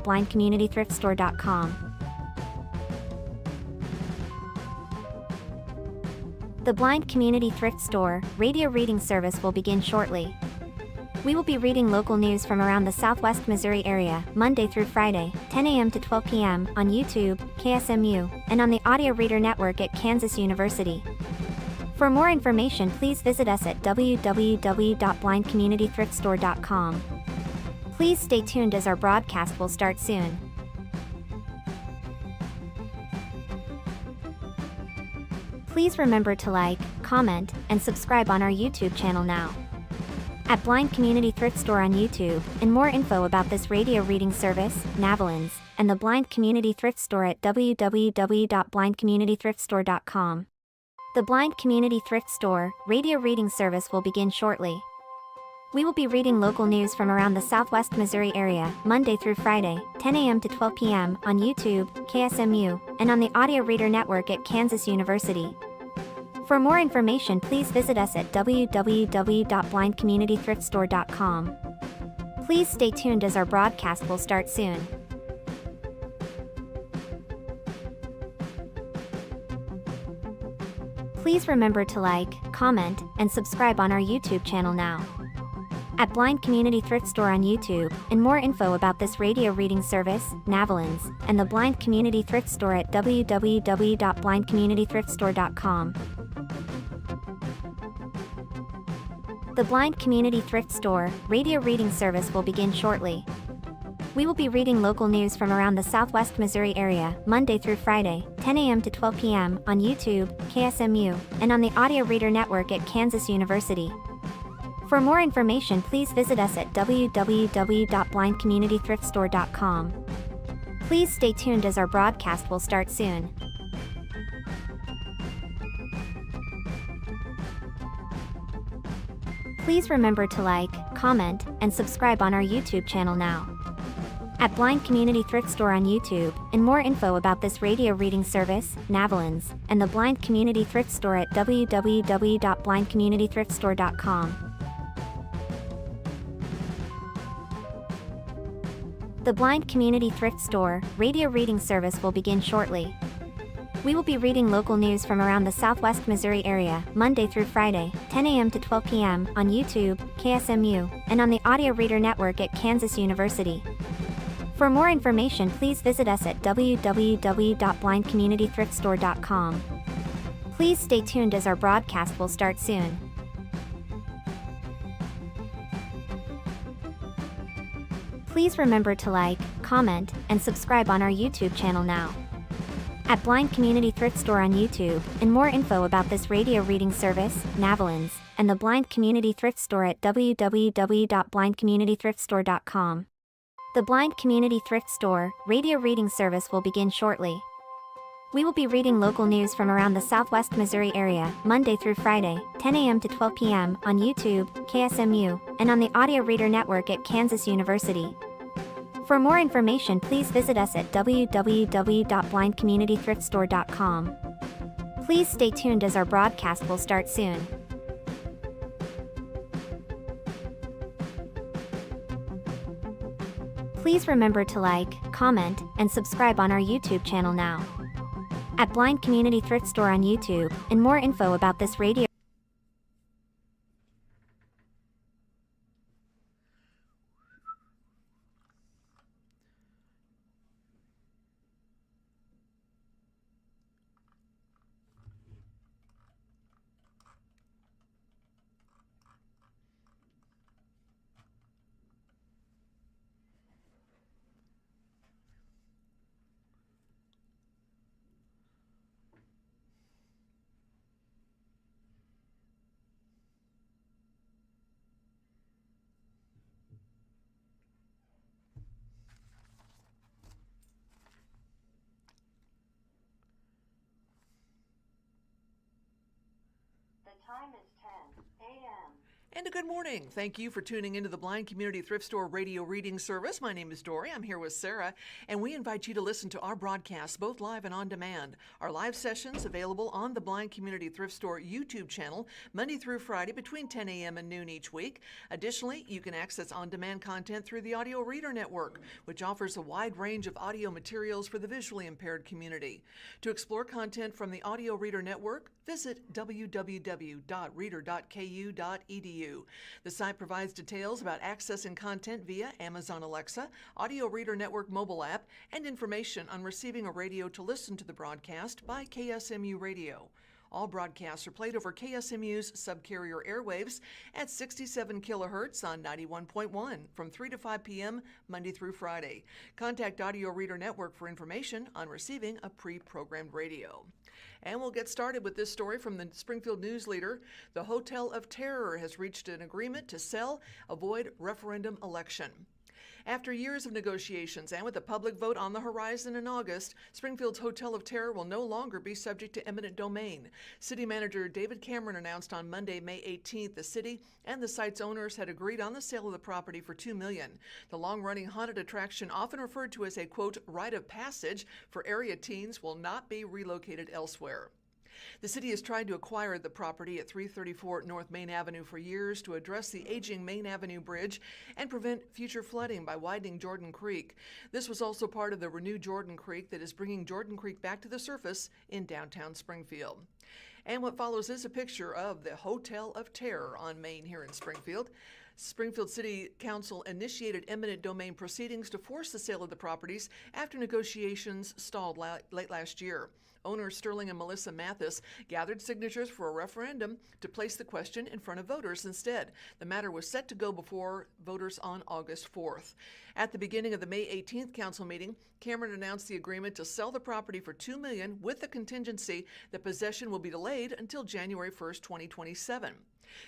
www.blindcommunitythriftstore.com. The Blind Community Thrift Store radio reading service will begin shortly. We will be reading local news from around the Southwest Missouri area, Monday through Friday, 10 a.m. to 12 p.m. on YouTube, KSMU, and on the Audio Reader Network at Kansas University. For more information, please visit us at www.blindcommunitythriftstore.com. Please stay tuned as our broadcast will start soon. Please remember to like, comment, and subscribe on our YouTube channel now. At Blind Community Thrift Store on YouTube, and more info about this radio reading service, Navalins, and the Blind Community Thrift Store at www.blindcommunitythriftstore.com. The Blind Community Thrift Store radio reading service will begin shortly. We will be reading local news from around the Southwest Missouri area, Monday through Friday, 10 a.m. to 12 p.m. on YouTube, KSMU, and on the Audio Reader Network at Kansas University. For more information, please visit us at www.blindcommunitythriftstore.com. Please stay tuned as our broadcast will start soon. Please remember to like, comment, and subscribe on our YouTube channel now. At Blind Community Thrift Store on YouTube, and more info about this radio reading service, Navalins, and the Blind Community Thrift Store at www.blindcommunitythriftstore.com. The Blind Community Thrift Store radio reading service will begin shortly. We will be reading local news from around the Southwest Missouri area, Monday through Friday, 10 a.m. to 12 p.m. on YouTube, KSMU, and on the Audio Reader Network at Kansas University. For more information, please visit us at www.blindcommunitythriftstore.com. Please stay tuned as our broadcast will start soon. Please remember to like, comment, and subscribe on our YouTube channel now. At Blind Community Thrift Store on YouTube, and more info about this radio reading service, Navalins, and the Blind Community Thrift Store at www.blindcommunitythriftstore.com. The Blind Community Thrift Store radio reading service will begin shortly. We will be reading local news from around the Southwest Missouri area, Monday through Friday, 10 a.m. to 12 p.m. on YouTube, KSMU, and on the Audio Reader Network at Kansas University. For more information, please visit us at www.blindcommunitythriftstore.com. Please stay tuned as our broadcast will start soon. Please remember to like, comment, and subscribe on our YouTube channel now. At Blind Community Thrift Store on YouTube, and more info about this radio reading service, Navalins, and the Blind Community Thrift Store at www.blindcommunitythriftstore.com. The Blind Community Thrift Store radio reading service will begin shortly. We will be reading local news from around the Southwest Missouri area, Monday through Friday, 10 a.m. to 12 p.m. on YouTube, KSMU, and on the Audio Reader Network at Kansas University. For more information, please visit us at www.blindcommunitythriftstore.com. Please stay tuned as our broadcast will start soon. Please remember to like, comment, and subscribe on our YouTube channel now. At Blind Community Thrift Store on YouTube, and more info about this radio The time is 10 a.m. And a good morning. Thank you for tuning into the Blind Community Thrift Store radio reading service. My name is Dory. I'm here with Sarah, and we invite you to listen to our broadcasts, both live and on demand. Our live sessions available on the Blind Community Thrift Store YouTube channel, Monday through Friday between 10 a.m. and noon each week. Additionally, you can access on-demand content through the Audio Reader Network, which offers a wide range of audio materials for the visually impaired community. To explore content from the Audio Reader Network, visit www.reader.ku.edu. The site provides details about accessing content via Amazon Alexa, Audio Reader Network mobile app, and information on receiving a radio to listen to the broadcast by KSMU Radio. All broadcasts are played over KSMU's subcarrier airwaves at 67 kilohertz on 91.1 from 3 to 5 p.m. Monday through Friday. Contact Audio Reader Network for information on receiving a pre-programmed radio. And we'll get started with this story from the Springfield News-Leader. The Hotel of Terror has reached an agreement to sell a void referendum election. After years of negotiations and with a public vote on the horizon in August, Springfield's Hotel of Terror will no longer be subject to eminent domain. City Manager David Cameron announced on Monday, May 18th, the city and the site's owners had agreed on the sale of the property for $2 million. The long-running haunted attraction, often referred to as a, quote, rite of passage for area teens, will not be relocated elsewhere. The city has tried to acquire the property at 334 North Main Avenue for years to address the aging Main Avenue Bridge and prevent future flooding by widening Jordan Creek. This was also part of the Renew Jordan Creek that is bringing Jordan Creek back to the surface in downtown Springfield. And what follows is a picture of the Hotel of Terror on Main here in Springfield. Springfield City Council initiated eminent domain proceedings to force the sale of the properties after negotiations stalled late last year. Owners Sterling and Melissa Mathis gathered signatures for a referendum to place the question in front of voters instead. The matter was set to go before voters on August 4th. At the beginning of the May 18th council meeting, Cameron announced the agreement to sell the property for $2 million with the contingency that possession will be delayed until January 1st, 2027.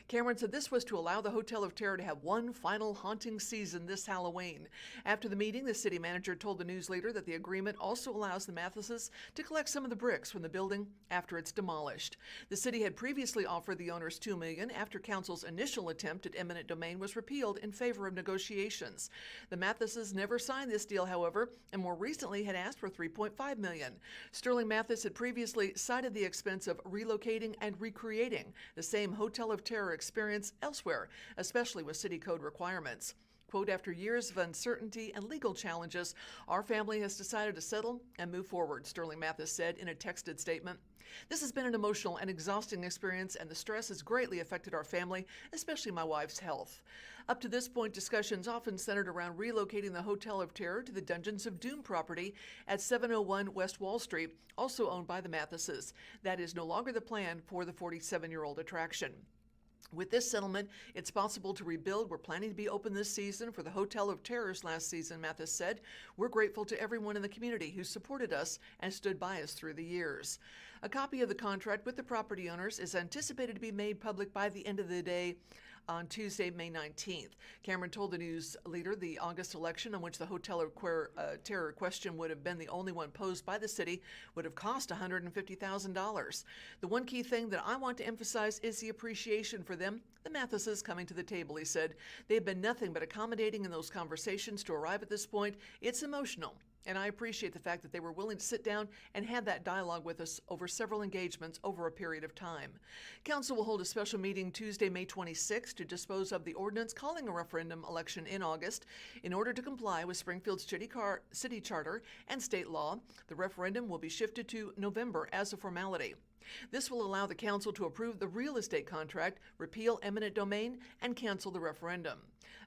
Cameron said this was to allow the Hotel of Terror to have one final haunting season this Halloween. After the meeting, the city manager told the News-Leader that the agreement also allows the Mathises to collect some of the bricks from the building after it's demolished. The city had previously offered the owners $2 million after council's initial attempt at eminent domain was repealed in favor of negotiations. The Mathises never signed this deal, however, and more recently had asked for $3.5 million. Sterling Mathis had previously cited the expense of relocating and recreating the same Hotel of Terror experience elsewhere, especially with city code requirements. Quote, after years of uncertainty and legal challenges, our family has decided to settle and move forward, Sterling Mathis said in a texted statement. This has been an emotional and exhausting experience, and the stress has greatly affected our family, especially my wife's health. Up to this point, discussions often centered around relocating the Hotel of Terror to the Dungeons of Doom property at 701 West Wall Street, also owned by the Mathises. That is no longer the plan for the 47-year-old attraction. With this settlement, it's possible to rebuild. We're planning to be open this season for the Hotel of Terrors last season, Mathis said. We're grateful to everyone in the community who supported us and stood by us through the years. A copy of the contract with the property owners is anticipated to be made public by the end of the day on Tuesday, May 19th. Cameron told the News-Leader the August election, on which the Hotel of Terror question would have been the only one posed by the city, would have cost $150,000. The one key thing that I want to emphasize is the appreciation for them, the Mathises, coming to the table, he said. They've been nothing but accommodating in those conversations to arrive at this point. It's emotional. And I appreciate the fact that they were willing to sit down and have that dialogue with us over several engagements over a period of time. Council will hold a special meeting Tuesday, May 26th to dispose of the ordinance calling a referendum election in August. In order to comply with Springfield's city charter and state law, the referendum will be shifted to November as a formality. This will allow the council to approve the real estate contract, repeal eminent domain, and cancel the referendum.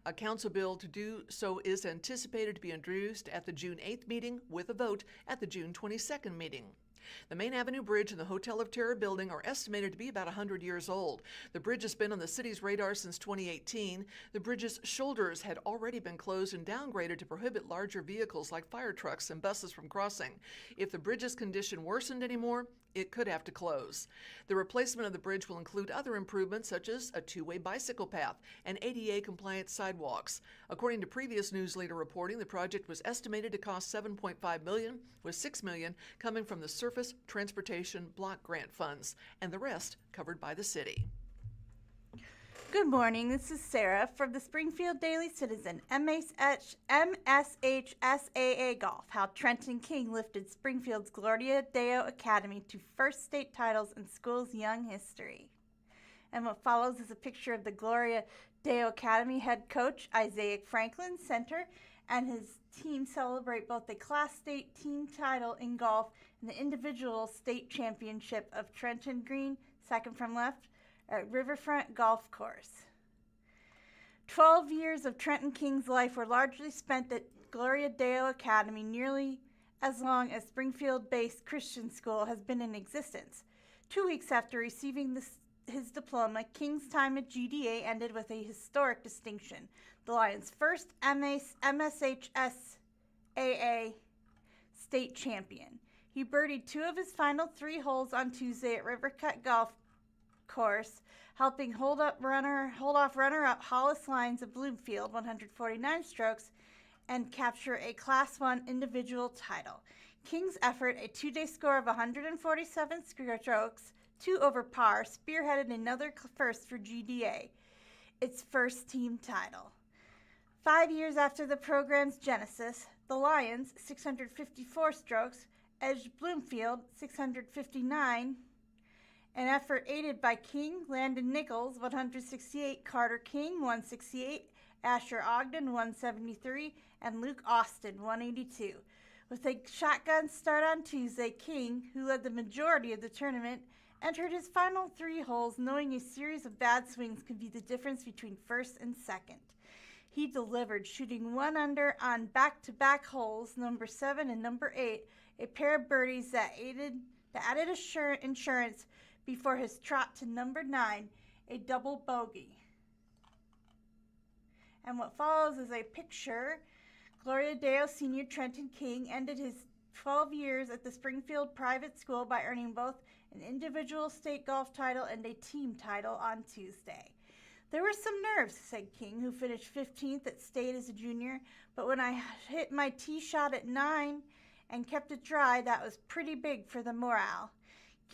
A council bill to do so is anticipated to be introduced at the June 8th meeting with a vote at the June 22nd meeting. The Main Avenue Bridge and the Hotel of Terror building are estimated to be about 100 years old. The bridge has been on the city's radar since 2018. The bridge's shoulders had already been closed and downgraded to prohibit larger vehicles like fire trucks and buses from crossing. If the bridge's condition worsened anymore, it could have to close. The replacement of the bridge will include other improvements such as a two-way bicycle path and ADA-compliant sidewalks. According to previous News-Leader reporting, the project was estimated to cost $7.5 million, with $6 million coming from the Surface Transportation Block Grant funds, and the rest covered by the city. Good morning, this is Sarah from the Springfield Daily Citizen, MSHSAA Golf, how Trenton King lifted Springfield's Gloria Deo Academy to first state titles in school's young history. And what follows is a picture of the Gloria Deo Academy head coach, Isaiah Franklin, center, and his team celebrate both the Class State team title in golf and the individual state championship of Trenton Green, second from left, at Riverfront Golf Course. 12 years of Trenton King's life were largely spent at Gloria Deo Academy, nearly as long as Springfield-based Christian school has been in existence. 2 weeks after receiving his diploma, King's time at GDA ended with a historic distinction, the Lions' first MSHSAA state champion. He birdied 2 of his final 3 holes on Tuesday at Rivercut Golf Course, helping hold off runner-up Hollis Lyons of Bloomfield, 149 strokes, and capture a Class 1 individual title. King's effort, a 2-day score of 147 strokes, 2 over par, spearheaded another first for GDA, its first team title. 5 years after the program's genesis, the Lions, 654 strokes, edged Bloomfield, 659, an effort aided by King, Landon Nichols, 168, Carter King, 168, Asher Ogden, 173, and Luke Austin, 182. With a shotgun start on Tuesday, King, who led the majority of the tournament, entered his final 3 holes knowing a series of bad swings could be the difference between first and second. He delivered, shooting 1 under on back-to-back holes, number 7 and number 8, a pair of birdies that added insurance before his trot to number 9, a double bogey. And what follows is a picture. Gloria Deo senior Trenton King ended his 12 years at the Springfield private school by earning both an individual state golf title and a team title on Tuesday. There were some nerves, said King, who finished 15th at state as a junior, but when I hit my tee shot at 9 and kept it dry, that was pretty big for the morale.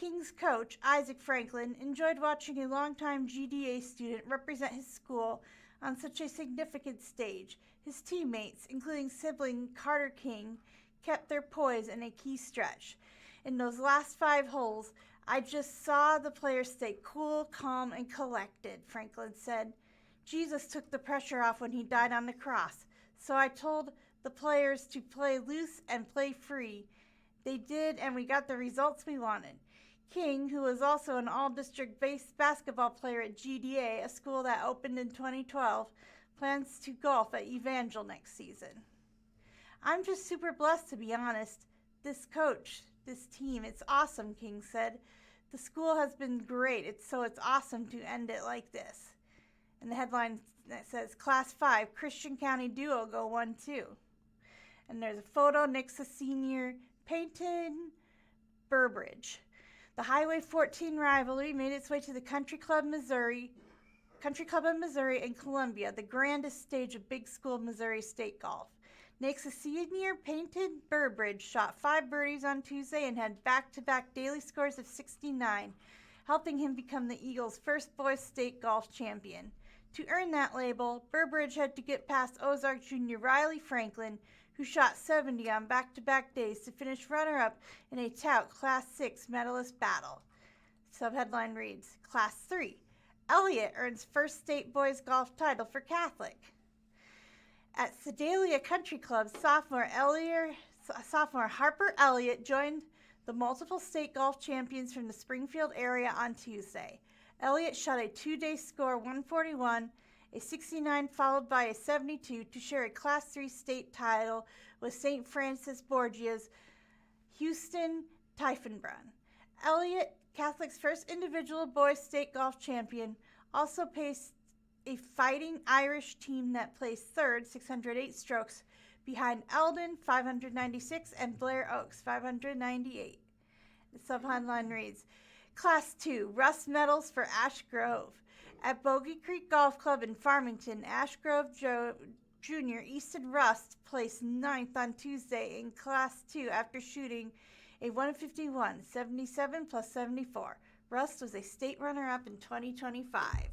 King's coach, Isaac Franklin, enjoyed watching a longtime GDA student represent his school on such a significant stage. His teammates, including sibling Carter King, kept their poise in a key stretch. In those last 5 holes, I just saw the players stay cool, calm, and collected, Franklin said. Jesus took the pressure off when he died on the cross, so I told the players to play loose and play free. They did, and we got the results we wanted. King, who was also an all-district basketball player at GDA, a school that opened in 2012, plans to golf at Evangel next season. I'm just super blessed, to be honest. This coach, this team, it's awesome, King said. The school has been great, it's awesome to end it like this. And the headline that says, Class 5, Christian County Duo go 1-2. And there's a photo next to senior Peyton Burbridge. The Highway 14 rivalry made its way to the Country Club of Missouri and Columbia, the grandest stage of big school Missouri state golf. Next, senior Peyton Burbridge shot 5 birdies on Tuesday and had back-to-back daily scores of 69, helping him become the Eagles' first boys state golf champion. To earn that label, Burbridge had to get past Ozarks junior Riley Franklin, who shot 70 on back-to-back days to finish runner-up in a tout Class 6 medalist battle. Subheadline reads, Class 3, Elliott earns first state boys golf title for Catholic. At Sedalia Country Club, sophomore Harper Elliott joined the multiple state golf champions from the Springfield area on Tuesday. Elliott shot a 2-day score 141, a 69 followed by a 72 to share a Class 3 state title with St. Francis Borgia's Houston Tiefenbrunn. Elliott, Catholic's first individual boys state golf champion, also paced a Fighting Irish team that placed 3rd, 608 strokes, behind Eldon, 596, and Blair Oaks, 598. The subheadline reads, Class 2, Russ medals for Ash Grove. At Bogey Creek Golf Club in Farmington, Ash Grove Jr. Easton Rust placed 9th on Tuesday in Class 2 after shooting a 151, 77 plus 74. Rust was a state runner-up in 2025.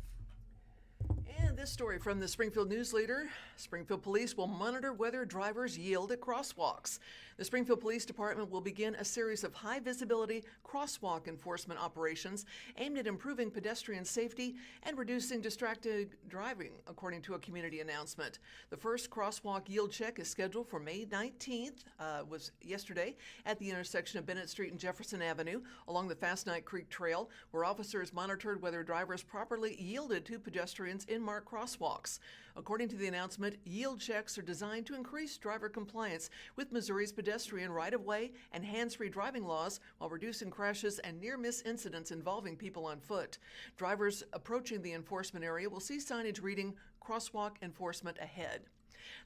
And this story from the Springfield News-Leader: Springfield Police will monitor whether drivers yield at crosswalks. The Springfield Police Department will begin a series of high-visibility crosswalk enforcement operations aimed at improving pedestrian safety and reducing distracted driving, according to a community announcement. The first crosswalk yield check is scheduled for May 19th, was yesterday, at the intersection of Bennett Street and Jefferson Avenue along the Fast Night Creek Trail, where officers monitored whether drivers properly yielded to pedestrians in marked crosswalks. According to the announcement, yield checks are designed to increase driver compliance with Missouri's pedestrian right-of-way and hands-free driving laws while reducing crashes and near-miss incidents involving people on foot. Drivers approaching the enforcement area will see signage reading "Crosswalk Enforcement Ahead."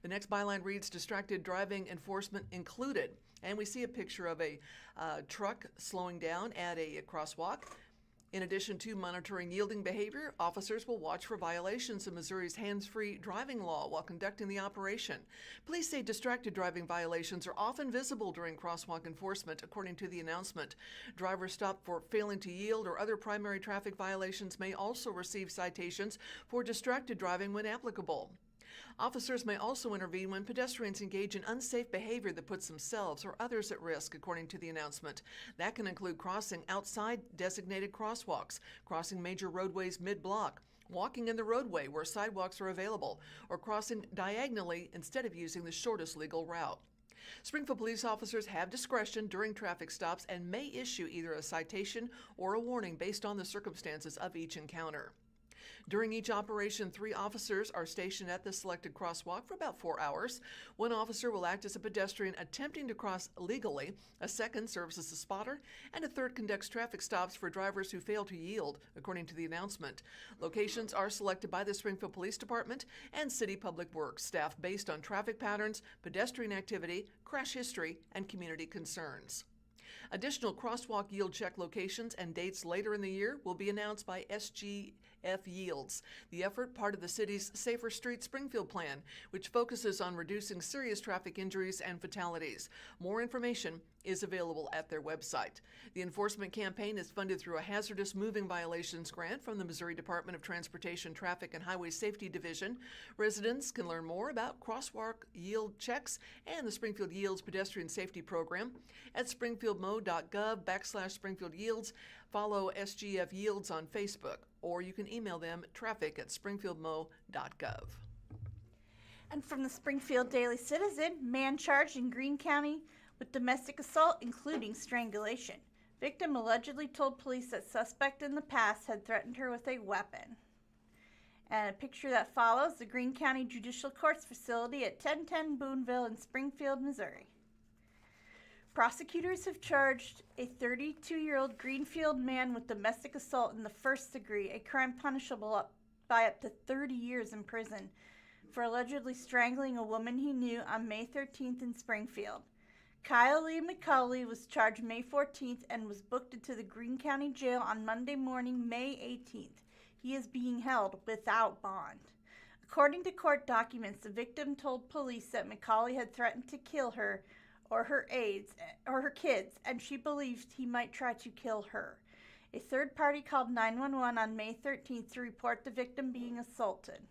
The next byline reads "Distracted driving enforcement included." And we see a picture of a truck slowing down at a crosswalk. In addition to monitoring yielding behavior, officers will watch for violations of Missouri's hands-free driving law while conducting the operation. Police say distracted driving violations are often visible during crosswalk enforcement, according to the announcement. Drivers stopped for failing to yield or other primary traffic violations may also receive citations for distracted driving when applicable. Officers may also intervene when pedestrians engage in unsafe behavior that puts themselves or others at risk, according to the announcement. That can include crossing outside designated crosswalks, crossing major roadways mid-block, walking in the roadway where sidewalks are available, or crossing diagonally instead of using the shortest legal route. Springfield police officers have discretion during traffic stops and may issue either a citation or a warning based on the circumstances of each encounter. During each operation, 3 officers are stationed at the selected crosswalk for about 4 hours. 1 officer will act as a pedestrian attempting to cross legally, a second serves as a spotter, and a third conducts traffic stops for drivers who fail to yield, according to the announcement. Locations are selected by the Springfield Police Department and City Public Works staff based on traffic patterns, pedestrian activity, crash history, and community concerns. Additional crosswalk yield check locations and dates later in the year will be announced by SGF Yields, the effort part of the city's Safer Streets Springfield plan, which focuses on reducing serious traffic injuries and fatalities. More information is available at their website. The enforcement campaign is funded through a hazardous moving violations grant from the Missouri Department of Transportation Traffic and Highway Safety Division. Residents can learn more about crosswalk yield checks and the Springfield Yields Pedestrian Safety Program at springfieldmo.gov/Springfield Yields. Follow SGF Yields on Facebook, or you can email them at traffic@springfieldmo.gov. And from the Springfield Daily Citizen, man charged in Greene County with domestic assault, including strangulation. Victim allegedly told police that suspect in the past had threatened her with a weapon. And a picture that follows the Greene County Judicial Courts facility at 1010 Boonville in Springfield, Missouri. Prosecutors have charged a 32-year-old Greenfield man with domestic assault in the first degree, a crime punishable by up to 30 years in prison, for allegedly strangling a woman he knew on May 13th in Springfield. Kyle Lee McCauley was charged May 14th and was booked into the Greene County Jail on Monday morning, May 18th. He is being held without bond. According to court documents, the victim told police that McCauley had threatened to kill her or her kids, and she believed he might try to kill her. A third party called 911 on May 13th to report the victim being assaulted.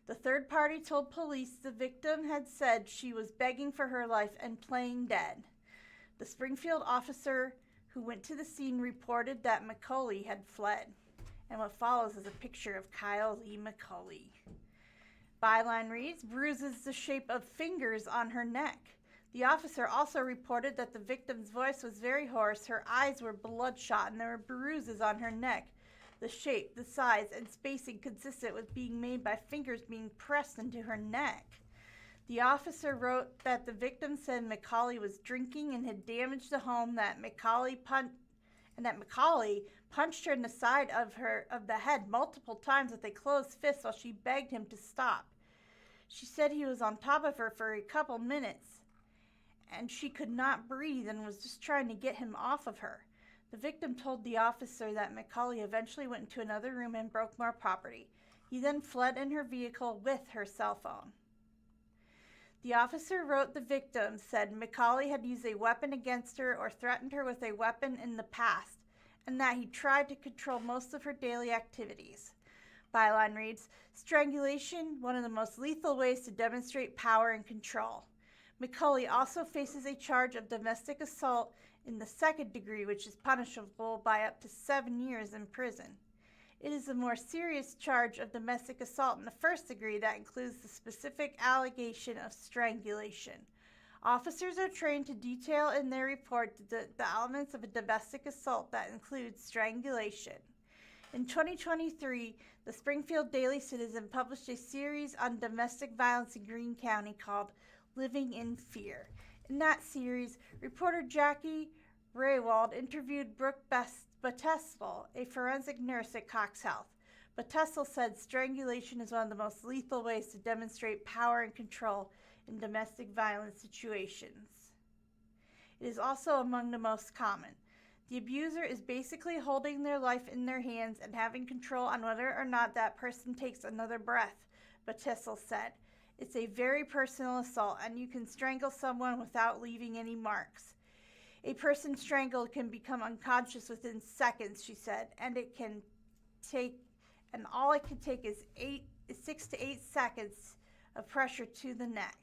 The third party told police the victim had said she was begging for her life and playing dead. The Springfield officer who went to the scene reported that McCauley had fled. And what follows is a picture of Kyle Lee McCauley. Byline reads, bruises the shape of fingers on her neck. The officer also reported that the victim's voice was very hoarse, her eyes were bloodshot, and there were bruises on her neck. The shape, the size, and spacing consistent with being made by fingers being pressed into her neck. The officer wrote that the victim said McCauley was drinking and had damaged the home, that McCauley punched her in the side of the head multiple times with a closed fist while she begged him to stop. She said he was on top of her for a couple minutes, and she could not breathe and was just trying to get him off of her. The victim told the officer that McCauley eventually went into another room and broke more property. He then fled in her vehicle with her cell phone. The officer wrote the victim said McCauley had used a weapon against her or threatened her with a weapon in the past, and that he tried to control most of her daily activities. byline reads, "Strangulation, one of the most lethal ways to demonstrate power and control." McCulley also faces a charge of domestic assault in the second degree, which is punishable by up to 7 years in prison. It is a more serious charge of domestic assault in the first degree that includes the specific allegation of strangulation. Officers are trained to detail in their report the elements of a domestic assault that includes strangulation. In 2023, the Springfield Daily Citizen published a series on domestic violence in Greene County called Living in Fear. In that series, reporter Jackie Raywald interviewed Brooke Batestel, a forensic nurse at Cox Health. Batestel said strangulation is one of the most lethal ways to demonstrate power and control in domestic violence situations. It is also among the most common. The abuser is basically holding their life in their hands and having control on whether or not that person takes another breath, Batestel said. It's a very personal assault, and you can strangle someone without leaving any marks. A person strangled can become unconscious within seconds, she said, and all it can take is 6 to 8 seconds of pressure to the neck.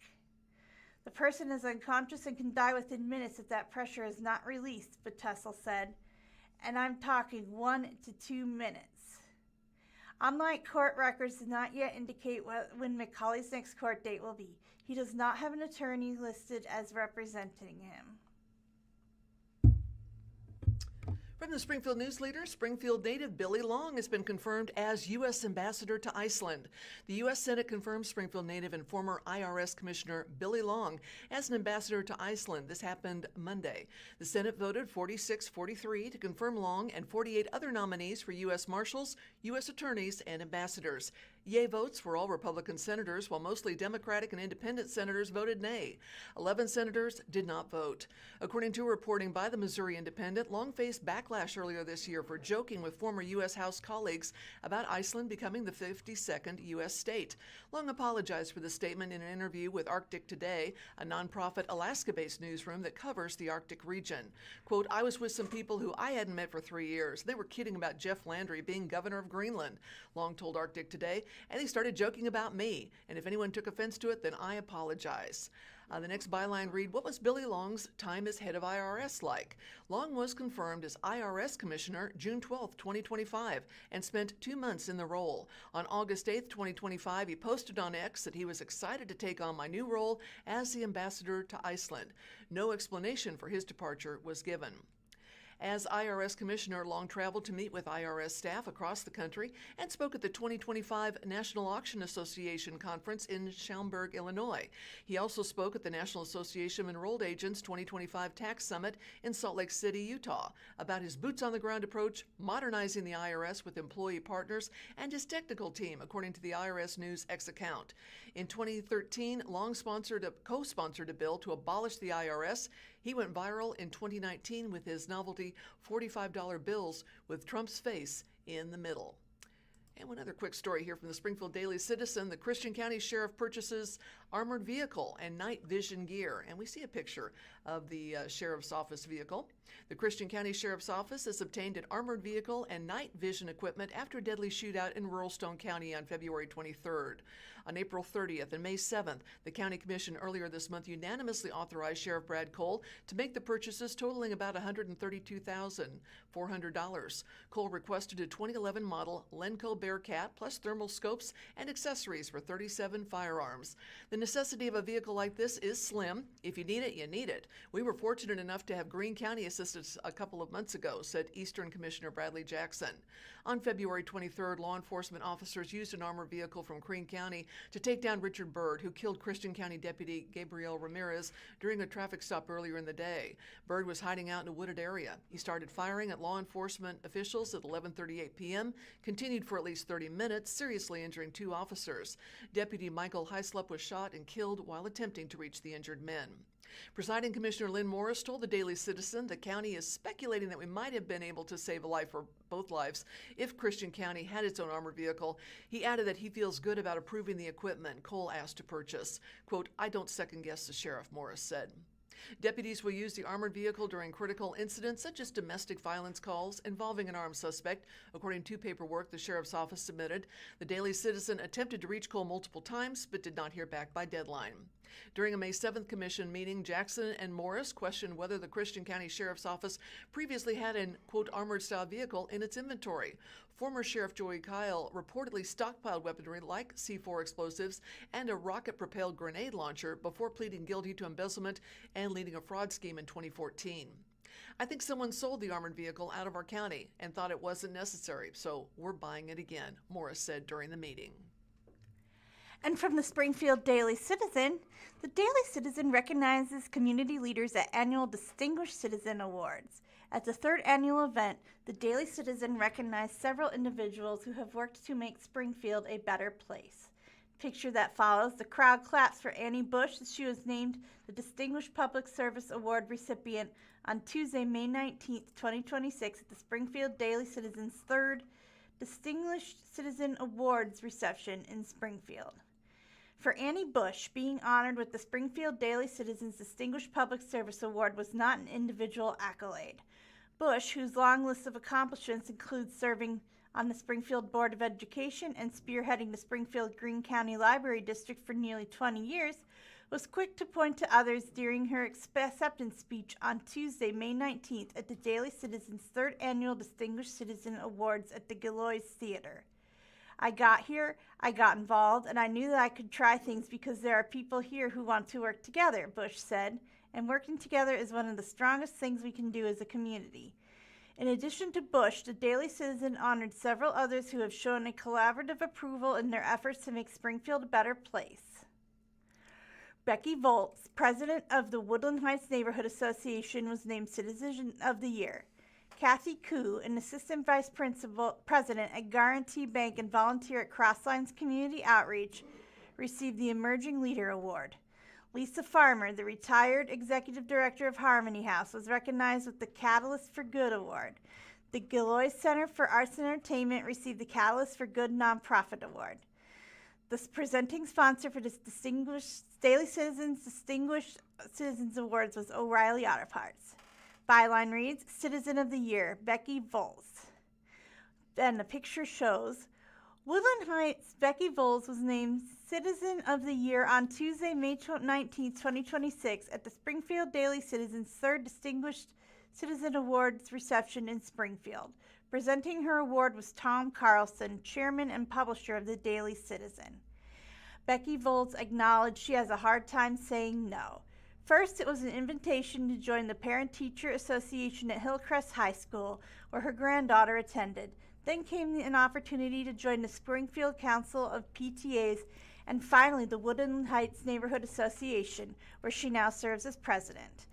The person is unconscious and can die within minutes if that pressure is not released, Batestel said, and I'm talking 1 to 2 minutes. Unlike court records do not yet indicate when McCulley's next court date will be. He does not have an attorney listed as representing him. From the Springfield News-Leader, Springfield native Billy Long has been confirmed as U.S. Ambassador to Iceland. The U.S. Senate confirmed Springfield native and former IRS Commissioner Billy Long as an ambassador to Iceland. This happened Monday. The Senate voted 46-43 to confirm Long and 48 other nominees for U.S. Marshals, U.S. Attorneys, and ambassadors. Yea votes were all Republican senators, while mostly Democratic and Independent senators voted nay. 11 senators did not vote. According to reporting by the Missouri Independent, Long faced backlash earlier this year for joking with former U.S. House colleagues about Iceland becoming the 52nd U.S. state. Long apologized for the statement in an interview with Arctic Today, a nonprofit Alaska-based newsroom that covers the Arctic region. Quote, "I was with some people who I hadn't met for 3 years. They were kidding about Jeff Landry being governor of Greenland," Long told Arctic Today, "and they started joking about me. And if anyone took offense to it, then I apologize." The next byline read, "What was Billy Long's time as head of IRS like?" Long was confirmed as IRS Commissioner June 12, 2025, and spent 2 months in the role. On August 8, 2025, he posted on X that he was excited to take on my new role as the ambassador to Iceland. No explanation for his departure was given. As IRS Commissioner, Long traveled to meet with IRS staff across the country and spoke at the 2025 National Auction Association Conference in Schaumburg, Illinois. He also spoke at the National Association of Enrolled Agents 2025 Tax Summit in Salt Lake City, Utah, about his boots-on-the-ground approach, modernizing the IRS with employee partners, and his technical team, according to the IRS News X account. In 2013, Long co-sponsored a bill to abolish the IRS. He went viral in 2019 with his novelty $45 bills with Trump's face in the middle. And one other quick story here from the Springfield Daily Citizen. The Christian County Sheriff purchases armored vehicle and night vision gear. And we see a picture of the Sheriff's Office vehicle. The Christian County Sheriff's Office has obtained an armored vehicle and night vision equipment after a deadly shootout in rural Stone County on February 23rd. On April 30th and May 7th, the County Commission earlier this month unanimously authorized Sheriff Brad Cole to make the purchases totaling about $132,400. Cole requested a 2011 model Lenco Bearcat plus thermal scopes and accessories for 37 firearms. The necessity of a vehicle like this is slim. If you need it, you need it. We were fortunate enough to have Greene County assist us a couple of months ago, said Eastern Commissioner Bradley Jackson. On February 23rd, law enforcement officers used an armored vehicle from Greene County to take down Richard Byrd, who killed Christian County Deputy Gabriel Ramirez during a traffic stop earlier in the day. Byrd was hiding out in a wooded area. He started firing at law enforcement officials at 11:38 p.m., continued for at least 30 minutes, seriously injuring 2 officers. Deputy Michael Heislop was shot and killed while attempting to reach the injured men. Presiding Commissioner Lynn Morris told the Daily Citizen the county is speculating that we might have been able to save a life or both lives if Christian County had its own armored vehicle. He added that he feels good about approving the equipment Cole asked to purchase. Quote, "I don't second guess the sheriff," Morris said. Deputies will use the armored vehicle during critical incidents such as domestic violence calls involving an armed suspect, according to paperwork the sheriff's office submitted. The Daily Citizen attempted to reach Cole multiple times but did not hear back by deadline. During a May 7th commission meeting, Jackson and Morris questioned whether the Christian County Sheriff's Office previously had an, quote, armored-style vehicle in its inventory. Former Sheriff Joey Kyle reportedly stockpiled weaponry like C4 explosives and a rocket-propelled grenade launcher before pleading guilty to embezzlement and leading a fraud scheme in 2014. I think someone sold the armored vehicle out of our county and thought it wasn't necessary, so we're buying it again, Morris said during the meeting. And from the Springfield Daily Citizen, the Daily Citizen recognizes community leaders at annual Distinguished Citizen Awards. At the third annual event, the Daily Citizen recognized several individuals who have worked to make Springfield a better place. Picture that follows, the crowd claps for Annie Bush as she was named the Distinguished Public Service Award recipient on Tuesday, May 19, 2026 at the Springfield Daily Citizen's third Distinguished Citizen Awards reception in Springfield. For Annie Bush, being honored with the Springfield Daily Citizen's Distinguished Public Service Award was not an individual accolade. Bush, whose long list of accomplishments includes serving on the Springfield Board of Education and spearheading the Springfield Greene County Library District for nearly 20 years, was quick to point to others during her acceptance speech on Tuesday, May 19th at the Daily Citizen's third annual Distinguished Citizen Awards at the Gilloy's Theater. I got here, I got involved, and I knew that I could try things because there are people here who want to work together, Bush said, and working together is one of the strongest things we can do as a community. In addition to Bush, the Daily Citizen honored several others who have shown a collaborative approval in their efforts to make Springfield a better place. Becky Volz, president of the Woodland Heights Neighborhood Association, was named Citizen of the Year. Kathy Koo, an assistant vice president at Guarantee Bank and volunteer at Crosslines Community Outreach, received the Emerging Leader Award. Lisa Farmer, the retired executive director of Harmony House, was recognized with the Catalyst for Good Award. The Gilloy Center for Arts and Entertainment received the Catalyst for Good Nonprofit Award. The presenting sponsor for this Daily Citizen's Distinguished Citizens Awards was O'Reilly Auto Parts. Byline reads, Citizen of the Year, Becky Volz. And the picture shows, Woodland Heights' Becky Volz was named Citizen of the Year on Tuesday, May 19, 2026 at the Springfield Daily Citizen's third Distinguished Citizen Awards reception in Springfield. Presenting her award was Tom Carlson, chairman and publisher of the Daily Citizen. Becky Volz acknowledged she has a hard time saying no. First, it was an invitation to join the Parent-Teacher Association at Hillcrest High School, where her granddaughter attended. Then came an opportunity to join the Springfield Council of PTAs, and finally the Woodland Heights Neighborhood Association, where she now serves as president.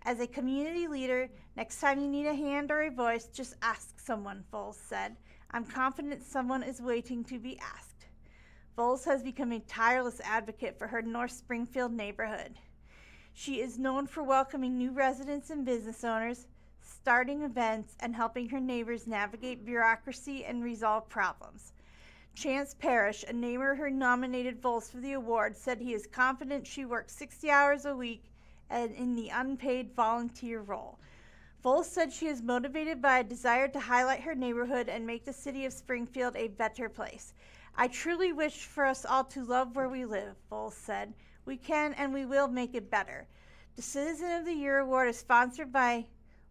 As a community leader, next time you need a hand or a voice, just ask someone, Volz said. I'm confident someone is waiting to be asked. Volz has become a tireless advocate for her North Springfield neighborhood. She is known for welcoming new residents and business owners, starting events, and helping her neighbors navigate bureaucracy and resolve problems. Chance Parrish, a neighbor who nominated Volz for the award, said he is confident she works 60 hours a week and in the unpaid volunteer role. Volz said she is motivated by a desire to highlight her neighborhood and make the city of Springfield a better place. I truly wish for us all to love where we live, Volz said. We can and we will make it better. The Citizen of the Year Award is sponsored by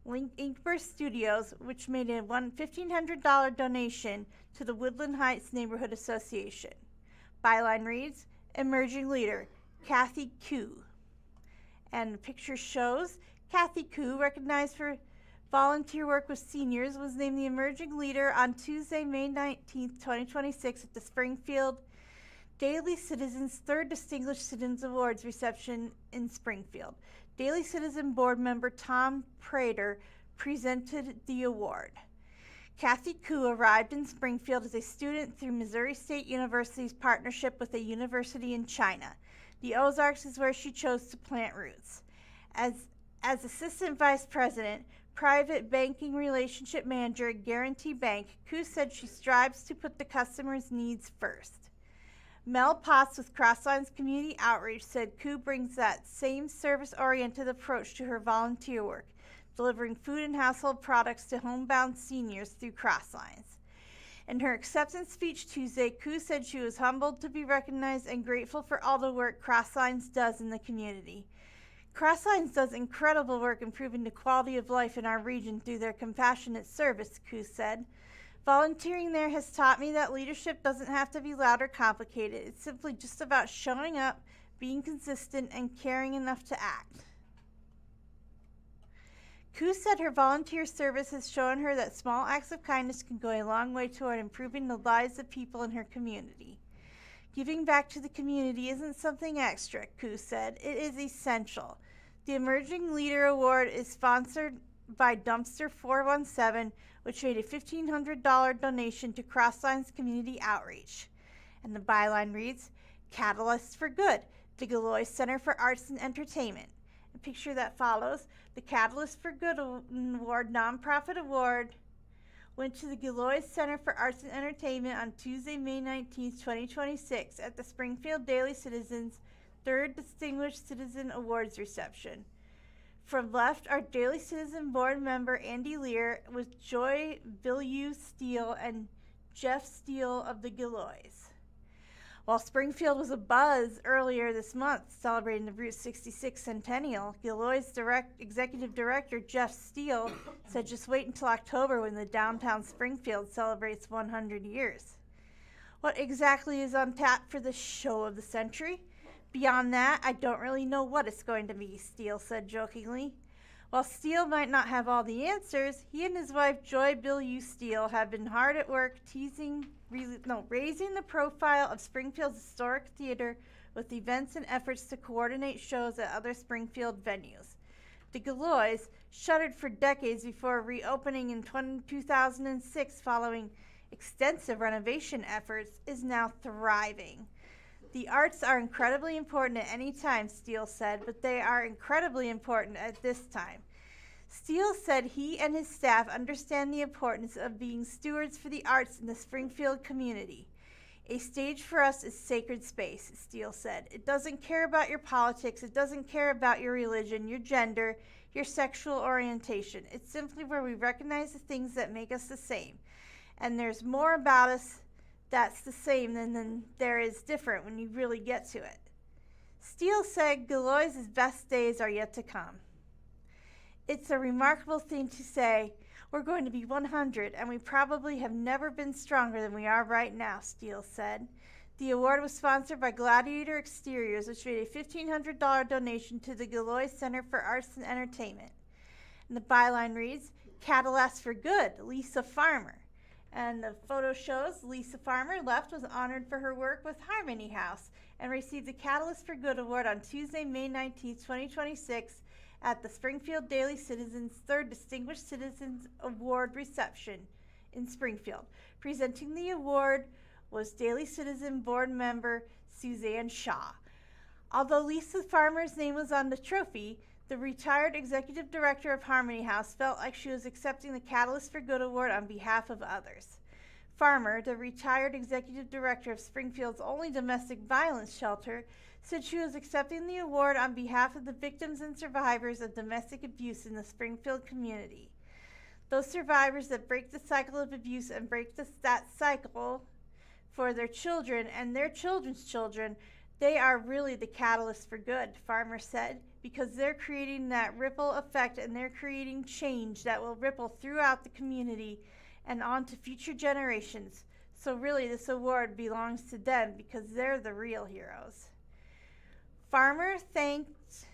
Inkburst Studios, which made a $1,500 donation to the Woodland Heights Neighborhood Association. Byline reads, Emerging Leader, Kathy Koo. And the picture shows Kathy Koo, recognized for volunteer work with seniors, was named the Emerging Leader on Tuesday, May 19, 2026 at the Springfield Daily Citizen's third Distinguished Citizens Awards reception in Springfield. Daily Citizen board member Tom Prater presented the award. Kathy Koo arrived in Springfield as a student through Missouri State University's partnership with a university in China. The Ozarks is where she chose to plant roots. As Assistant Vice President, Private Banking Relationship Manager at Guarantee Bank, Koo said she strives to put the customer's needs first. Mel Potts with Crosslines Community Outreach said Koo brings that same service-oriented approach to her volunteer work, delivering food and household products to homebound seniors through Crosslines. In her acceptance speech Tuesday, Koo said she was humbled to be recognized and grateful for all the work Crosslines does in the community. Crosslines does incredible work improving the quality of life in our region through their compassionate service, Koo said. Volunteering there has taught me that leadership doesn't have to be loud or complicated. It's simply just about showing up, being consistent, and caring enough to act. Koo said her volunteer service has shown her that small acts of kindness can go a long way toward improving the lives of people in her community. Giving back to the community isn't something extra, Koo said. It is essential. The Emerging Leader Award is sponsored by Dumpster 417, which made a $1,500 donation to Crosslines Community Outreach. And the byline reads, Catalysts for Good, the Galois Center for Arts and Entertainment. A picture that follows, the Catalyst for Good Award, nonprofit award, went to the Galois Center for Arts and Entertainment on Tuesday, May 19, 2026 at the Springfield Daily Citizen's 3rd Distinguished Citizen Awards reception. From left, our Daily Citizen board member Andy Lear with Joy Bilyeu Steele and Jeff Steele of the Galois. While Springfield was abuzz earlier this month celebrating the Route 66 centennial, Galois executive director Jeff Steele said just wait until October when the downtown Springfield celebrates 100 years. What exactly is on tap for the show of the century? Beyond that, I don't really know what it's going to be, Steele said jokingly. While Steele might not have all the answers, he and his wife Joy Bilyeu Steele have been hard at work raising the profile of Springfield's historic theater with events and efforts to coordinate shows at other Springfield venues. The Galois, shuttered for decades before reopening in 2006 following extensive renovation efforts, is now thriving. The arts are incredibly important at any time, Steele said, but they are incredibly important at this time. Steele said he and his staff understand the importance of being stewards for the arts in the Springfield community. A stage for us is sacred space, Steele said. It doesn't care about your politics. It doesn't care about your religion, your gender, your sexual orientation. It's simply where we recognize the things that make us the same. And there's more about us that's the same than there is different when you really get to it. Steele said Galois' best days are yet to come. It's a remarkable thing to say, we're going to be 100, and we probably have never been stronger than we are right now, Steele said. The award was sponsored by Gladiator Exteriors, which made a $1,500 donation to the Galois Center for Arts and Entertainment. And the byline reads, Catalyst for Good, Lisa Farmer. And the photo shows Lisa Farmer left was honored for her work with Harmony House and received the Catalyst for Good Award on Tuesday, May 19, 2026 at the Springfield Daily Citizen's 3rd Distinguished Citizens Award reception in Springfield. Presenting the award was Daily Citizen board member Suzanne Shaw. Although Lisa Farmer's name was on the trophy, the retired executive director of Harmony House felt like she was accepting the Catalyst for Good Award on behalf of others. Farmer, the retired executive director of Springfield's only domestic violence shelter, said she was accepting the award on behalf of the victims and survivors of domestic abuse in the Springfield community. Those survivors that break the cycle of abuse and break that cycle for their children and their children's children, they are really the catalyst for good, Farmer said, because they're creating that ripple effect and they're creating change that will ripple throughout the community and on to future generations. So really this award belongs to them because they're the real heroes. Farmer thanked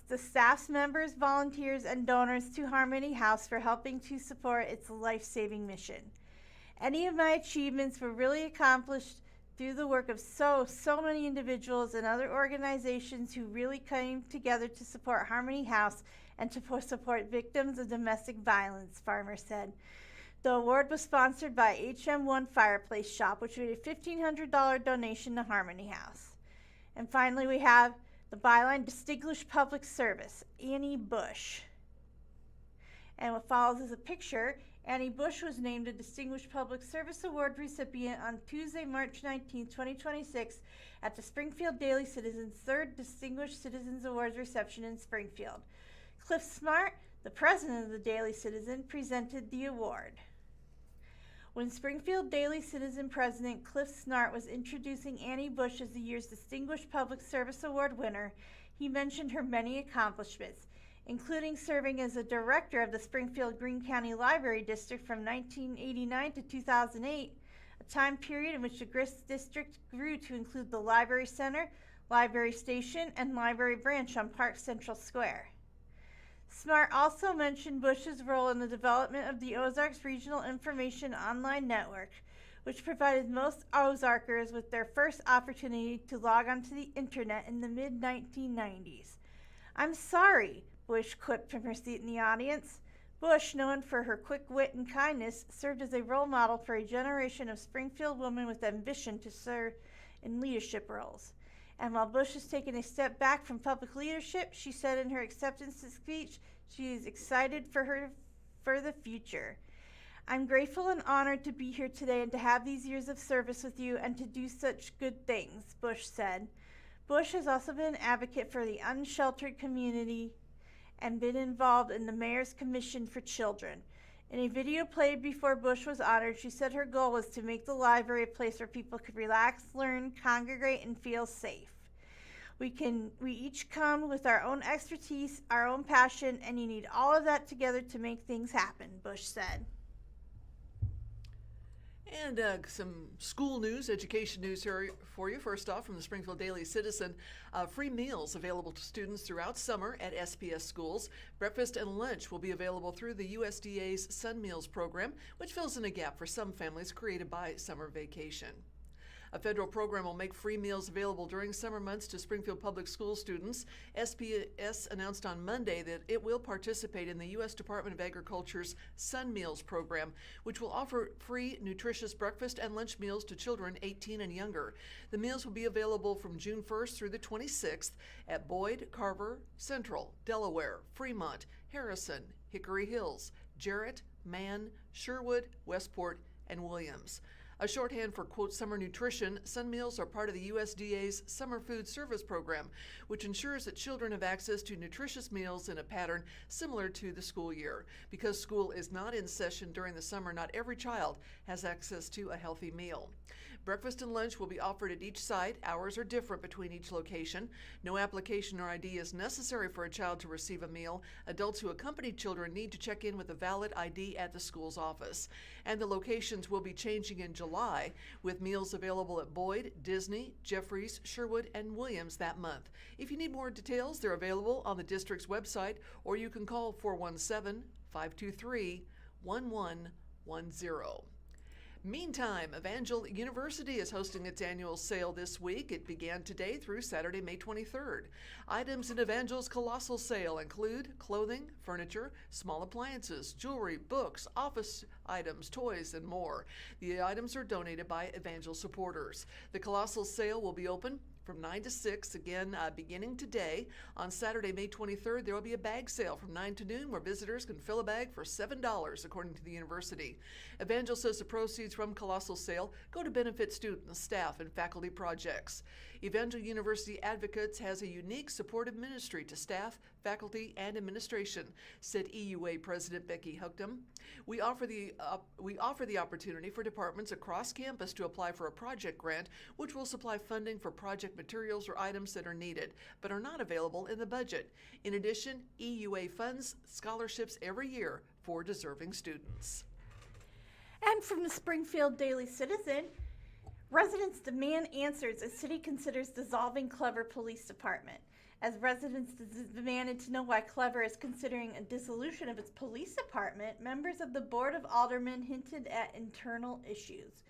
the staff's members, volunteers, and donors to Harmony House for helping to support its life-saving mission. Any of my achievements were really accomplished through the work of so many individuals and other organizations who really came together to support Harmony House and to support victims of domestic violence, Farmer said. The award was sponsored by HM1 Fireplace Shop, which made a $1,500 donation to Harmony House. And finally, we have the byline, Distinguished Public Service, Annie Bush. And what follows is a picture. Annie Bush was named a Distinguished Public Service Award recipient on Tuesday, March 19, 2026, at the Springfield Daily Citizen's third Distinguished Citizens Awards reception in Springfield. Cliff Smart, the president of the Daily Citizen, presented the award. When Springfield Daily Citizen President Cliff Smart was introducing Annie Bush as the year's Distinguished Public Service Award winner, he mentioned her many accomplishments, including serving as a director of the Springfield Greene County Library District from 1989 to 2008, a time period in which the Grist District grew to include the Library Center, Library Station, and Library Branch on Park Central Square. Smart also mentioned Bush's role in the development of the Ozarks Regional Information Online Network, which provided most Ozarkers with their first opportunity to log onto the internet in the mid-1990s. "I'm sorry," Bush quipped from her seat in the audience. Bush, known for her quick wit and kindness, served as a role model for a generation of Springfield women with ambition to serve in leadership roles. And while Bush has taken a step back from public leadership, she said in her acceptance speech she is excited for the future. "I'm grateful and honored to be here today and to have these years of service with you and to do such good things," Bush said. Bush has also been an advocate for the unsheltered community and been involved in the Mayor's Commission for Children. In a video played before Bush was honored, she said her goal was to make the library a place where people could relax, learn, congregate, and feel safe. We each come with our own expertise, our own passion, and you need all of that together to make things happen," Bush said. And some school news, education news here for you. First off, from the Springfield Daily Citizen, free meals available to students throughout summer at SPS schools. Breakfast and lunch will be available through the USDA's Sun Meals program, which fills in a gap for some families created by summer vacation. A federal program will make free meals available during summer months to Springfield Public School students. SPS announced on Monday that it will participate in the U.S. Department of Agriculture's Sun Meals program, which will offer free, nutritious breakfast and lunch meals to children 18 and younger. The meals will be available from June 1st through the 26th at Boyd, Carver, Central, Delaware, Fremont, Harrison, Hickory Hills, Jarrett, Mann, Sherwood, Westport, and Williams. A shorthand for, quote, summer nutrition, Sun Meals are part of the USDA's Summer Food Service Program, which ensures that children have access to nutritious meals in a pattern similar to the school year. Because school is not in session during the summer, not every child has access to a healthy meal. Breakfast and lunch will be offered at each site. Hours are different between each location. No application or ID is necessary for a child to receive a meal. Adults who accompany children need to check in with a valid ID at the school's office. And the locations will be changing in July, with meals available at Boyd, Disney, Jeffries, Sherwood, and Williams that month. If you need more details, they're available on the district's website, or you can call 417-523-1110. Meantime, Evangel University is hosting its annual sale this week. It began today through Saturday, May 23rd. Items in Evangel's colossal sale include clothing, furniture, small appliances, jewelry, books, office items, toys, and more. The items are donated by Evangel supporters. The colossal sale will be open from 9 to 6, again beginning today. On Saturday, May 23rd, there will be a bag sale from 9 to noon where visitors can fill a bag for $7, according to the university. Evangel says the proceeds from Colossal Sale go to benefit students, staff, and faculty projects. Evangel University Advocates has a unique supportive ministry to staff, faculty, and administration, said EUA President Becky Hookdom. We offer the opportunity for departments across campus to apply for a project grant, which will supply funding for project materials or items that are needed, but are not available in the budget. In addition, EUA funds scholarships every year for deserving students. And from the Springfield Daily Citizen, residents demand answers as city considers dissolving Clever Police Department. As residents demanded to know why Clever is considering a dissolution of its police department, members of the Board of Aldermen hinted at internal issues.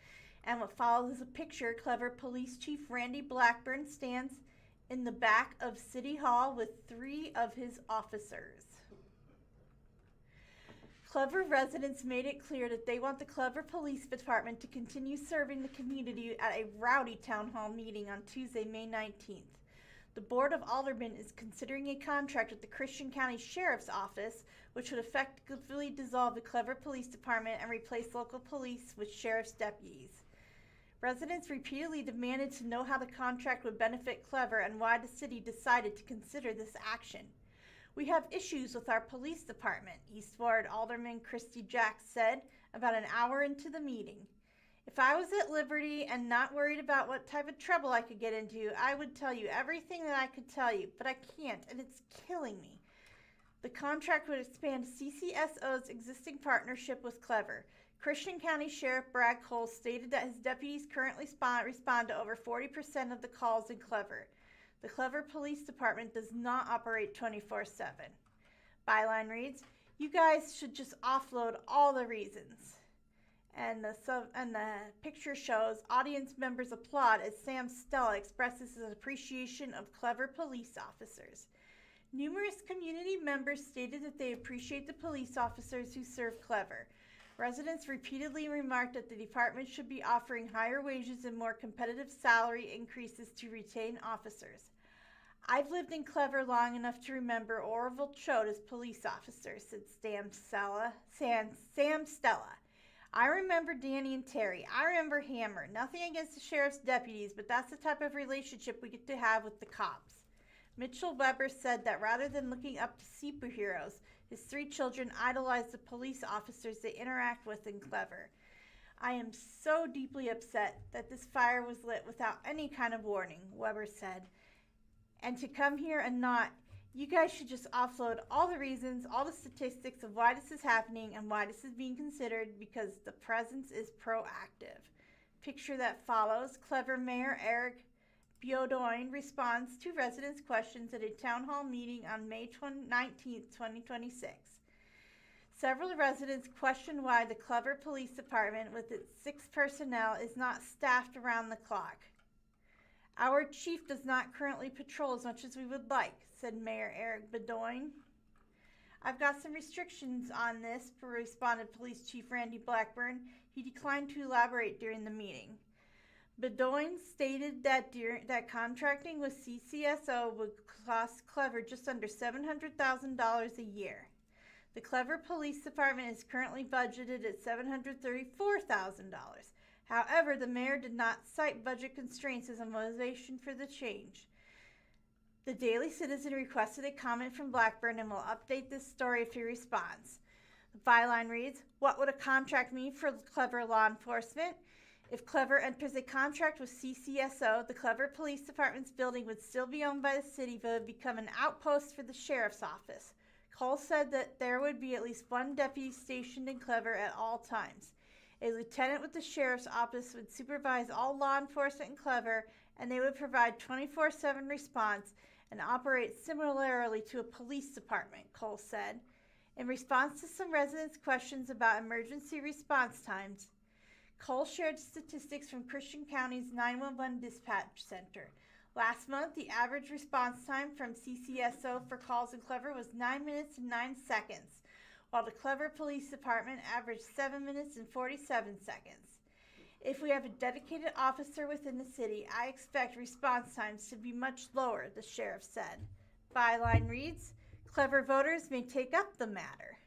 And what follows is a picture. Clever Police Chief Randy Blackburn stands in the back of City Hall with 3 of his officers. Clever residents made it clear that they want the Clever Police Department to continue serving the community at a rowdy town hall meeting on Tuesday, May 19th. The Board of Aldermen is considering a contract with the Christian County Sheriff's Office, which would effectively dissolve the Clever Police Department and replace local police with sheriff's deputies. Residents repeatedly demanded to know how the contract would benefit Clever and why the city decided to consider this action. We have issues with our police department, East Ward Alderman Christy Jacks said about an hour into the meeting. If I was at liberty and not worried about what type of trouble I could get into, I would tell you everything that I could tell you, but I can't, and it's killing me. The contract would expand CCSO's existing partnership with Clever. Christian County Sheriff Brad Cole stated that his deputies currently respond to over 40% of the calls in Clever. The Clever Police Department does not operate 24/7. Byline reads, "You guys should just offload all the reasons." And the picture shows audience members applaud as Sam Stella expresses his appreciation of Clever police officers. Numerous community members stated that they appreciate the police officers who serve Clever. Residents repeatedly remarked that the department should be offering higher wages and more competitive salary increases to retain officers. I've lived in Clever long enough to remember Orville Choate as police officer, said Sam Stella. I remember Danny and Terry. I remember Hammer. Nothing against the sheriff's deputies, but that's the type of relationship we get to have with the cops. Mitchell Weber said that rather than looking up to superheroes, his 3 children idolize the police officers they interact with in Clever. I am so deeply upset that this fire was lit without any kind of warning, Weber said. And to come here and not, you guys should just offload all the reasons, all the statistics of why this is happening and why this is being considered because the presence is proactive. Picture that follows, Clever Mayor Eric Biodoin responds to residents' questions at a town hall meeting on May 19, 2026. Several residents questioned why the Clever Police Department, with its 6 personnel, is not staffed around the clock. Our chief does not currently patrol as much as we would like, said Mayor Eric Biodoin. I've got some restrictions on this, responded Police Chief Randy Blackburn. He declined to elaborate during the meeting. Bedoin stated that contracting with CCSO would cost Clever just under $700,000 a year. The Clever Police Department is currently budgeted at $734,000. However, the mayor did not cite budget constraints as a motivation for the change. The Daily Citizen requested a comment from Blackburn and will update this story if he responds. The byline reads, "What would a contract mean for Clever law enforcement? If Clever enters a contract with CCSO, the Clever Police Department's building would still be owned by the city but would become an outpost for the sheriff's office." Cole said that there would be at least 1 deputy stationed in Clever at all times. A lieutenant with the sheriff's office would supervise all law enforcement in Clever, and they would provide 24/7 response and operate similarly to a police department, Cole said. In response to some residents' questions about emergency response times, Cole shared statistics from Christian County's 911 dispatch center. Last month, the average response time from CCSO for calls in Clever was 9 minutes and 9 seconds, while the Clever Police Department averaged 7 minutes and 47 seconds. If we have a dedicated officer within the city, I expect response times to be much lower, the sheriff said. Byline reads, Clever voters may take up the matter.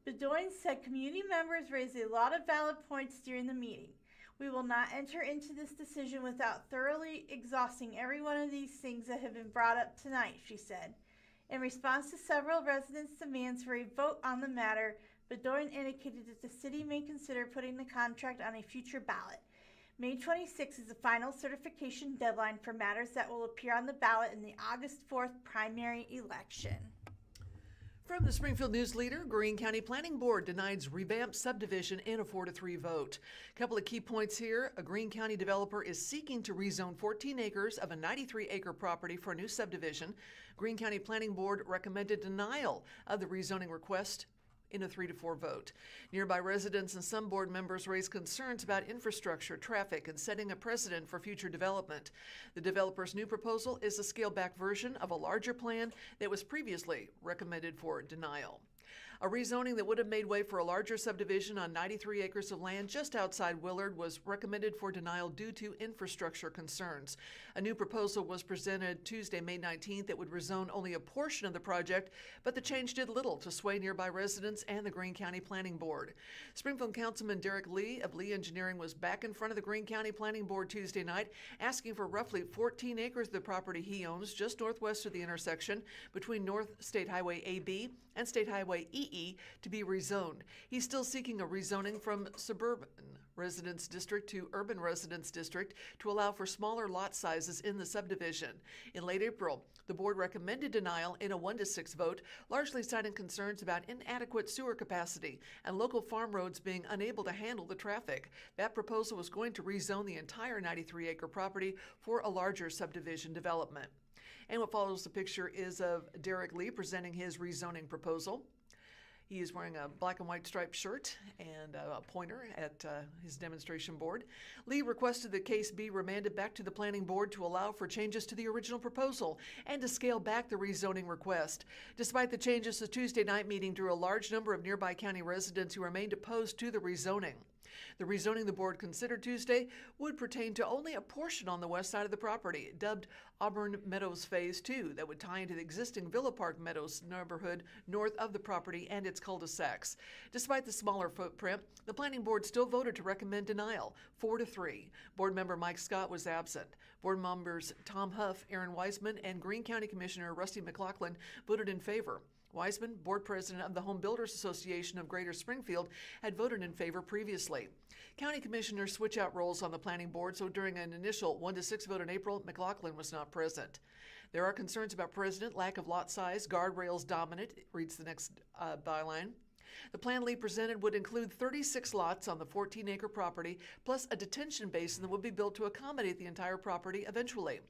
Bedoin said community members raised a lot of valid points during the meeting. We will not enter into this decision without thoroughly exhausting every one of these things that have been brought up tonight, she said. In response to several residents' demands for a vote on the matter, Bedoin indicated that the city may consider putting the contract on a future ballot. May 26 is the final certification deadline for matters that will appear on the ballot in the August 4th primary election. From the Springfield News-Leader, Greene County Planning Board denies revamped subdivision in a 4-3 vote. A couple of key points here. A Greene County developer is seeking to rezone 14 acres of a 93-acre property for a new subdivision. Greene County Planning Board recommended denial of the rezoning request in a 3-4 vote. Nearby residents and some board members raised concerns about infrastructure, traffic, and setting a precedent for future development. The developer's new proposal is a scaled-back version of a larger plan that was previously recommended for denial. A rezoning that would have made way for a larger subdivision on 93 acres of land just outside Willard was recommended for denial due to infrastructure concerns. A new proposal was presented Tuesday, May 19th that would rezone only a portion of the project, but the change did little to sway nearby residents and the Greene County Planning Board. Springfield Councilman Derek Lee of Lee Engineering was back in front of the Greene County Planning Board Tuesday night, asking for roughly 14 acres of the property he owns just northwest of the intersection between North State Highway AB and State Highway EE to be rezoned. He's still seeking a rezoning from suburban residence district to urban residence district to allow for smaller lot sizes in the subdivision. In late April, the board recommended denial in a 1-6 vote, largely citing concerns about inadequate sewer capacity and local farm roads being unable to handle the traffic. That proposal was going to rezone the entire 93-acre property for a larger subdivision development. And what follows the picture is of Derek Lee presenting his rezoning proposal. He is wearing a black and white striped shirt and a pointer at his demonstration board. Lee requested the case be remanded back to the planning board to allow for changes to the original proposal and to scale back the rezoning request. Despite the changes, the Tuesday night meeting drew a large number of nearby county residents who remained opposed to the rezoning. The rezoning the board considered Tuesday would pertain to only a portion on the west side of the property, dubbed Auburn Meadows Phase 2, that would tie into the existing Villa Park Meadows neighborhood north of the property and its cul-de-sacs. Despite the smaller footprint, the planning board still voted to recommend denial, 4-3. Board member Mike Scott was absent. Board members Tom Huff, Aaron Wiseman, and Greene County Commissioner Rusty McLaughlin voted in favor. Wiseman, board president of the Home Builders Association of Greater Springfield, had voted in favor previously. County commissioners switch out roles on the planning board, so during an initial 1-6 vote in April, McLaughlin was not present. There are concerns about precedent, lack of lot size, guardrails dominant, reads the next byline. The plan Lee presented would include 36 lots on the 14-acre property, plus a detention basin that would be built to accommodate the entire property eventually.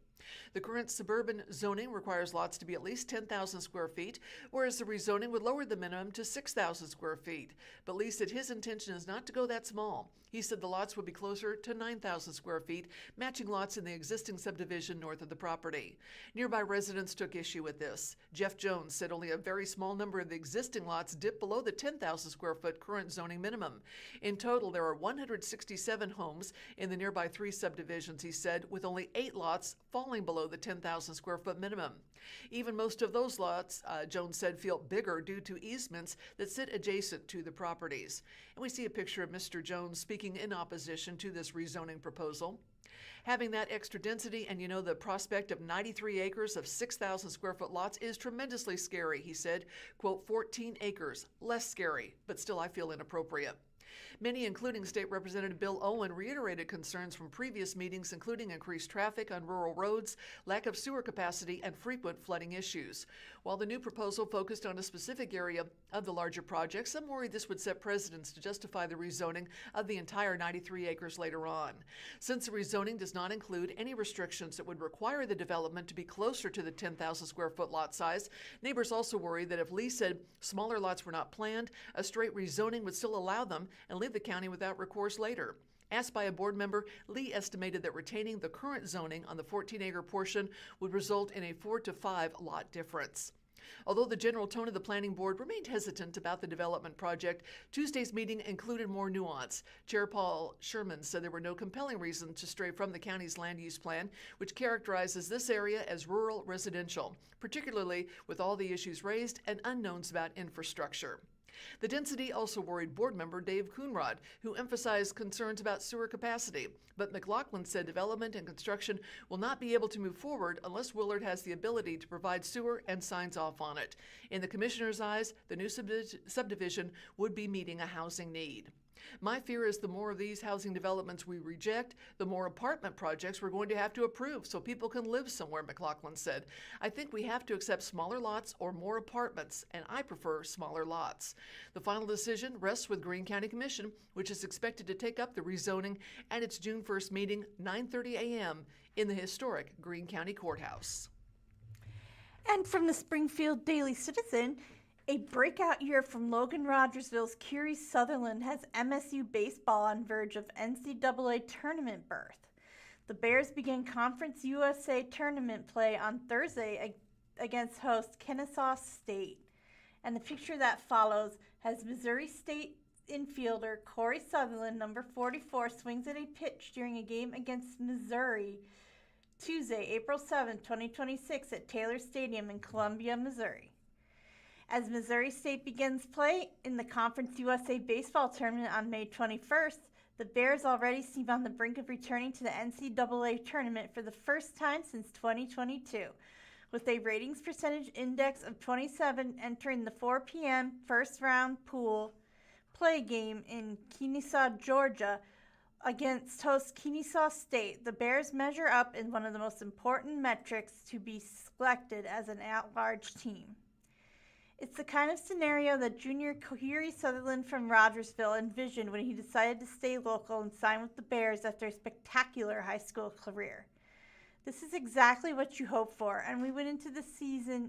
The current suburban zoning requires lots to be at least 10,000 square feet, whereas the rezoning would lower the minimum to 6,000 square feet. But Lee said his intention is not to go that small. He said the lots would be closer to 9,000 square feet, matching lots in the existing subdivision north of the property. Nearby residents took issue with this. Jeff Jones said only a very small number of the existing lots dip below the 10,000 square foot current zoning minimum. In total, there are 167 homes in the nearby 3 subdivisions, he said, with only 8 lots falling below the 10,000 square foot minimum. Even most of those lots, Jones said, feel bigger due to easements that sit adjacent to the properties. And we see a picture of Mr. Jones speaking in opposition to this rezoning proposal. Having that extra density and, the prospect of 93 acres of 6,000 square foot lots is tremendously scary, he said. Quote, 14 acres, less scary, but still I feel inappropriate. Many, including State Representative Bill Owen, reiterated concerns from previous meetings, including increased traffic on rural roads, lack of sewer capacity, and frequent flooding issues. While the new proposal focused on a specific area of the larger project, some worried this would set precedents to justify the rezoning of the entire 93 acres later on. Since the rezoning does not include any restrictions that would require the development to be closer to the 10,000 square foot lot size, neighbors also worried that if Lee said smaller lots were not planned, a straight rezoning would still allow them and leave the county without recourse later. Asked by a board member, Lee estimated that retaining the current zoning on the 14-acre portion would result in a 4 to 5 lot difference. Although the general tone of the planning board remained hesitant about the development project, Tuesday's meeting included more nuance. Chair Paul Sherman said there were no compelling reasons to stray from the county's land use plan, which characterizes this area as rural residential, particularly with all the issues raised and unknowns about infrastructure. The density also worried board member Dave Coonrod, who emphasized concerns about sewer capacity. But McLaughlin said development and construction will not be able to move forward unless Willard has the ability to provide sewer and signs off on it. In the commissioner's eyes, the new subdivision would be meeting a housing need. My fear is the more of these housing developments we reject, the more apartment projects we're going to have to approve so people can live somewhere, McLaughlin said. I think we have to accept smaller lots or more apartments, and I prefer smaller lots. The final decision rests with Greene County Commission, which is expected to take up the rezoning at its June 1st meeting, 9:30 a.m. in the historic Greene County Courthouse. And from the Springfield Daily Citizen, a breakout year from Logan Rogersville's Curie Sutherland has MSU baseball on verge of NCAA tournament berth. The Bears begin Conference USA tournament play on Thursday against host Kennesaw State. And the picture that follows has Missouri State infielder Corey Sutherland, number 44, swings at a pitch during a game against Missouri Tuesday, April 7, 2026 at Taylor Stadium in Columbia, Missouri. As Missouri State begins play in the Conference USA Baseball Tournament on May 21st, the Bears already seem on the brink of returning to the NCAA tournament for the first time since 2022, with a ratings percentage index of 27 entering the 4 p.m. first round pool play game in Kennesaw, Georgia, against host Kennesaw State. The Bears measure up in one of the most important metrics to be selected as an at-large team. It's the kind of scenario that junior Corey Sutherland from Rogersville envisioned when he decided to stay local and sign with the Bears after a spectacular high school career. This is exactly what you hope for, and we went into the season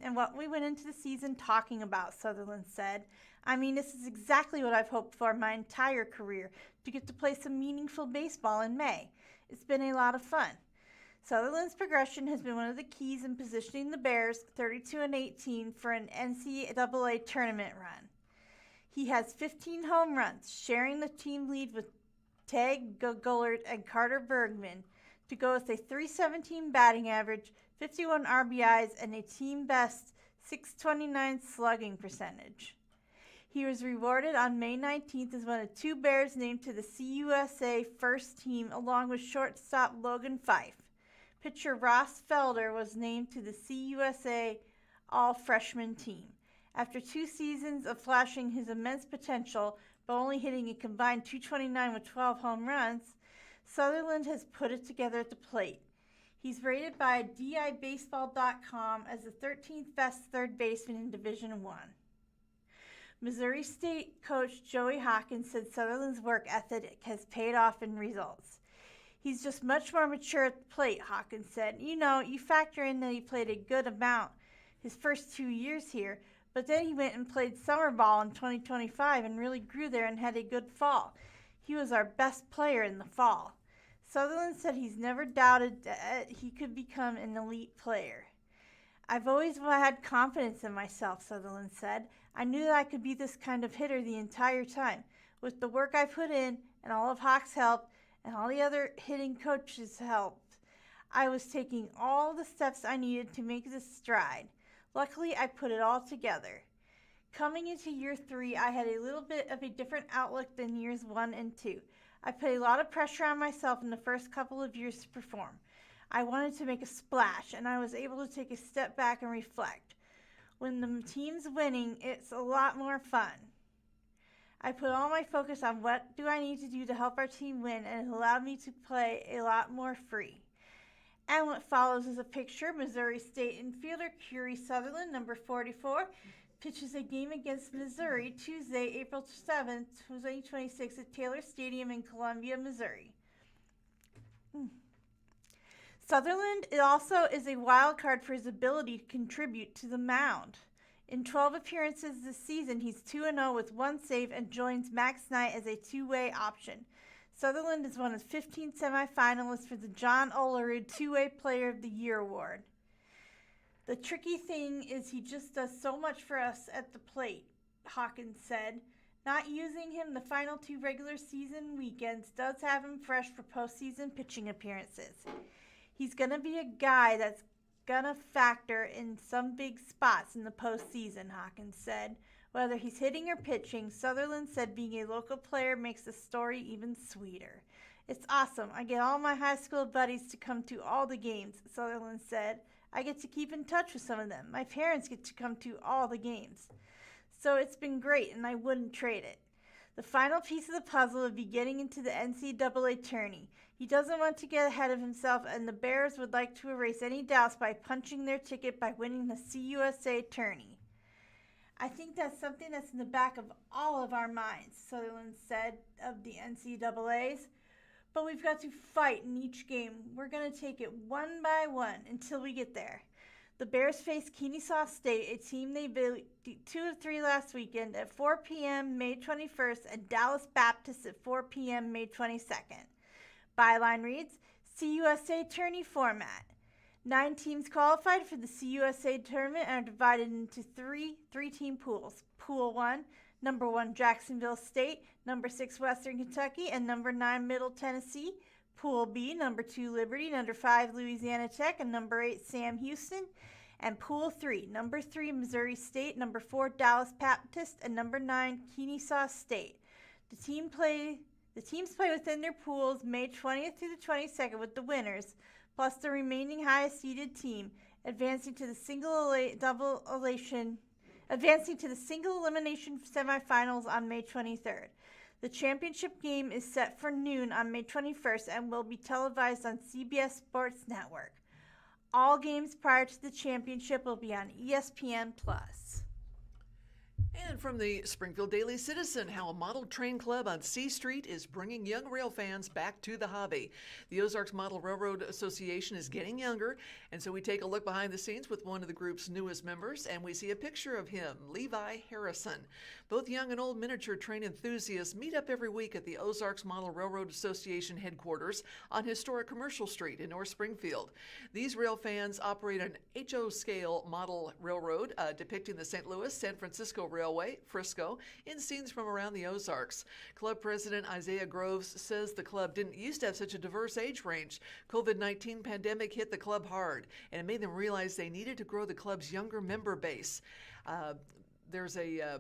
talking about, Sutherland said. I mean, this is exactly what I've hoped for my entire career, to get to play some meaningful baseball in May. It's been a lot of fun. Sutherland's progression has been one of the keys in positioning the Bears 32-18 for an NCAA tournament run. He has 15 home runs, sharing the team lead with Tag Gullert and Carter Bergman, to go with a .317 batting average, 51 RBIs, and a team best .629 slugging percentage. He was rewarded on May 19th as one of 2 Bears named to the CUSA first team, along with shortstop Logan Fife. Pitcher Ross Felder was named to the CUSA all-freshman team. After 2 seasons of flashing his immense potential, but only hitting a combined .229 with 12 home runs, Sutherland has put it together at the plate. He's rated by DIBaseball.com as the 13th best third baseman in Division I. Missouri State coach Joey Hawkins said Sutherland's work ethic has paid off in results. He's just much more mature at the plate, Hawkins said. You know, you factor in that he played a good amount his first 2 years here, but then he went and played summer ball in 2025 and really grew there and had a good fall. He was our best player in the fall. Sutherland said he's never doubted that he could become an elite player. I've always had confidence in myself, Sutherland said. I knew that I could be this kind of hitter the entire time. With the work I put in and all of Hawk's help and all the other hitting coaches' help, I was taking all the steps I needed to make this stride. Luckily, I put it all together. Coming into year 3, I had a little bit of a different outlook than years 1 and 2. I put a lot of pressure on myself in the first couple of years to perform. I wanted to make a splash, and I was able to take a step back and reflect. When the team's winning, it's a lot more fun. I put all my focus on what do I need to do to help our team win, and it allowed me to play a lot more free. And what follows is a picture. Missouri State infielder Corey Sutherland, number 44, pitches a game against Missouri Tuesday, April 7th, 2026 at Taylor Stadium in Columbia, Missouri. Sutherland also is a wild card for his ability to contribute to the mound. In 12 appearances this season, he's 2-0 with 1 save and joins Max Knight as a two-way option. Sutherland is one of 15 semifinalists for the John Olerud Two-Way Player of the Year award. The tricky thing is he just does so much for us at the plate, Hawkins said. Not using him the final 2 regular season weekends does have him fresh for postseason pitching appearances. He's going to be a guy that's going to factor in some big spots in the postseason, Hawkins said. Whether he's hitting or pitching, Sutherland said being a local player makes the story even sweeter. It's awesome. I get all my high school buddies to come to all the games, Sutherland said. I get to keep in touch with some of them. My parents get to come to all the games. So it's been great, and I wouldn't trade it. The final piece of the puzzle would be getting into the NCAA tourney. He doesn't want to get ahead of himself, and the Bears would like to erase any doubts by punching their ticket by winning the CUSA tourney. I think that's something that's in the back of all of our minds, Sutherland said of the NCAAs. But we've got to fight in each game. We're going to take it one by one until we get there. The Bears face Kennesaw State, a team they beat 2 of 3 last weekend at 4 p.m. May 21st and Dallas Baptist at 4 p.m. May 22nd. Byline reads, CUSA tourney format. 9 teams qualified for the CUSA tournament and are divided into three-team pools. Pool 1, number 1 Jacksonville State, number 6 Western Kentucky, and number 9 Middle Tennessee. Pool B, number 2 Liberty, number 5 Louisiana Tech, and number 8 Sam Houston. And Pool 3, number 3 Missouri State, number 4 Dallas Baptist, and number 9 Kennesaw State. The teams play within their pools May 20th through the 22nd, with the winners plus the remaining highest seeded team advancing to the single elimination semifinals on May 23rd. The championship game is set for noon on May 21st and will be televised on CBS Sports Network. All games prior to the championship will be on ESPN+. And from the Springfield Daily Citizen, how a model train club on C Street is bringing young rail fans back to the hobby. The Ozarks Model Railroad Association is getting younger, and so we take a look behind the scenes with one of the group's newest members, and we see a picture of him, Levi Harrison. Both young and old miniature train enthusiasts meet up every week at the Ozarks Model Railroad Association headquarters on historic Commercial Street in North Springfield. These rail fans operate an HO-scale model railroad depicting the St. Louis, San Francisco Railway, Frisco, in scenes from around the Ozarks. Club president Isaiah Groves says the club didn't used to have such a diverse age range. COVID-19 pandemic hit the club hard, and it made them realize they needed to grow the club's younger member base. There's a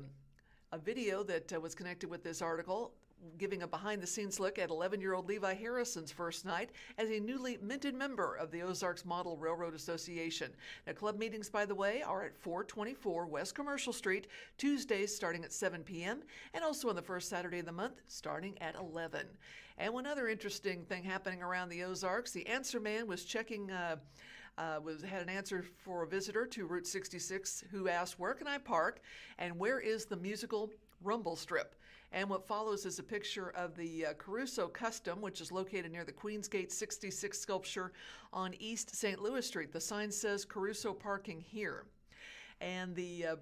video that was connected with this article, giving a behind-the-scenes look at 11-year-old Levi Harrison's first night as a newly minted member of the Ozarks Model Railroad Association. Now, club meetings, by the way, are at 424 West Commercial Street, Tuesdays starting at 7 p.m., and also on the first Saturday of the month starting at 11. And one other interesting thing happening around the Ozarks, the answer man was checking had an answer for a visitor to Route 66 who asked, "Where can I park? And where is the musical rumble strip?" And what follows is a picture of the Caruso Custom, which is located near the Queensgate 66 sculpture on East St. Louis Street. The sign says Caruso parking here. And the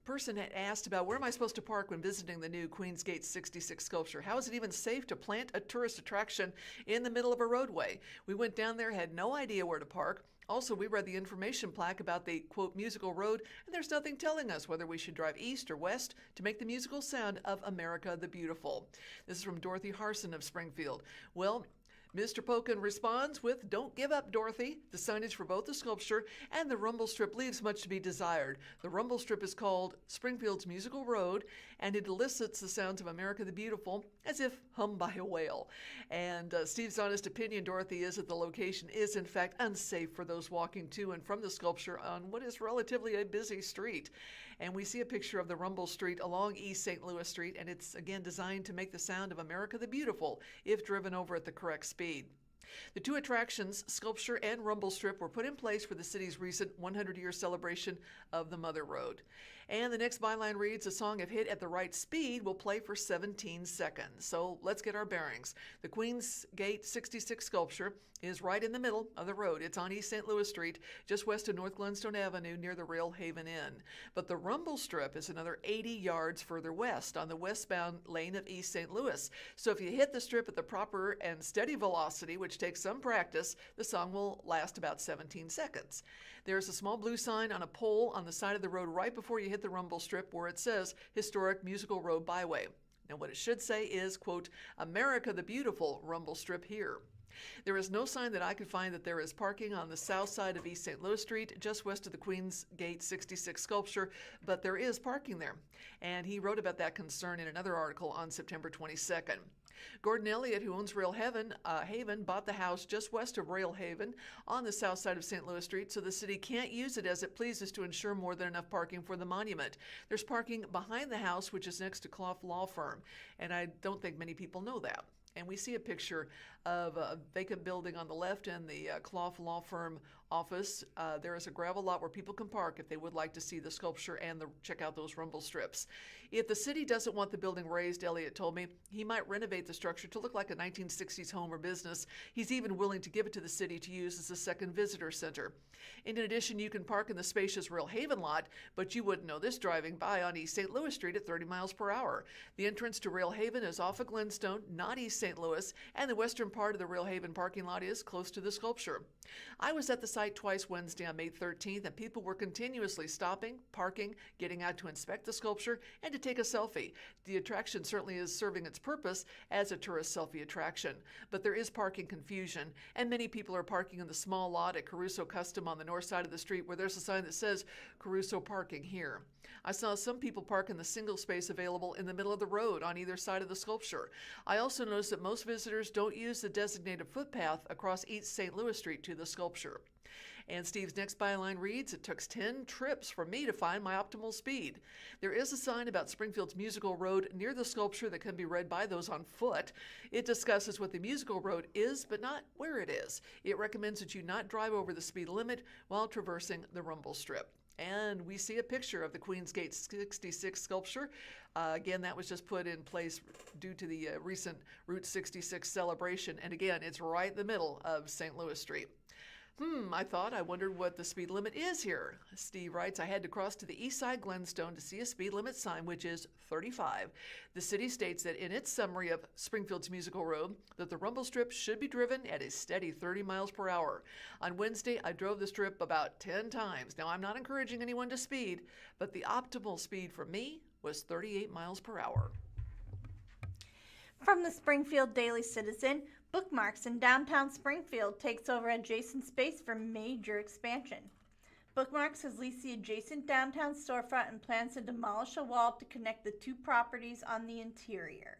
person had asked about, where am I supposed to park when visiting the new Queensgate 66 sculpture? How is it even safe to plant a tourist attraction in the middle of a roadway? We went down there, had no idea where to park. Also, we read the information plaque about the, quote, musical road, and there's nothing telling us whether we should drive east or west to make the musical sound of America the Beautiful. This is from Dorothy Harson of Springfield. Well, Mr. Pokin responds with, "Don't give up, Dorothy." The signage for both the sculpture and the rumble strip leaves much to be desired. The rumble strip is called Springfield's Musical Road, and it elicits the sounds of America the Beautiful as if hummed by a whale. And Steve's honest opinion, Dorothy, is that the location is in fact unsafe for those walking to and from the sculpture on what is relatively a busy street. And we see a picture of the rumble street along East St. Louis Street, and it's again designed to make the sound of America the Beautiful if driven over at the correct speed. The two attractions, sculpture and rumble strip, were put in place for the city's recent 100-year celebration of the Mother Road. And the next byline reads, "A song if hit at the right speed will play for 17 seconds. So let's get our bearings. The Queensgate 66 sculpture is right in the middle of the road. It's on East St. Louis Street, just west of North Glenstone Avenue near the Rail Haven Inn. But the rumble strip is another 80 yards further west on the westbound lane of East St. Louis. So if you hit the strip at the proper and steady velocity, which takes some practice, the song will last about 17 seconds. There's a small blue sign on a pole on the side of the road right before you hit the rumble strip where it says Historic Musical Road Byway. Now what it should say is, quote, America the Beautiful rumble strip here. There is no sign that I could find that there is parking on the south side of East St. Louis Street, just west of the Queensgate 66 sculpture, but there is parking there. And he wrote about that concern in another article on September 22nd. Gordon Elliott, who owns Rail Haven, bought the house just west of Rail Haven on the south side of St. Louis Street, so the city can't use it as it pleases to ensure more than enough parking for the monument. There's parking behind the house, which is next to Clough Law Firm, and I don't think many people know that. And we see a picture of a vacant building on the left and the Clough Law Firm office. There is a gravel lot where people can park if they would like to see the sculpture and check out those rumble strips. If the city doesn't want the building raised, Elliott told me, he might renovate the structure to look like a 1960s home or business. He's even willing to give it to the city to use as a second visitor center. In addition, you can park in the spacious Rail Haven lot, but you wouldn't know this driving by on East St. Louis Street at 30 miles per hour. The entrance to Rail Haven is off of Glenstone, not East St. Louis, and the western part of the Rail Haven parking lot is close to the sculpture. I was at the site twice Wednesday on May 13th, and people were continuously stopping, parking, getting out to inspect the sculpture, and to take a selfie. The attraction certainly is serving its purpose as a tourist selfie attraction, but there is parking confusion, and many people are parking in the small lot at Caruso Custom on the north side of the street where there's a sign that says Caruso parking here. I saw some people park in the single space available in the middle of the road on either side of the sculpture. I also noticed that most visitors don't use the designated footpath across East St. Louis Street to the sculpture. And Steve's next byline reads, "It took 10 trips for me to find my optimal speed." There is a sign about Springfield's musical road near the sculpture that can be read by those on foot. It discusses what the musical road is, but not where it is. It recommends that you not drive over the speed limit while traversing the rumble strip. And we see a picture of the Queens Gate 66 sculpture. Again, that was just put in place due to the recent Route 66 celebration. And again, it's right in the middle of St. Louis Street. I wondered what the speed limit is here. Steve writes, "I had to cross to the east side Glenstone to see a speed limit sign, which is 35. The city states that in its summary of Springfield's musical road, that the rumble strip should be driven at a steady 30 miles per hour. On Wednesday, I drove the strip about 10 times. Now, I'm not encouraging anyone to speed, but the optimal speed for me was 38 miles per hour. From the Springfield Daily Citizen, Bookmarks in downtown Springfield takes over adjacent space for major expansion. Bookmarks has leased the adjacent downtown storefront and plans to demolish a wall to connect the two properties on the interior.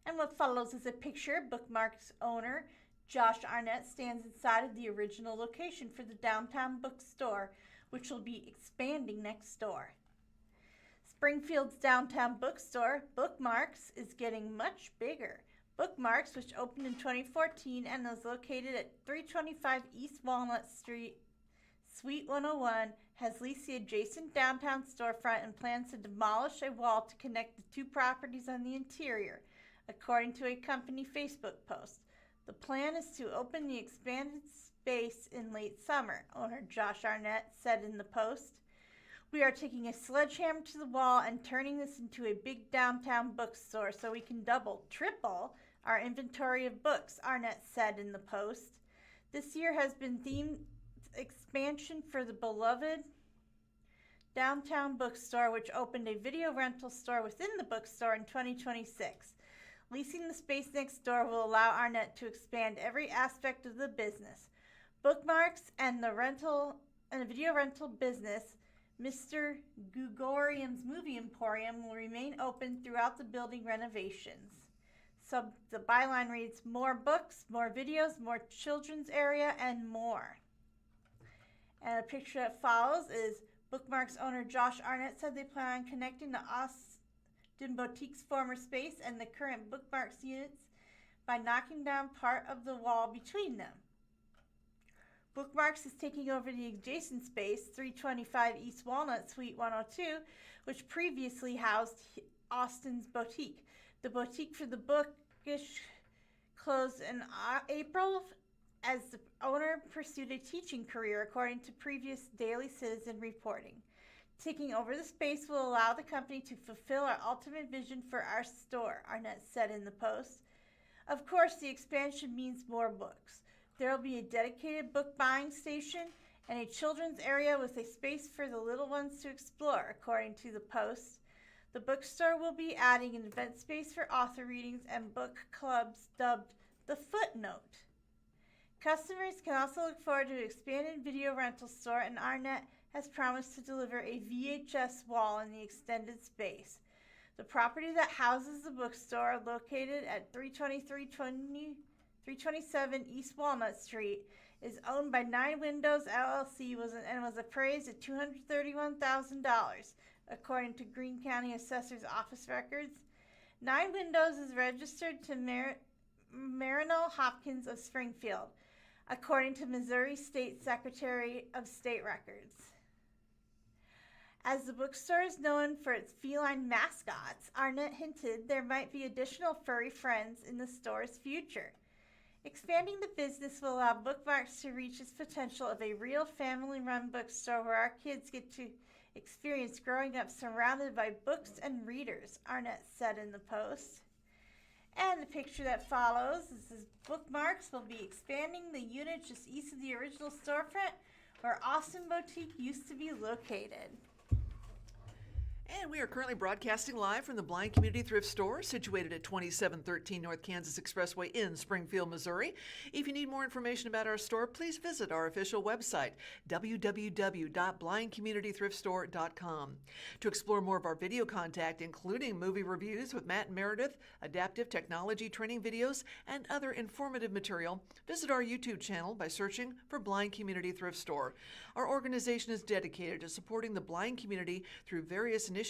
And what follows is a picture. Bookmarks owner Josh Arnett stands inside of the original location for the downtown bookstore, which will be expanding next door. Springfield's downtown bookstore, Bookmarks, is getting much bigger. Bookmarks, which opened in 2014 and is located at 325 East Walnut Street, Suite 101, has leased the adjacent downtown storefront and plans to demolish a wall to connect the two properties on the interior, according to a company Facebook post. The plan is to open the expanded space in late summer, owner Josh Arnett said in the post. "We are taking a sledgehammer to the wall and turning this into a big downtown bookstore so we can double, triple our inventory of books," Arnett said in the post. This year has been themed expansion for the beloved downtown bookstore, which opened a video rental store within the bookstore in 2026. Leasing the space next door will allow Arnett to expand every aspect of the business. Bookmarks and the video rental business, Mr. Gugorium's Movie Emporium, will remain open throughout the building renovations. So the byline reads, "More books, more videos, more children's area, and more." And a picture that follows is Bookmarks owner Josh Arnett said they plan on connecting the Austin Boutique's former space and the current Bookmarks units by knocking down part of the wall between them. Bookmarks is taking over the adjacent space, 325 East Walnut, Suite 102, which previously housed Austin's Boutique. The boutique for the bookish closed in April as the owner pursued a teaching career, according to previous Daily Citizen reporting. "Taking over the space will allow the company to fulfill our ultimate vision for our store," Arnett said in the post. "Of course, the expansion means more books. There will be a dedicated book buying station and a children's area with a space for the little ones to explore," according to the post. The bookstore will be adding an event space for author readings and book clubs dubbed the Footnote. Customers can also look forward to an expanded video rental store, and Arnett has promised to deliver a VHS wall in the extended space. The property that houses the bookstore, located at 327 East Walnut Street, is owned by 9 Windows LLC and was appraised at $231,000, according to Greene County Assessor's Office records. 9 Windows is registered to Marinell Hopkins of Springfield, according to Missouri State Secretary of State Records. As the bookstore is known for its feline mascots, Arnett hinted there might be additional furry friends in the store's future. Expanding the business will allow Bookmarks to reach its potential of a real family-run bookstore where our kids get to experience growing up surrounded by books and readers, Arnett said in the post. And the picture that follows is bookmarks will be expanding the unit just east of the original storefront where Austin Boutique used to be located. And we are currently broadcasting live from the Blind Community Thrift Store, situated at 2713 North Kansas Expressway in Springfield, Missouri. If you need more information about our store, please visit our official website, www.blindcommunitythriftstore.com. To explore more of our video content, including movie reviews with Matt and Meredith, adaptive technology training videos, and other informative material, visit our YouTube channel by searching for Blind Community Thrift Store. Our organization is dedicated to supporting the blind community through various initiatives,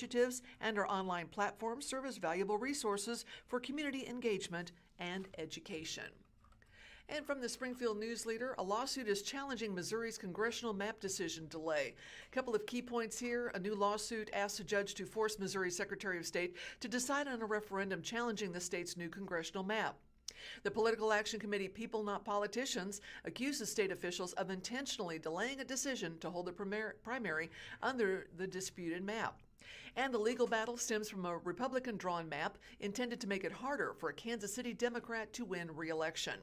and our online platforms serve as valuable resources for community engagement and education. And from the Springfield News-Leader, a lawsuit is challenging Missouri's congressional map decision delay. A couple of key points here. A new lawsuit asks a judge to force Missouri's Secretary of State to decide on a referendum challenging the state's new congressional map. The Political Action Committee, People Not Politicians, accuses state officials of intentionally delaying a decision to hold a primary under the disputed map. And the legal battle stems from a Republican-drawn map intended to make it harder for a Kansas City Democrat to win re-election.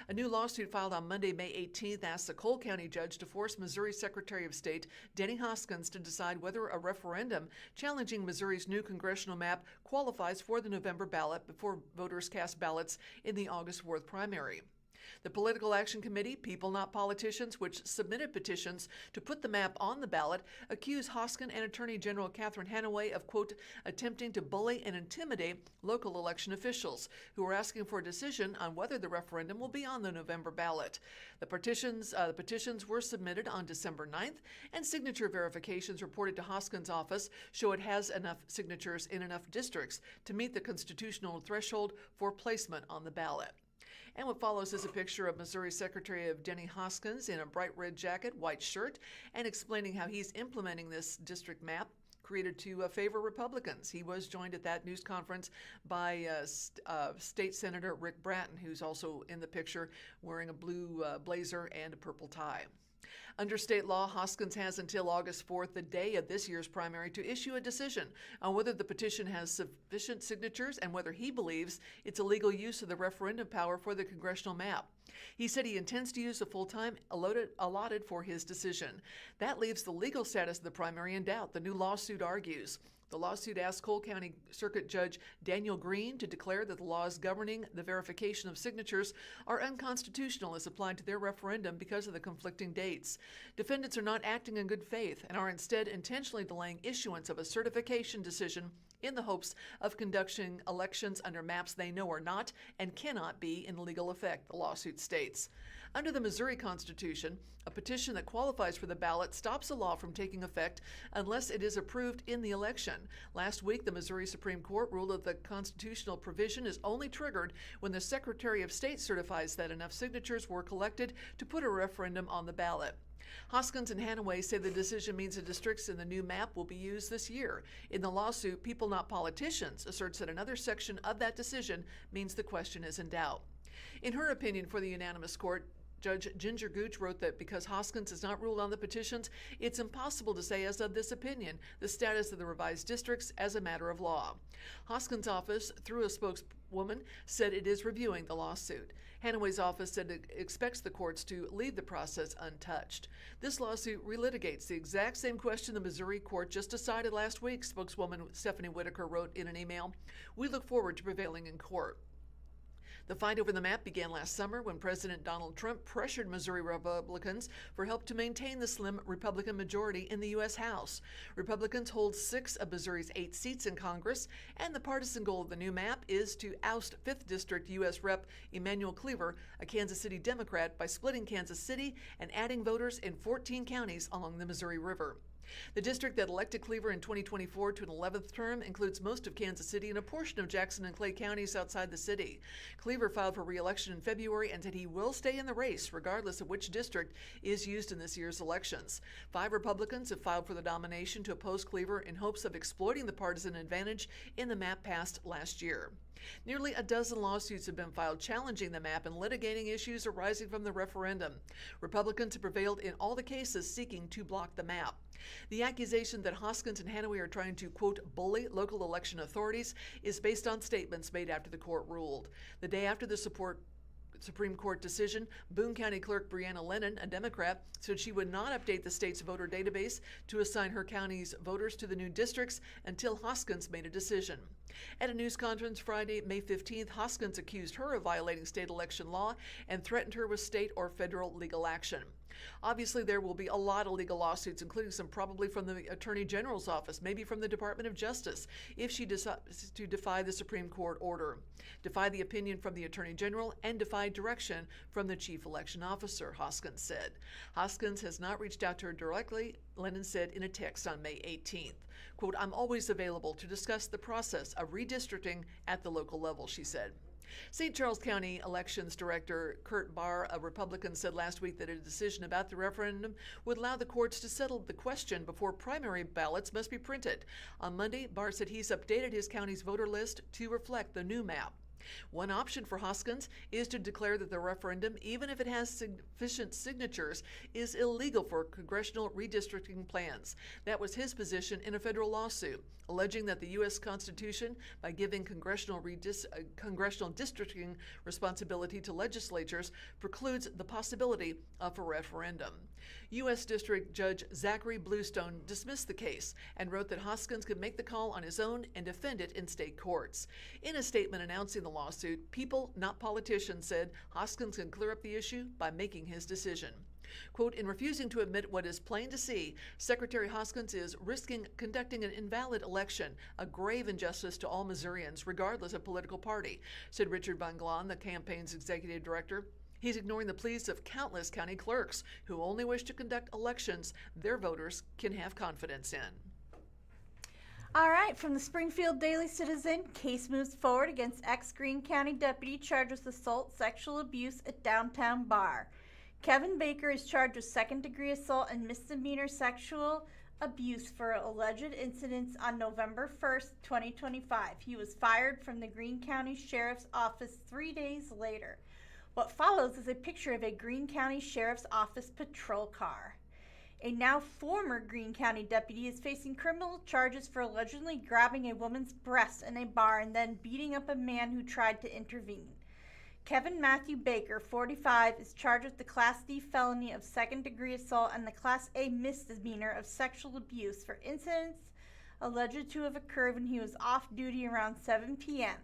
A new lawsuit filed on Monday, May 18th, asks a Cole County judge to force Missouri Secretary of State Denny Hoskins to decide whether a referendum challenging Missouri's new congressional map qualifies for the November ballot before voters cast ballots in the August 4th primary. The Political Action Committee, People Not Politicians, which submitted petitions to put the map on the ballot, accuse Hoskin and Attorney General Catherine Hanaway of, quote, attempting to bully and intimidate local election officials who are asking for a decision on whether the referendum will be on the November ballot. The petitions were submitted on December 9th, and signature verifications reported to Hoskin's office show it has enough signatures in enough districts to meet the constitutional threshold for placement on the ballot. And what follows is a picture of Missouri Secretary of Denny Hoskins in a bright red jacket, white shirt, and explaining how he's implementing this district map created to favor Republicans. He was joined at that news conference by State Senator Rick Bratton, who's also in the picture wearing a blue blazer and a purple tie. Under state law, Hoskins has until August 4th, the day of this year's primary, to issue a decision on whether the petition has sufficient signatures and whether he believes it's a legal use of the referendum power for the congressional map. He said he intends to use the full time allotted for his decision. That leaves the legal status of the primary in doubt, the new lawsuit argues. The lawsuit asks Cole County Circuit Judge Daniel Green to declare that the laws governing the verification of signatures are unconstitutional as applied to their referendum because of the conflicting dates. Defendants are not acting in good faith and are instead intentionally delaying issuance of a certification decision in the hopes of conducting elections under maps they know are not and cannot be in legal effect, the lawsuit states. Under the Missouri Constitution, a petition that qualifies for the ballot stops a law from taking effect unless it is approved in the election. Last week, the Missouri Supreme Court ruled that the constitutional provision is only triggered when the Secretary of State certifies that enough signatures were collected to put a referendum on the ballot. Hoskins and Hanaway say the decision means the districts in the new map will be used this year. In the lawsuit, People Not Politicians asserts that another section of that decision means the question is in doubt. In her opinion for the unanimous court, Judge Ginger Gooch wrote that because Hoskins has not ruled on the petitions, it's impossible to say as of this opinion the status of the revised districts as a matter of law. Hoskins' office, through a spokeswoman, said it is reviewing the lawsuit. Hanaway's office said it expects the courts to leave the process untouched. This lawsuit relitigates the exact same question the Missouri court just decided last week, spokeswoman Stephanie Whitaker wrote in an email. We look forward to prevailing in court. The fight over the map began last summer when President Donald Trump pressured Missouri Republicans for help to maintain the slim Republican majority in the U.S. House. Republicans hold 6 of Missouri's 8 seats in Congress, and the partisan goal of the new map is to oust 5th District U.S. Rep. Emmanuel Cleaver, a Kansas City Democrat, by splitting Kansas City and adding voters in 14 counties along the Missouri River. The district that elected Cleaver in 2024 to an 11th term includes most of Kansas City and a portion of Jackson and Clay counties outside the city. Cleaver filed for re-election in February and said he will stay in the race regardless of which district is used in this year's elections. 5 Republicans have filed for the nomination to oppose Cleaver in hopes of exploiting the partisan advantage in the map passed last year. Nearly a dozen lawsuits have been filed challenging the map and litigating issues arising from the referendum. Republicans have prevailed in all the cases seeking to block the map. The accusation that Hoskins and Hanaway are trying to, quote, bully local election authorities is based on statements made after the court ruled. The day after the Supreme Court decision, Boone County Clerk Breanna Lennon, a Democrat, said she would not update the state's voter database to assign her county's voters to the new districts until Hoskins made a decision. At a news conference Friday, May 15th, Hoskins accused her of violating state election law and threatened her with state or federal legal action. Obviously, there will be a lot of legal lawsuits, including some probably from the Attorney General's office, maybe from the Department of Justice, if she decides to defy the Supreme Court order, defy the opinion from the Attorney General, and defy direction from the Chief Election Officer, Hoskins said. Hoskins has not reached out to her directly, Lennon said in a text on May 18th. Quote, I'm always available to discuss the process of redistricting at the local level, she said. St. Charles County Elections Director Kurt Barr, a Republican, said last week that a decision about the referendum would allow the courts to settle the question before primary ballots must be printed. On Monday, Barr said he's updated his county's voter list to reflect the new map. One option for Hoskins is to declare that the referendum, even if it has sufficient signatures, is illegal for congressional redistricting plans. That was his position in a federal lawsuit, alleging that the U.S. Constitution, by giving congressional districting responsibility to legislatures, precludes the possibility of a referendum. U.S. District Judge Zachary Bluestone dismissed the case and wrote that Hoskins could make the call on his own and defend it in state courts. In a statement announcing the lawsuit, People, Not Politicians said Hoskins can clear up the issue by making his decision. Quote, in refusing to admit what is plain to see, Secretary Hoskins is risking conducting an invalid election, a grave injustice to all Missourians, regardless of political party, said Richard Von Glahn, the campaign's executive director. He's ignoring the pleas of countless county clerks who only wish to conduct elections their voters can have confidence in. All right, from the Springfield Daily Citizen, case moves forward against ex-Greene County deputy charged with assault, sexual abuse at downtown bar. Kevin Baker is charged with second-degree assault and misdemeanor sexual abuse for alleged incidents on November 1st, 2025. He was fired from the Greene County Sheriff's Office 3 days later. What follows is a picture of a Greene County Sheriff's Office patrol car. A now former Greene County deputy is facing criminal charges for allegedly grabbing a woman's breasts in a bar and then beating up a man who tried to intervene. Kevin Matthew Baker, 45, is charged with the Class D felony of second-degree assault and the Class A misdemeanor of sexual abuse for incidents alleged to have occurred when he was off duty around 7 p.m.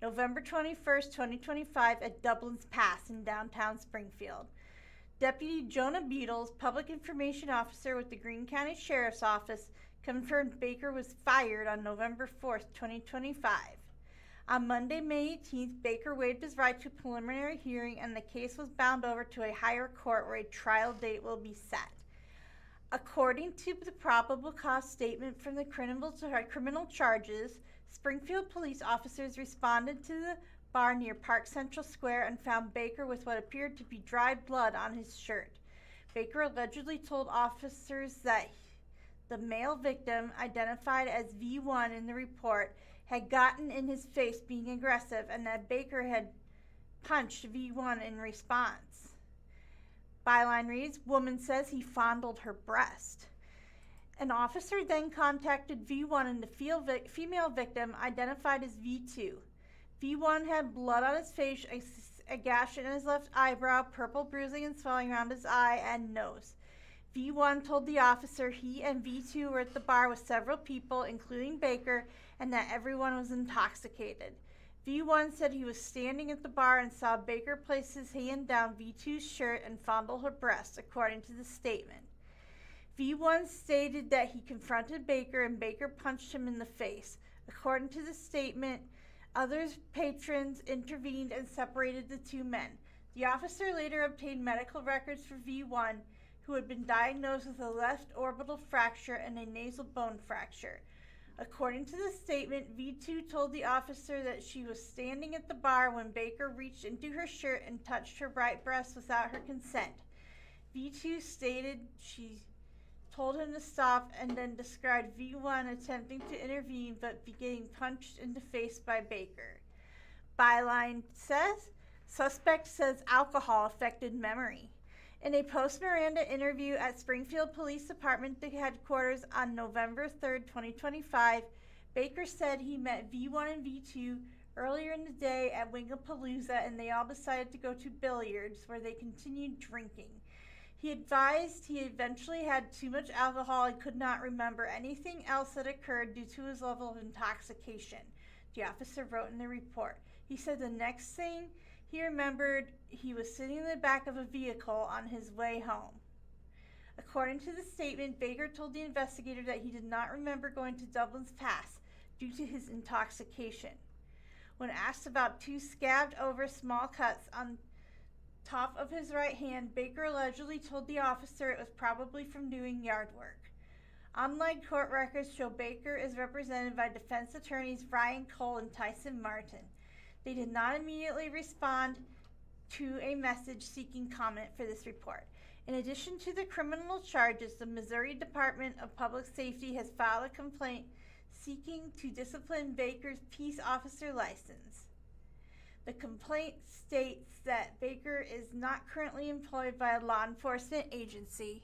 November 21st, 2025 at Dublin's Pass in downtown Springfield. Deputy Jonah Beatles, Public Information Officer with the Greene County Sheriff's Office, confirmed Baker was fired on November 4th, 2025. On Monday, May 18th, Baker waived his right to a preliminary hearing and the case was bound over to a higher court where a trial date will be set. According to the probable cause statement from the criminal charges, Springfield police officers responded to the bar near Park Central Square and found Baker with what appeared to be dried blood on his shirt. Baker allegedly told officers that the male victim, identified as V1 in the report, had gotten in his face being aggressive and that Baker had punched V1 in response. Byline reads, woman says he fondled her breast. An officer then contacted V1 and the female victim, identified as V2. V1 had blood on his face, a gash in his left eyebrow, purple bruising and swelling around his eye and nose. V1 told the officer he and V2 were at the bar with several people, including Baker, and that everyone was intoxicated. V1 said he was standing at the bar and saw Baker place his hand down V2's shirt and fondle her breast, according to the statement. V1 stated that he confronted Baker and Baker punched him in the face. According to the statement, other patrons intervened and separated the two men. The officer later obtained medical records for V1, who had been diagnosed with a left orbital fracture and a nasal bone fracture. According to the statement, V2 told the officer that she was standing at the bar when Baker reached into her shirt and touched her right breast without her consent. V2 stated she told him to stop and then described V1 attempting to intervene but getting punched in the face by Baker. Byline says, suspect says alcohol affected memory. In a post-Miranda interview at Springfield Police Department headquarters on November 3rd, 2025, Baker said he met V1 and V2 earlier in the day at Wingapalooza and they all decided to go to billiards where they continued drinking. He advised he eventually had too much alcohol and could not remember anything else that occurred due to his level of intoxication, the officer wrote in the report. He said the next thing he remembered, he was sitting in the back of a vehicle on his way home. According to the statement, Baker told the investigator that he did not remember going to Dublin's Pass due to his intoxication. When asked about two scabbed over small cuts on top of his right hand, Baker allegedly told the officer it was probably from doing yard work. Online court records show Baker is represented by defense attorneys Ryan Cole and Tyson Martin. They did not immediately respond to a message seeking comment for this report. In addition to the criminal charges, the Missouri Department of Public Safety has filed a complaint seeking to discipline Baker's peace officer license. The complaint states that Baker is not currently employed by a law enforcement agency.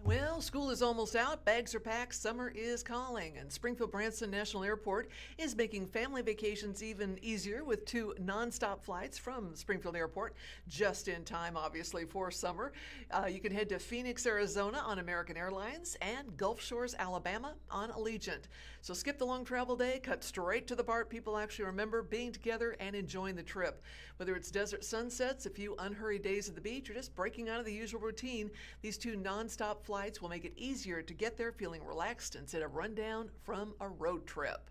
Well, school is almost out, bags are packed, summer is calling, and Springfield Branson National Airport is making family vacations even easier with 2 nonstop flights from Springfield Airport, just in time, obviously, for summer. You can head to Phoenix, Arizona on American Airlines and Gulf Shores, Alabama on Allegiant. So skip the long travel day, cut straight to the part people actually remember, being together and enjoying the trip. Whether it's desert sunsets, a few unhurried days at the beach, or just breaking out of the usual routine, these 2 nonstop flights will make it easier to get there feeling relaxed instead of run down from a road trip.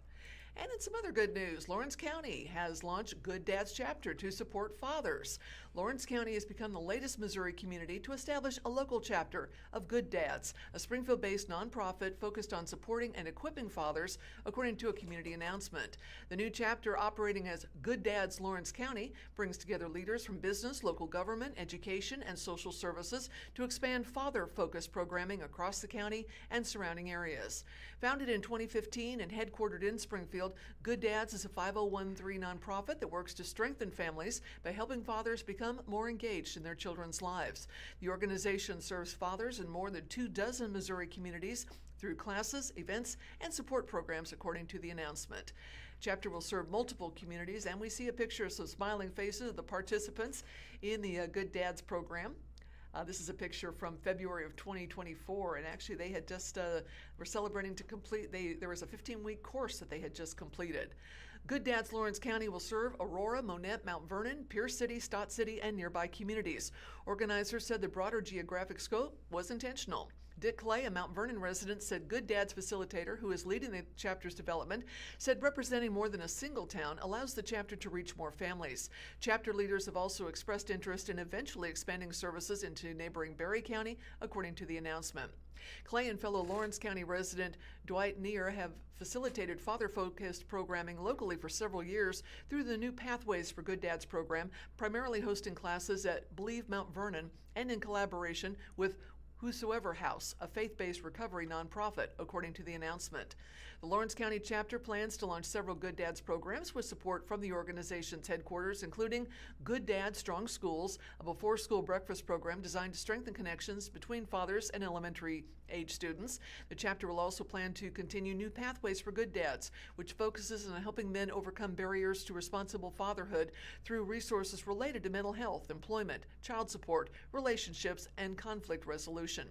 And in some other good news, Lawrence County has launched Good Dads Chapter to support fathers. Lawrence County has become the latest Missouri community to establish a local chapter of Good Dads, a Springfield-based nonprofit focused on supporting and equipping fathers, according to a community announcement. The new chapter, operating as Good Dads Lawrence County, brings together leaders from business, local government, education, and social services to expand father-focused programming across the county and surrounding areas. Founded in 2015 and headquartered in Springfield, Good Dads is a 501(c)(3) nonprofit that works to strengthen families by helping fathers become more engaged in their children's lives. The organization serves fathers in more than 24 Missouri communities through classes, events, and support programs, according to the announcement. Chapter will serve multiple communities, and we see a picture of some smiling faces of the participants in the Good Dads program. This is a picture from February of 2024, and actually they had just were celebrating to complete. There was a 15-week course that they had just completed. Good Dads Lawrence County will serve Aurora, Monette, Mount Vernon, Pierce City, Stott City, and nearby communities. Organizers said the broader geographic scope was intentional. Dick Clay, a Mount Vernon resident, said Good Dads facilitator, who is leading the chapter's development, said representing more than a single town allows the chapter to reach more families. Chapter leaders have also expressed interest in eventually expanding services into neighboring Berry County, according to the announcement. Clay and fellow Lawrence County resident Dwight Neer have facilitated father-focused programming locally for several years through the new Pathways for Good Dads program, primarily hosting classes at Believe Mount Vernon and in collaboration with Whosoever House, a faith-based recovery nonprofit, according to the announcement. The Lawrence County chapter plans to launch several Good Dads programs with support from the organization's headquarters, including Good Dads Strong Schools, a before-school breakfast program designed to strengthen connections between fathers and elementary-age students. The chapter will also plan to continue New Pathways for Good Dads, which focuses on helping men overcome barriers to responsible fatherhood through resources related to mental health, employment, child support, relationships, and conflict resolution.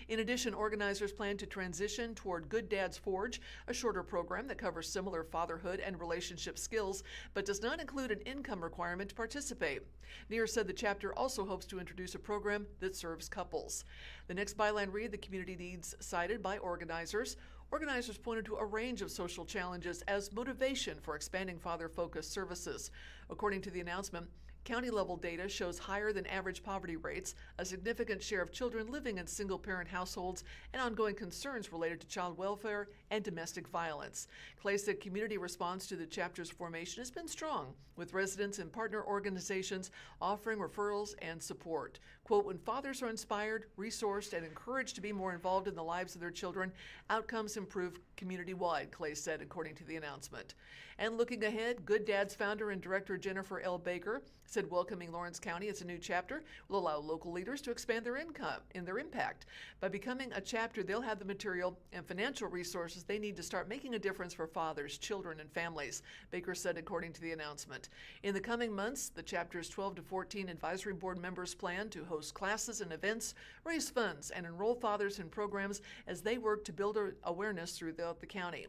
In addition, organizers plan to transition toward Good Dads Forge, a shorter program that covers similar fatherhood and relationship skills, but does not include an income requirement to participate. Neer said the chapter also hopes to introduce a program that serves couples. The next byline read, the community needs cited by organizers. Organizers pointed to a range of social challenges as motivation for expanding father-focused services. According to the announcement, county-level data shows higher than average poverty rates, a significant share of children living in single-parent households, and ongoing concerns related to child welfare and domestic violence. Clay said community response to the chapter's formation has been strong, with residents and partner organizations offering referrals and support. Quote, when fathers are inspired, resourced, and encouraged to be more involved in the lives of their children, outcomes improve community-wide, Clay said, according to the announcement. And looking ahead, Good Dads founder and director Jennifer L. Baker said welcoming Lawrence County as a new chapter will allow local leaders to expand their income and their impact. By becoming a chapter, they'll have the material and financial resources they need to start making a difference for fathers, children, and families, Baker said, according to the announcement. In the coming months, the chapter's 12 to 14 advisory board members plan to host classes and events, raise funds, and enroll fathers in programs as they work to build awareness throughout the county.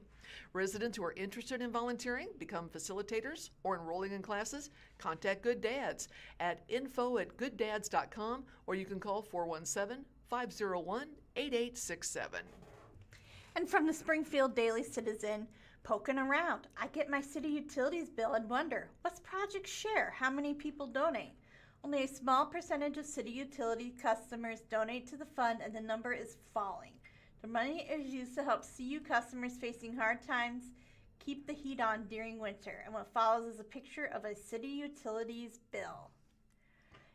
Residents who are interested in volunteering, become facilitators, or enrolling in classes, contact Good Dads at info@gooddads.com, or you can call 417-501-8867. And from the Springfield Daily Citizen, poking around, I get my city utilities bill and wonder, what's Project Share? How many people donate? Only a small percentage of city utility customers donate to the fund, and the number is falling. The money is used to help CU customers facing hard times keep the heat on during winter, and what follows is a picture of a city utilities bill.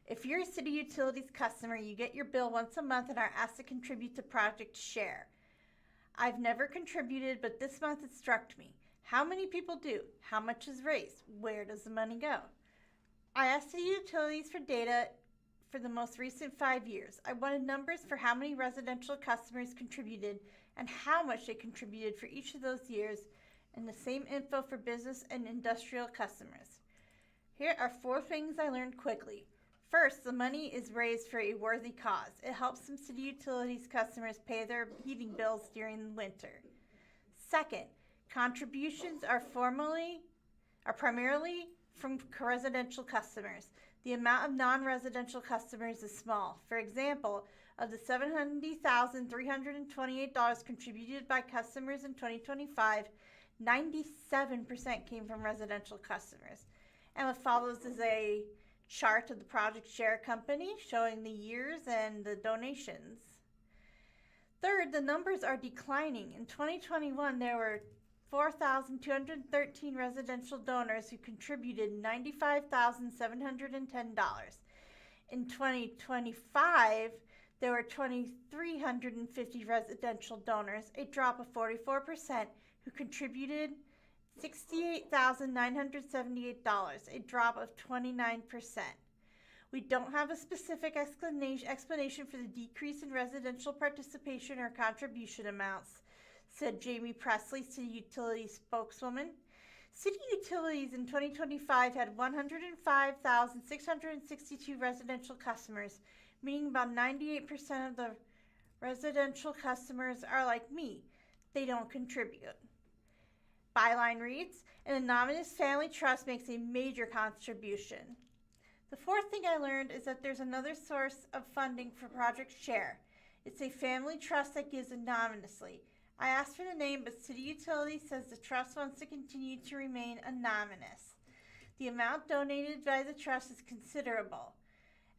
If you're a city utilities customer, you get your bill once a month and are asked to contribute to Project Share. I've never contributed, but this month it struck me. How many people do? How much is raised? Where does the money go? I asked the utilities for data for the most recent 5 years. I wanted numbers for how many residential customers contributed and how much they contributed for each of those years, and the same info for business and industrial customers. Here are 4 things I learned quickly. First, the money is raised for a worthy cause. It helps some city utilities customers pay their heating bills during the winter. Second, contributions are primarily from residential customers. The amount of non-residential customers is small. For example, of the $70,328 contributed by customers in 2025, 97% came from residential customers. And what follows is a chart of the Project Share company showing the years and the donations. Third, the numbers are declining. In 2021, there were 4,213 residential donors who contributed $95,710. In 2025, there were 2,350 residential donors, a drop of 44%, who contributed $68,978, a drop of 29%. We don't have a specific explanation for the decrease in residential participation or contribution amounts, said Jamie Presley, City Utilities spokeswoman. City Utilities in 2025 had 105,662 residential customers, meaning about 98% of the residential customers are like me. They don't contribute. Byline reads, an anonymous family trust makes a major contribution. The fourth thing I learned is that there's another source of funding for Project Share. It's a family trust that gives anonymously. I asked for the name, but City Utilities says the trust wants to continue to remain anonymous. The amount donated by the trust is considerable.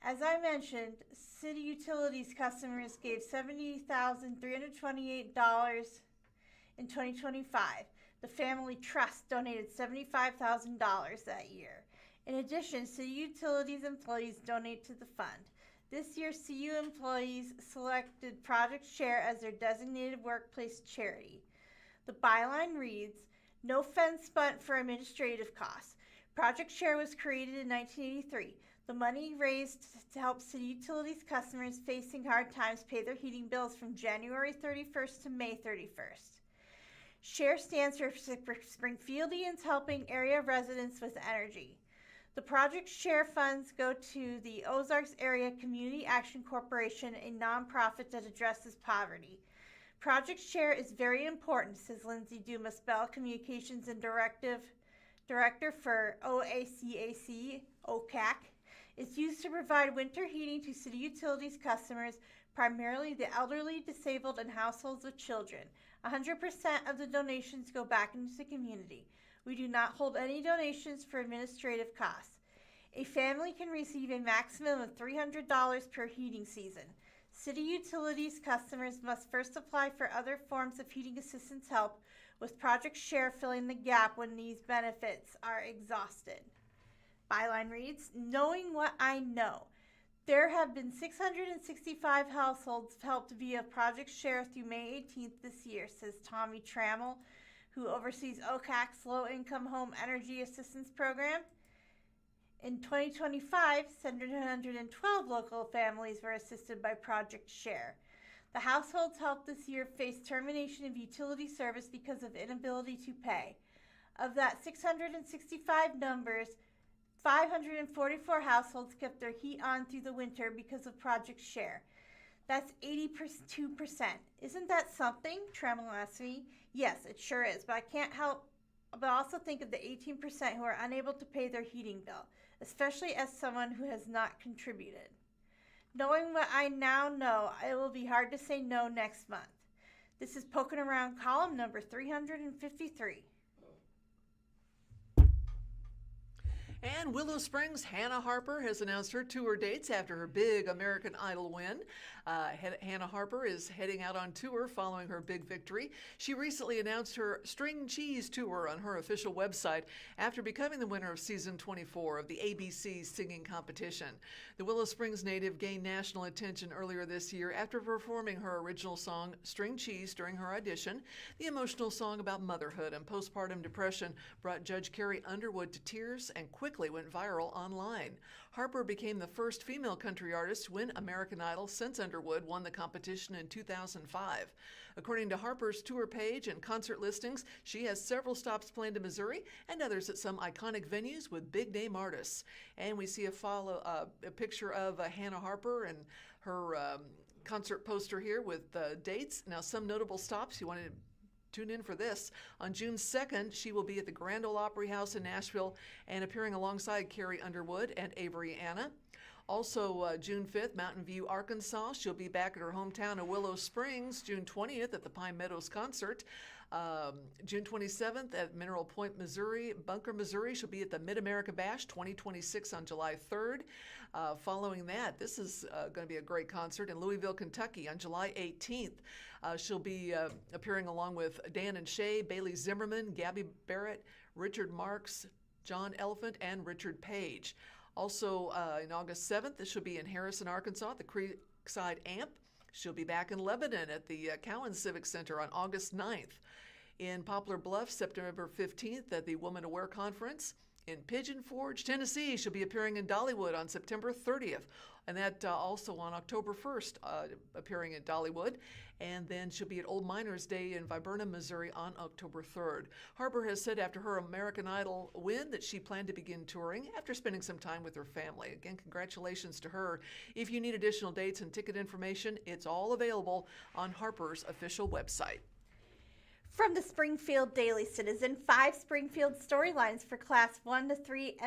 As I mentioned, City Utilities customers gave $70,328 in 2025. The family trust donated $75,000 that year. In addition, City Utilities employees donate to the fund. This year, CU employees selected Project Share as their designated workplace charity. The byline reads, no fence spent for administrative costs. Project Share was created in 1983. The money raised to help City Utilities customers facing hard times pay their heating bills from January 31st to May 31st. SHARE stands for Springfieldians Helping Area Residents with Energy. The Project Share funds go to the Ozarks Area Community Action Corporation, a nonprofit that addresses poverty. Project Share is very important, says Lindsay Dumas Bell, Communications and Director for OACAC, OCAC. It's used to provide winter heating to City Utilities customers, primarily the elderly, disabled, and households with children. 100% of the donations go back into the community. We do not hold any donations for administrative costs. A family can receive a maximum of $300 per heating season. City utilities customers must first apply for other forms of heating assistance help, with Project Share filling the gap when these benefits are exhausted. Byline reads, knowing what I know. There have been 665 households helped via Project Share through May 18th this year, says Tommy Trammell, who oversees OCAC's Low-Income Home Energy Assistance Program. In 2025, 712 local families were assisted by Project Share. The households helped this year faced termination of utility service because of inability to pay. Of that 665 numbers, 544 households kept their heat on through the winter because of Project Share. That's 82%. Isn't that something? Trammell asked me. Yes, it sure is, but I can't help but also think of the 18% who are unable to pay their heating bill, especially as someone who has not contributed. Knowing what I now know, it will be hard to say no next month. This is Poking Around column number 353. And Willow Springs' Hannah Harper has announced her tour dates after her big American Idol win. Hannah Harper is heading out on tour following her big victory. She recently announced her String Cheese tour on her official website after becoming the winner of season 24 of the ABC singing competition. The Willow Springs native gained national attention earlier this year after performing her original song String Cheese during her audition. The emotional song about motherhood and postpartum depression brought Judge Carrie Underwood to tears and quickly went viral online. Harper became the first female country artist to win American Idol since Underwood won the competition in 2005. According to Harper's tour page and concert listings, she has several stops planned in Missouri and others at some iconic venues with big-name artists. And we see a picture of Hannah Harper and her concert poster here with dates. Now, some notable stops you wanted to tune in for this. On June 2nd, she will be at the Grand Ole Opry House in Nashville and appearing alongside Carrie Underwood and Avery Anna. Also, June 5th, Mountain View, Arkansas. She'll be back at her hometown of Willow Springs. June 20th at the Pine Meadows Concert. June 27th at Mineral Point, Missouri, Bunker, Missouri. She'll be at the Mid-America Bash 2026 on July 3rd. Following that, this is going to be a great concert in Louisville, Kentucky on July 18th. She'll be appearing along with Dan and Shay, Bailey Zimmerman, Gabby Barrett, Richard Marks, John Elephant, and Richard Page. Also, in August 7th, she'll be in Harrison, Arkansas at the Creekside Amp. She'll be back in Lebanon at the Cowan Civic Center on August 9th. In Poplar Bluff, September 15th at the Woman Aware Conference. In Pigeon Forge, Tennessee, she'll be appearing in Dollywood on September 30th. And that also on October 1st, appearing in Dollywood. And then she'll be at Old Miners Day in Viburnum, Missouri on October 3rd. Harper has said after her American Idol win that she planned to begin touring after spending some time with her family. Again, congratulations to her. If you need additional dates and ticket information, it's all available on Harper's official website. From the Springfield Daily Citizen, 5 Springfield storylines for Class 1 to 3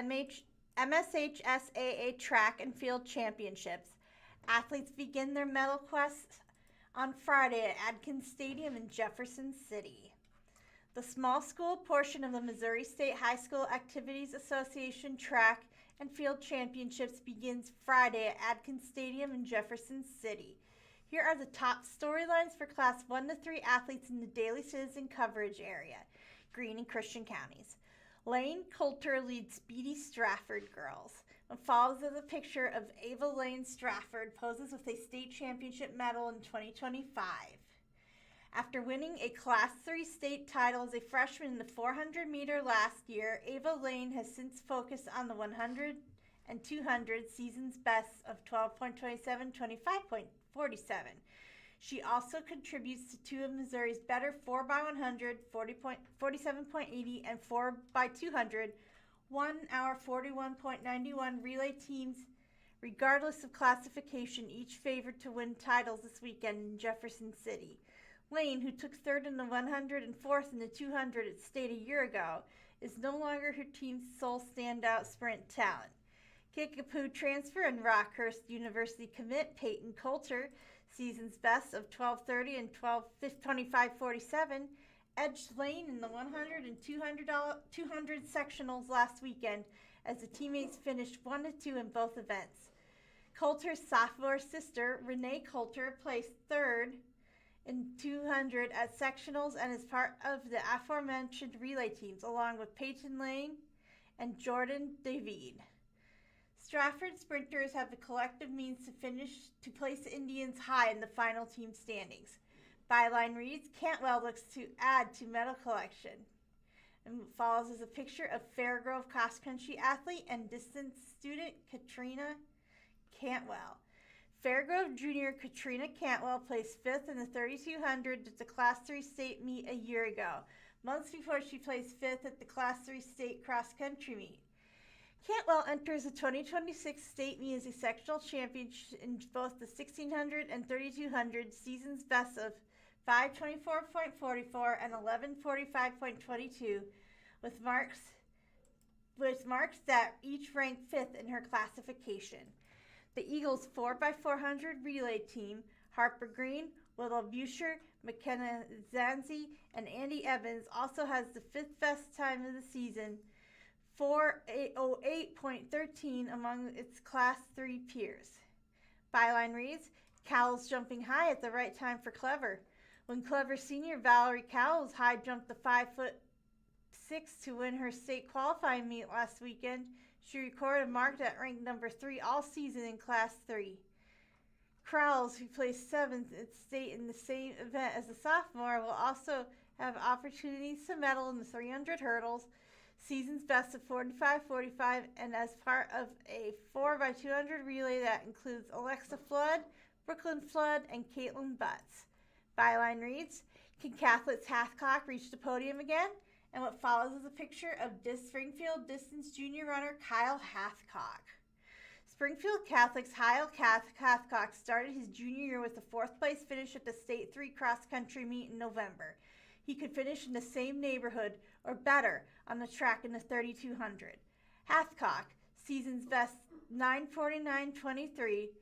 MSHSAA track and field championships. Athletes begin their medal quest on Friday at Adkins Stadium in Jefferson City. The small school portion of the Missouri State High School Activities Association track and field championships begins Friday at Adkins Stadium in Jefferson City. Here are the top storylines for Class 1 to 3 athletes in the Daily Citizen coverage area, Greene and Christian counties. Lane Coulter leads Speedy Stratford girls. And follows with a picture of Ava Lane Stratford poses with a state championship medal in 2025. After winning a Class 3 state title as a freshman in the 400 meter last year, Ava Lane has since focused on the 100 and 200 season's best of 12.27, 25.47. She also contributes to two of Missouri's better 4x100, 47.80, and 4x200, 1 hour 41.91 relay teams, regardless of classification, each favored to win titles this weekend in Jefferson City. Lane, who took third in the 100 and fourth in the 200 at state a year ago, is no longer her team's sole standout sprint talent. Kickapoo transfer and Rockhurst University commit Peyton Coulter, season's best of 12:30 and 25:47, edged Lane in the 100 and 200 sectionals last weekend as the teammates finished 1-2 in both events. Coulter's sophomore sister, Renee Coulter, placed third in 200 at sectionals and is part of the aforementioned relay teams, along with Peyton Lane and Jordan David. Stratford sprinters have the collective means to place the Indians high in the final team standings. Byline reads, Cantwell looks to add to medal collection. And what follows is a picture of Fairgrove cross-country athlete and distance student Katrina Cantwell. Fairgrove junior Katrina Cantwell placed 5th in the 3200 at the Class 3 state meet a year ago, months before she placed 5th at the Class 3 state cross-country meet. Cantwell enters the 2026 state meet as a sectional champion in both the 1600 and 3200 seasons best of 5:24.44 and 11:45.22, with marks that each ranked 5th in her classification. The Eagles 4x400 relay team, Harper Green, Willow Buscher, McKenna Zanzi, and Andy Evans, also has the 5th best time of the season, 4:08.13 among its Class 3 peers. Byline reads, Cowles jumping high at the right time for Clever. When Clever senior Valerie Cowles high jumped the 5'6" to win her state qualifying meet last weekend, she recorded a mark that ranked number 3 all season in Class 3. Crowles, who placed 7th at state in the same event as a sophomore, will also have opportunities to medal in the 300 hurdles, season's best of 45.45, and as part of a 4x200 relay that includes Alexa Flood, Brooklyn Flood, and Caitlin Butts. Byline reads, Can Catholic's Hathcock reach the podium again? And what follows is a picture of Springfield distance junior runner Kyle Hathcock. Springfield Catholic's Kyle Hathcock started his junior year with a 4th place finish at the State 3 cross-country meet in November. He could finish in the same neighborhood, or better, on the track in the 3200. Hathcock, season's best 9:49.23,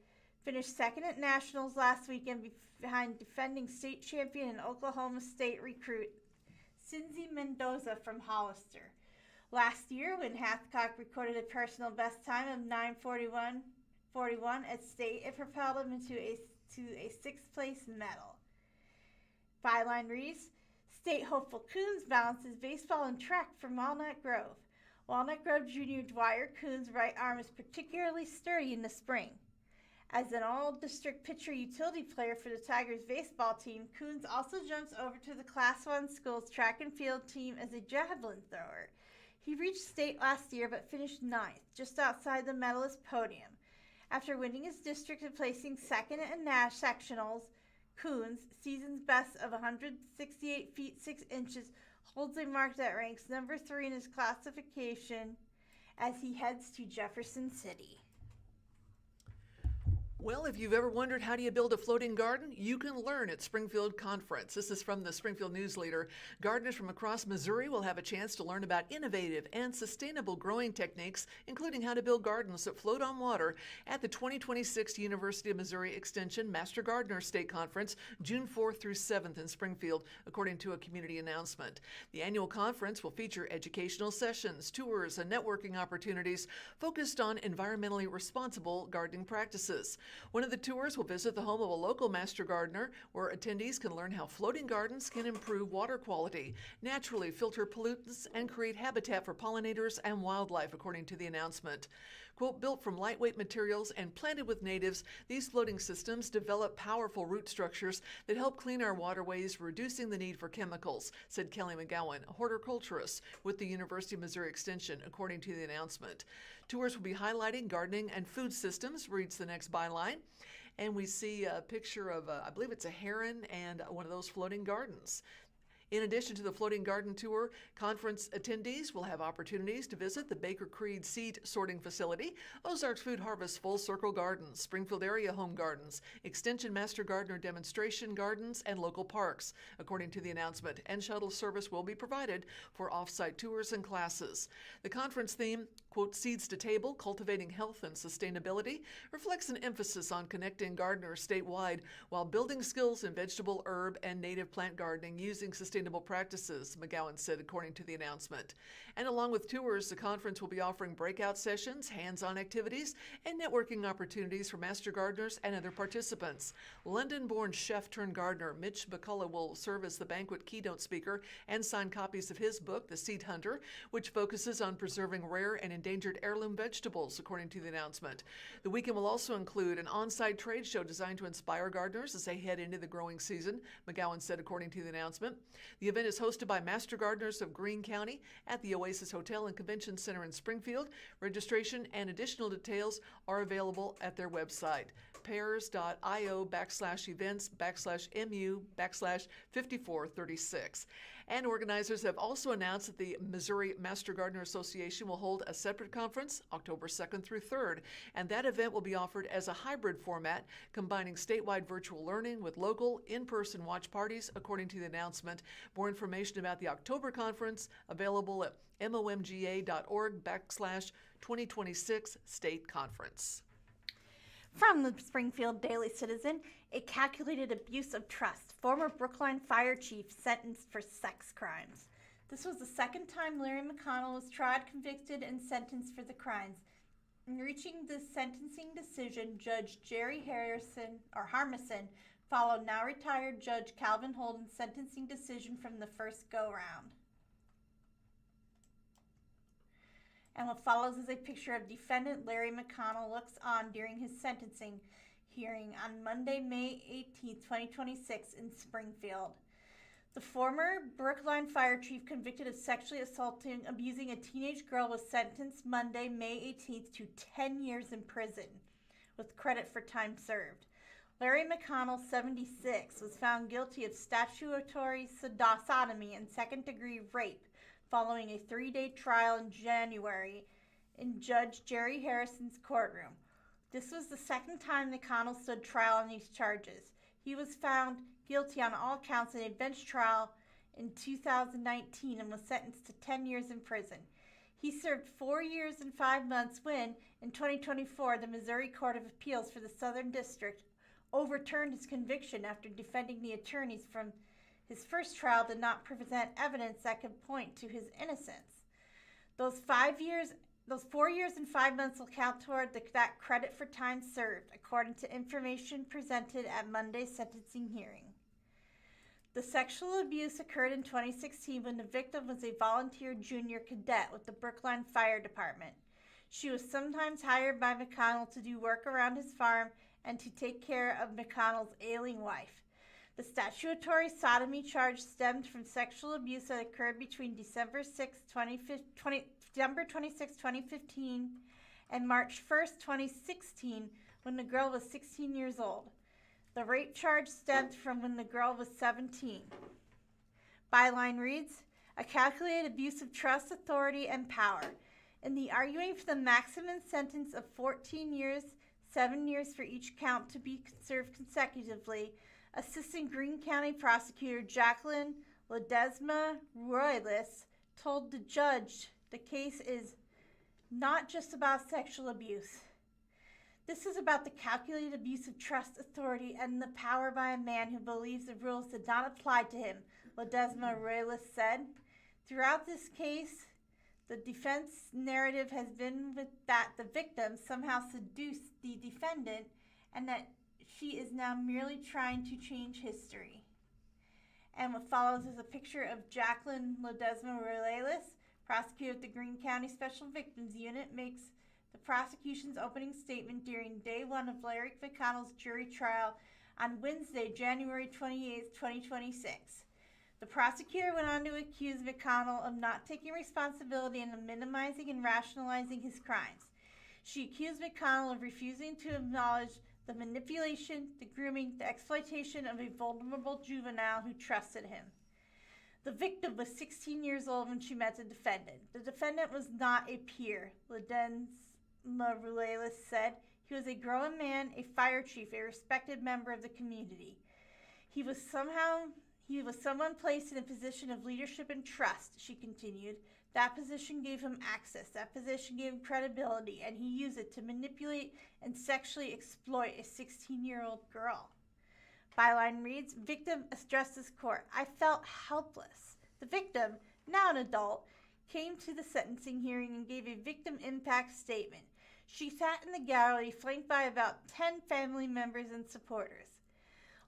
finished 2nd at Nationals last weekend behind defending state champion and Oklahoma State recruit Cindy Mendoza from Hollister. Last year, when Hathcock recorded a personal best time of 9:41.41 at state, it propelled him to a 6th place medal. Byline reads, State hopeful Coons balances baseball and track from Walnut Grove. Walnut Grove junior Dwyer Coons' right arm is particularly sturdy in the spring. As an all-district pitcher utility player for the Tigers baseball team, Coons also jumps over to the Class 1 school's track and field team as a javelin thrower. He reached state last year but finished 9th, just outside the medalist podium. After winning his district and placing 2nd at Nash sectionals, Coons, season's best of 168 feet 6 inches, holds a mark that ranks number 3 in his classification as he heads to Jefferson City. Well, if you've ever wondered how do you build a floating garden, you can learn at Springfield Conference. This is from the Springfield News-Leader. Gardeners from across Missouri will have a chance to learn about innovative and sustainable growing techniques, including how to build gardens that float on water at the 2026 University of Missouri Extension Master Gardener State Conference, June 4th through 7th in Springfield, according to a community announcement. The annual conference will feature educational sessions, tours, and networking opportunities focused on environmentally responsible gardening practices. One of the tours will visit the home of a local master gardener, where attendees can learn how floating gardens can improve water quality, naturally filter pollutants, and create habitat for pollinators and wildlife, according to the announcement. Quote, built from lightweight materials and planted with natives, these floating systems develop powerful root structures that help clean our waterways, reducing the need for chemicals, said Kelly McGowan, a horticulturist with the University of Missouri Extension, according to the announcement. Tours will be highlighting gardening and food systems, reads the next byline. And we see a picture of, I believe it's a heron and one of those floating gardens. In addition to the floating garden tour, conference attendees will have opportunities to visit the Baker Creed Seed Sorting Facility, Ozarks Food Harvest Full Circle Gardens, Springfield Area Home Gardens, Extension Master Gardener Demonstration Gardens, and local parks, according to the announcement, and shuttle service will be provided for off-site tours and classes. The conference theme, quote, Seeds to Table, Cultivating Health and Sustainability, reflects an emphasis on connecting gardeners statewide while building skills in vegetable, herb, and native plant gardening using sustainable sustainable practices, McGowan said, according to the announcement. And along with tours, the conference will be offering breakout sessions, hands-on activities, and networking opportunities for master gardeners and other participants. London-born chef turned gardener Mitch McCullough will serve as the banquet keynote speaker and sign copies of his book, The Seed Hunter, which focuses on preserving rare and endangered heirloom vegetables, according to the announcement. The weekend will also include an on-site trade show designed to inspire gardeners as they head into the growing season, McGowan said, according to the announcement. The event is hosted by master gardeners of Greene County at the Oasis Hotel and Convention Center in Springfield. Registration and additional details are available at their website, pairs.io/events/mu/5436. And organizers have also announced that the Missouri Master Gardener Association will hold a separate conference October 2nd through 3rd, and that event will be offered as a hybrid format, combining statewide virtual learning with local in-person watch parties, according to the announcement. More information about the October conference available at momga.org/2026 State Conference. From the Springfield Daily Citizen, a calculated abuse of trust. Former Brookline fire chief sentenced for sex crimes. This was the second time Larry McConnell was tried, convicted, and sentenced for the crimes. In reaching the sentencing decision, Judge Jerry Harmison followed now retired Judge Calvin Holden's sentencing decision from the first go-round. And what follows is a picture of defendant Larry McConnell looks on during his sentencing hearing on Monday, May 18, 2026 in Springfield. The former Brookline fire chief convicted of sexually abusing a teenage girl was sentenced Monday, May 18th to 10 years in prison with credit for time served. Larry McConnell, 76, was found guilty of statutory sodomy and second-degree rape following a 3-day trial in January in Judge Jerry Harrison's courtroom. This was the second time McConnell stood trial on these charges. He was found guilty on all counts in a bench trial in 2019 and was sentenced to 10 years in prison. He served 4 years and 5 months when, in 2024, the Missouri Court of Appeals for the Southern District overturned his conviction after defending the attorneys from his first trial did not present evidence that could point to his innocence. Those 4 years and 5 months will count toward that credit for time served, according to information presented at Monday's sentencing hearing. The sexual abuse occurred in 2016 when the victim was a volunteer junior cadet with the Brookline Fire Department. She was sometimes hired by McConnell to do work around his farm and to take care of McConnell's ailing wife. The statutory sodomy charge stemmed from sexual abuse that occurred between December 26, 2015 and March 1st, 2016, when the girl was 16 years old. The rape charge stemmed from when the girl was 17. Byline reads, a calculated abuse of trust, authority, and power. In the arguing for the maximum sentence of 14 years, 7 years for each count to be served consecutively, Assistant Greene County Prosecutor Jacqueline Ledesma Roylis told the judge the case is not just about sexual abuse. This is about the calculated abuse of trust, authority, and the power by a man who believes the rules did not apply to him, Ledesma Roylis said. Throughout this case, the defense narrative has been that the victim somehow seduced the defendant and that she is now merely trying to change history. And what follows is a picture of Jacqueline Ledesma Roylis, prosecutor at the Greene County Special Victims Unit, makes the prosecution's opening statement during day one of Larry McConnell's jury trial on Wednesday, January 28, 2026. The prosecutor went on to accuse McConnell of not taking responsibility and of minimizing and rationalizing his crimes. She accused McConnell of refusing to acknowledge the manipulation, the grooming, the exploitation of a vulnerable juvenile who trusted him. The victim was 16 years old when she met the defendant. The defendant was not a peer, Ledesma Roylis said. He was a grown man, a fire chief, a respected member of the community. He was someone placed in a position of leadership and trust, she continued. That position gave him access. That position gave him credibility, and he used it to manipulate and sexually exploit a 16-year-old girl. Byline reads, victim addresses court. I felt helpless. The victim, now an adult, came to the sentencing hearing and gave a victim impact statement. She sat in the gallery flanked by about 10 family members and supporters.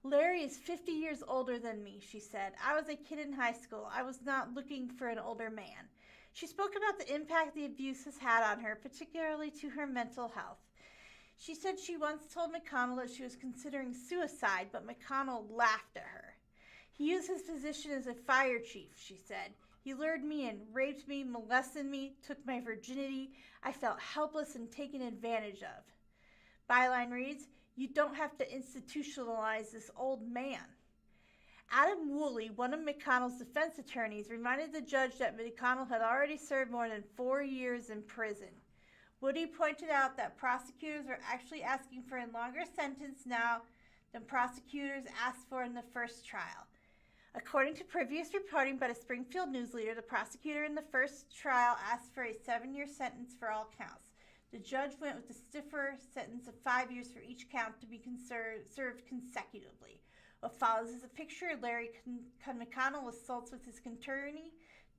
Larry is 50 years older than me, she said. I was a kid in high school. I was not looking for an older man. She spoke about the impact the abuse has had on her, particularly to her mental health. She said she once told McConnell that she was considering suicide, but McConnell laughed at her. He used his position as a fire chief, she said. He lured me in, raped me, molested me, took my virginity. I felt helpless and taken advantage of. Byline reads, you don't have to institutionalize this old man. Adam Woolley, one of McConnell's defense attorneys, reminded the judge that McConnell had already served more than 4 years in prison. Woody pointed out that prosecutors were actually asking for a longer sentence now than prosecutors asked for in the first trial. According to previous reporting by the Springfield News-Leader, the prosecutor in the first trial asked for a 7-year sentence for all counts. The judge went with the stiffer sentence of 5 years for each count to be served consecutively. What follows is a picture of Larry McConnell assaults with his attorney,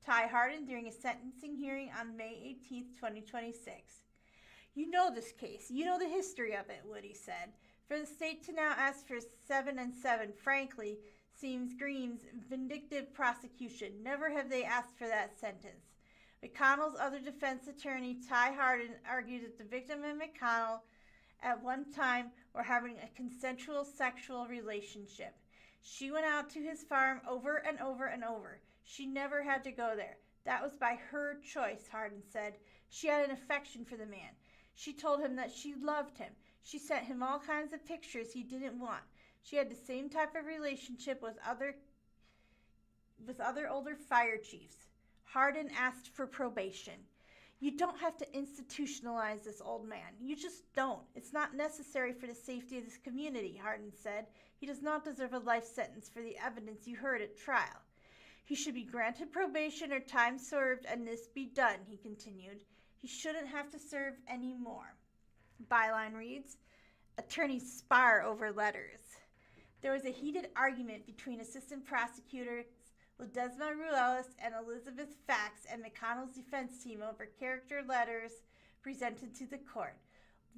Ty Hardin, during a sentencing hearing on May 18, 2026. You know this case. You know the history of it, Woody said. For the state to now ask for 7 and 7, frankly, seems Green's vindictive prosecution. Never have they asked for that sentence. McConnell's other defense attorney, Ty Hardin, argued that the victim and McConnell at one time were having a consensual sexual relationship. She went out to his farm over and over and over. She never had to go there. That was by her choice, Hardin said. She had an affection for the man. She told him that she loved him. She sent him all kinds of pictures he didn't want. She had the same type of relationship with other older fire chiefs. Hardin asked for probation. You don't have to institutionalize this old man. You just don't. It's not necessary for the safety of this community, Hardin said. He does not deserve a life sentence for the evidence you heard at trial. He should be granted probation or time served and this be done, he continued. He shouldn't have to serve any more. Byline reads, attorneys spar over letters. There was a heated argument between Assistant Prosecutors Ledesma Ruelas and Elizabeth Fax and McConnell's defense team over character letters presented to the court.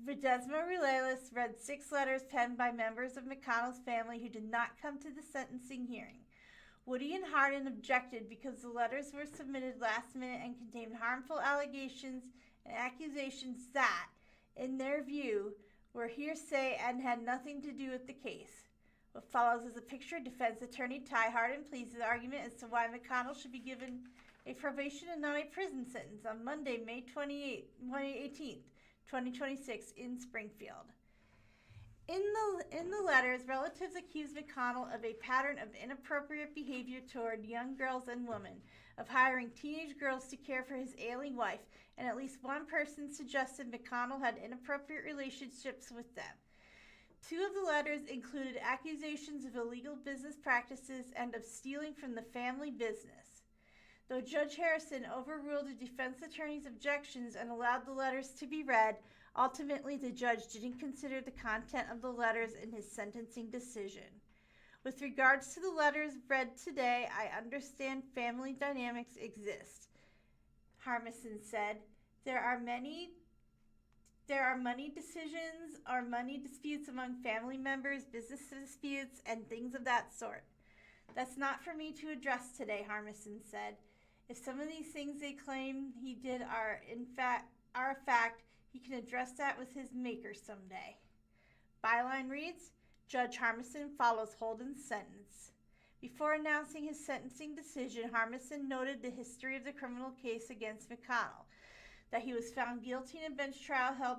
Ledesma Ruelas read 6 letters penned by members of McConnell's family who did not come to the sentencing hearing. Woody and Hardin objected because the letters were submitted last minute and contained harmful allegations and accusations that, in their view, were hearsay and had nothing to do with the case. What follows is a picture of defense attorney Ty Hardin pleads the argument as to why McConnell should be given a probation and not a prison sentence on Monday, May 18th, 2026 in Springfield. In the letters, relatives accused McConnell of a pattern of inappropriate behavior toward young girls and women, of hiring teenage girls to care for his ailing wife, and at least one person suggested McConnell had inappropriate relationships with them. 2 of the letters included accusations of illegal business practices and of stealing from the family business. Though Judge Harrison overruled the defense attorney's objections and allowed the letters to be read, ultimately the judge didn't consider the content of the letters in his sentencing decision. With regards to the letters read today, I understand family dynamics exist, Harmison said. There are money decisions or money disputes among family members, business disputes, and things of that sort. That's not for me to address today, Harmison said. If some of these things they claim he did are a fact, he can address that with his maker someday. Byline reads, Judge Harmison follows Holden's sentence. Before announcing his sentencing decision, Harmison noted the history of the criminal case against McConnell, that he was found guilty in a bench trial held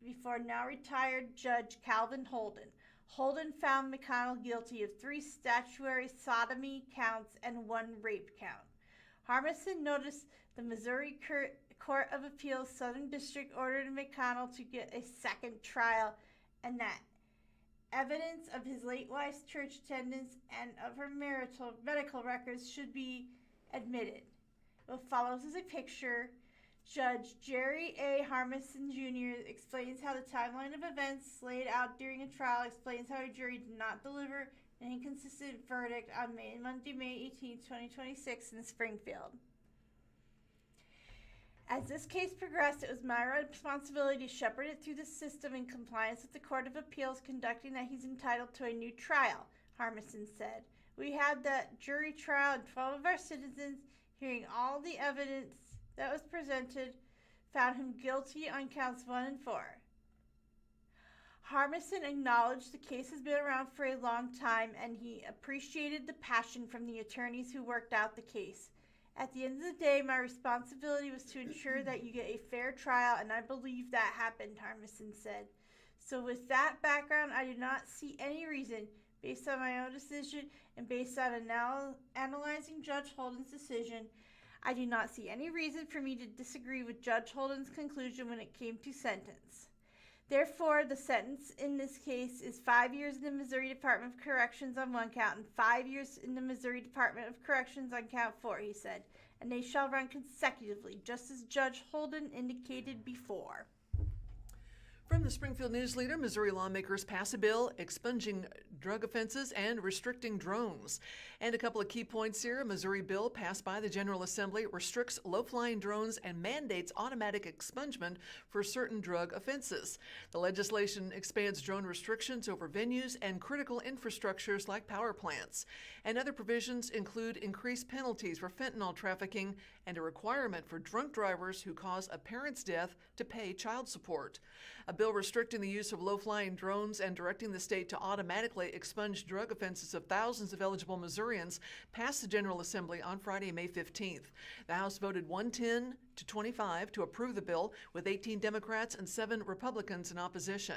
before now retired Judge Calvin Holden. Holden found McConnell guilty of 3 statutory sodomy counts and 1 rape count. Harmison noticed the Missouri Court of Appeals Southern District ordered McConnell to get a second trial, and that evidence of his late wife's church attendance and of her medical records should be admitted. What follows is a picture. Judge Jerry A. Harmison Jr. explains how the timeline of events laid out during a trial explains how a jury did not deliver an inconsistent verdict on Monday, May 18, 2026 in Springfield. As this case progressed, it was my responsibility to shepherd it through the system in compliance with the Court of Appeals conducting that he's entitled to a new trial, Harmison said. We had that jury trial and 12 of our citizens, hearing all the evidence that was presented, found him guilty on counts 1 and 4. Harmison acknowledged the case has been around for a long time and he appreciated the passion from the attorneys who worked out the case. At the end of the day, my responsibility was to ensure that you get a fair trial, and I believe that happened, Harmison said. So with that background, I do not see any reason, based on my own decision and based on analyzing Judge Holden's decision, I do not see any reason for me to disagree with Judge Holden's conclusion when it came to sentence. Therefore, the sentence in this case is 5 years in the Missouri Department of Corrections on 1 count and 5 years in the Missouri Department of Corrections on count 4, he said, and they shall run consecutively, just as Judge Holden indicated before. From the Springfield News-Leader, Missouri lawmakers pass a bill expunging drug offenses and restricting drones. And a couple of key points here. A Missouri bill passed by the General Assembly restricts low-flying drones and mandates automatic expungement for certain drug offenses. The legislation expands drone restrictions over venues and critical infrastructures like power plants. And other provisions include increased penalties for fentanyl trafficking and a requirement for drunk drivers who cause a parent's death to pay child support. A bill restricting the use of low-flying drones and directing the state to automatically expunge drug offenses of thousands of eligible Missourians passed the General Assembly on Friday, May 15th. The House voted 110 to 25 to approve the bill, with 18 Democrats and 7 Republicans in opposition.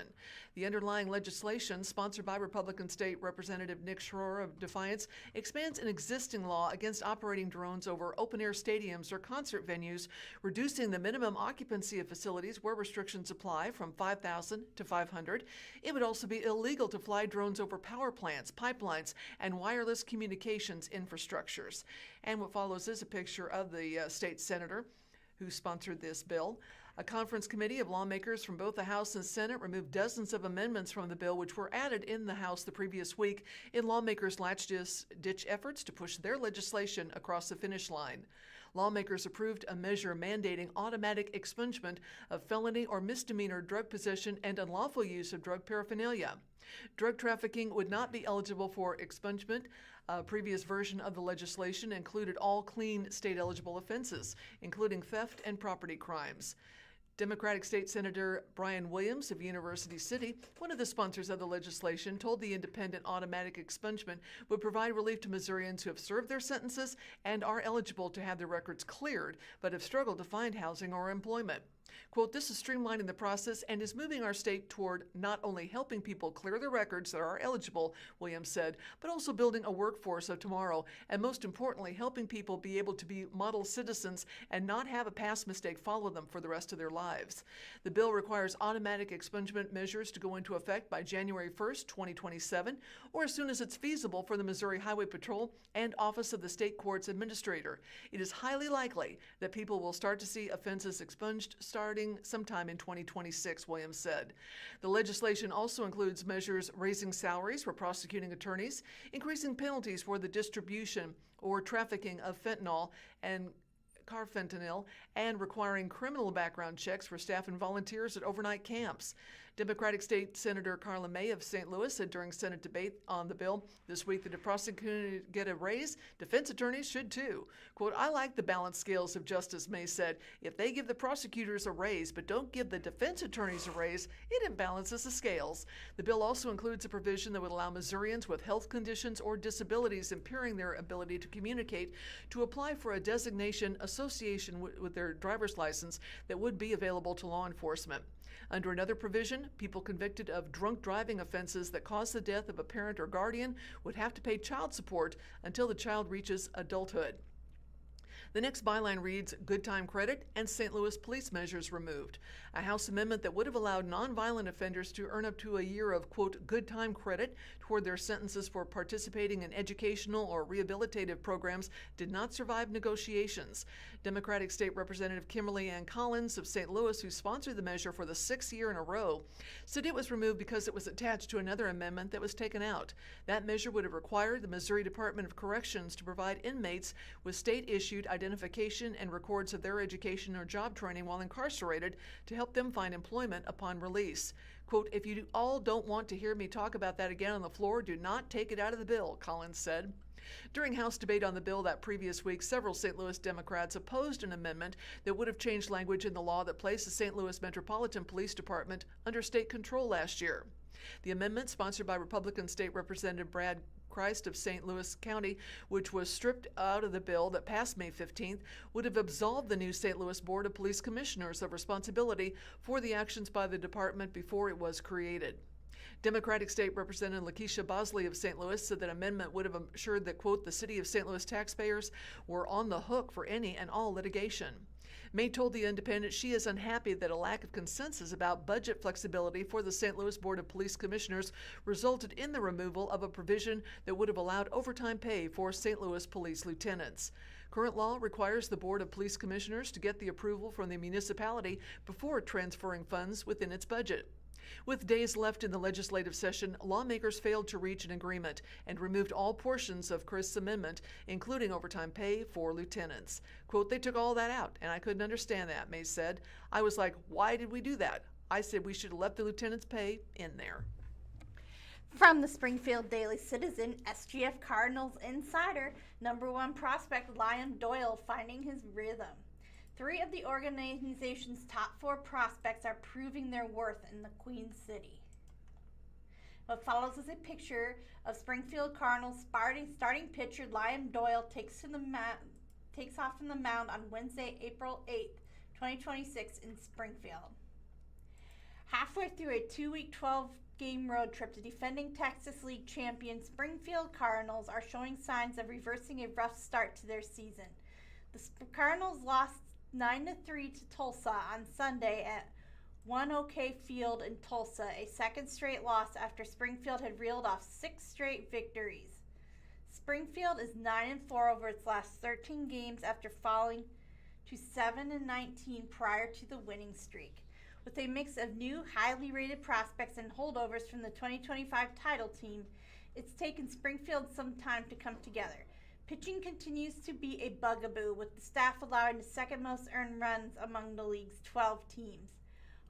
The underlying legislation, sponsored by Republican State Representative Nick Schroer of Defiance, expands an existing law against operating drones over open-air stadiums or concert venues, reducing the minimum occupancy of facilities where restrictions apply from 5,000 to 500. It would also be illegal to fly drones over power plants, pipelines, and wireless communications infrastructures. And what follows is a picture of the state senator who sponsored this bill. A conference committee of lawmakers from both the House and Senate removed dozens of amendments from the bill which were added in the House the previous week in lawmakers' last-ditch efforts to push their legislation across the finish line. Lawmakers approved a measure mandating automatic expungement of felony or misdemeanor drug possession and unlawful use of drug paraphernalia. Drug trafficking would not be eligible for expungement. A previous version of the legislation included all clean state-eligible offenses, including theft and property crimes. Democratic State Senator Brian Williams of University City, one of the sponsors of the legislation, told the independent automatic expungement would provide relief to Missourians who have served their sentences and are eligible to have their records cleared, but have struggled to find housing or employment. Quote, "This is streamlining the process and is moving our state toward not only helping people clear their records that are eligible," Williams said, "but also building a workforce of tomorrow, and most importantly, helping people be able to be model citizens and not have a past mistake follow them for the rest of their lives." The bill requires automatic expungement measures to go into effect by January 1st, 2027, or as soon as it's feasible for the Missouri Highway Patrol and Office of the State Courts Administrator. It is highly likely that people will start to see offenses expunged starting sometime in 2026, Williams said. The legislation also includes measures raising salaries for prosecuting attorneys, increasing penalties for the distribution or trafficking of fentanyl and carfentanil, and requiring criminal background checks for staff and volunteers at overnight camps. Democratic State Senator Carla May of St. Louis said during Senate debate on the bill this week that if prosecutors get a raise, defense attorneys should too. Quote, "I like the balanced scales of justice," May said. "If they give the prosecutors a raise but don't give the defense attorneys a raise, it imbalances the scales." The bill also includes a provision that would allow Missourians with health conditions or disabilities impairing their ability to communicate to apply for a designation association with their driver's license that would be available to law enforcement. Under another provision, people convicted of drunk driving offenses that cause the death of a parent or guardian would have to pay child support until the child reaches adulthood. The next byline reads, Good Time Credit and St. Louis police measures removed. A House amendment that would have allowed nonviolent offenders to earn up to a year of, quote, good time credit toward their sentences for participating in educational or rehabilitative programs did not survive negotiations. Democratic State Representative Kimberly Ann Collins of St. Louis, who sponsored the measure for the 6th year in a row, said it was removed because it was attached to another amendment that was taken out. That measure would have required the Missouri Department of Corrections to provide inmates with state-issued identification and records of their education or job training while incarcerated to help them find employment upon release. Quote, if you all don't want to hear me talk about that again on the floor, do not take it out of the bill, Collins said. During House debate on the bill that previous week, several St. Louis Democrats opposed an amendment that would have changed language in the law that placed the St. Louis Metropolitan Police Department under state control last year. The amendment, sponsored by Republican State Representative Brad Christ of St. Louis County, which was stripped out of the bill that passed May 15th, would have absolved the new St. Louis Board of Police Commissioners of responsibility for the actions by the department before it was created. Democratic State Representative Lakeisha Bosley of St. Louis said that amendment would have assured that, quote, the city of St. Louis taxpayers were on the hook for any and all litigation. May told The Independent she is unhappy that a lack of consensus about budget flexibility for the St. Louis Board of Police Commissioners resulted in the removal of a provision that would have allowed overtime pay for St. Louis police lieutenants. Current law requires the Board of Police Commissioners to get the approval from the municipality before transferring funds within its budget. With days left in the legislative session, lawmakers failed to reach an agreement and removed all portions of Chris's amendment, including overtime pay for lieutenants. Quote, they took all that out, and I couldn't understand that, May said. I was like, why did we do that? I said we should have left the lieutenants' pay in there. From the Springfield Daily Citizen, SGF Cardinals insider, #1 prospect Liam Doyle finding his rhythm. 3 of the organization's top 4 prospects are proving their worth in the Queen City. What follows is a picture of Springfield Cardinals starting pitcher Liam Doyle takes off from the mound on Wednesday, April 8th, 2026 in Springfield. Halfway through a 2-week, 12-game road trip, the defending Texas League champion Springfield Cardinals are showing signs of reversing a rough start to their season. The Cardinals lost 9-3 to Tulsa on Sunday at One OK Field in Tulsa, a second straight loss after Springfield had reeled off 6 straight victories. Springfield is 9-4 over its last 13 games after falling to 7-19 prior to the winning streak. With a mix of new, highly rated prospects and holdovers from the 2025 title team, it's taken Springfield some time to come together. Pitching continues to be a bugaboo, with the staff allowing the second most earned runs among the league's 12 teams.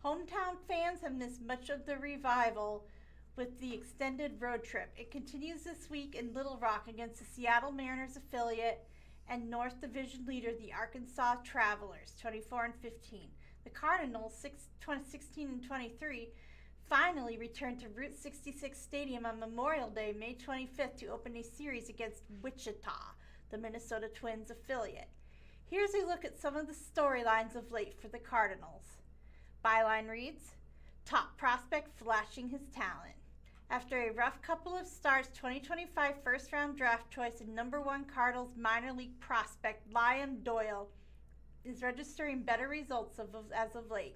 Hometown fans have missed much of the revival with the extended road trip. It continues this week in Little Rock against the Seattle Mariners affiliate and North Division leader, the Arkansas Travelers, 24-15. The Cardinals, 16-23, finally returned to Route 66 Stadium on Memorial Day, May 25th, to open a series against Wichita, the Minnesota Twins affiliate. Here's a look at some of the storylines of late for the Cardinals. Byline reads, top prospect flashing his talent. After a rough couple of starts, 2025 first-round draft choice and #1 Cardinals minor league prospect Liam Doyle is registering better results as of late.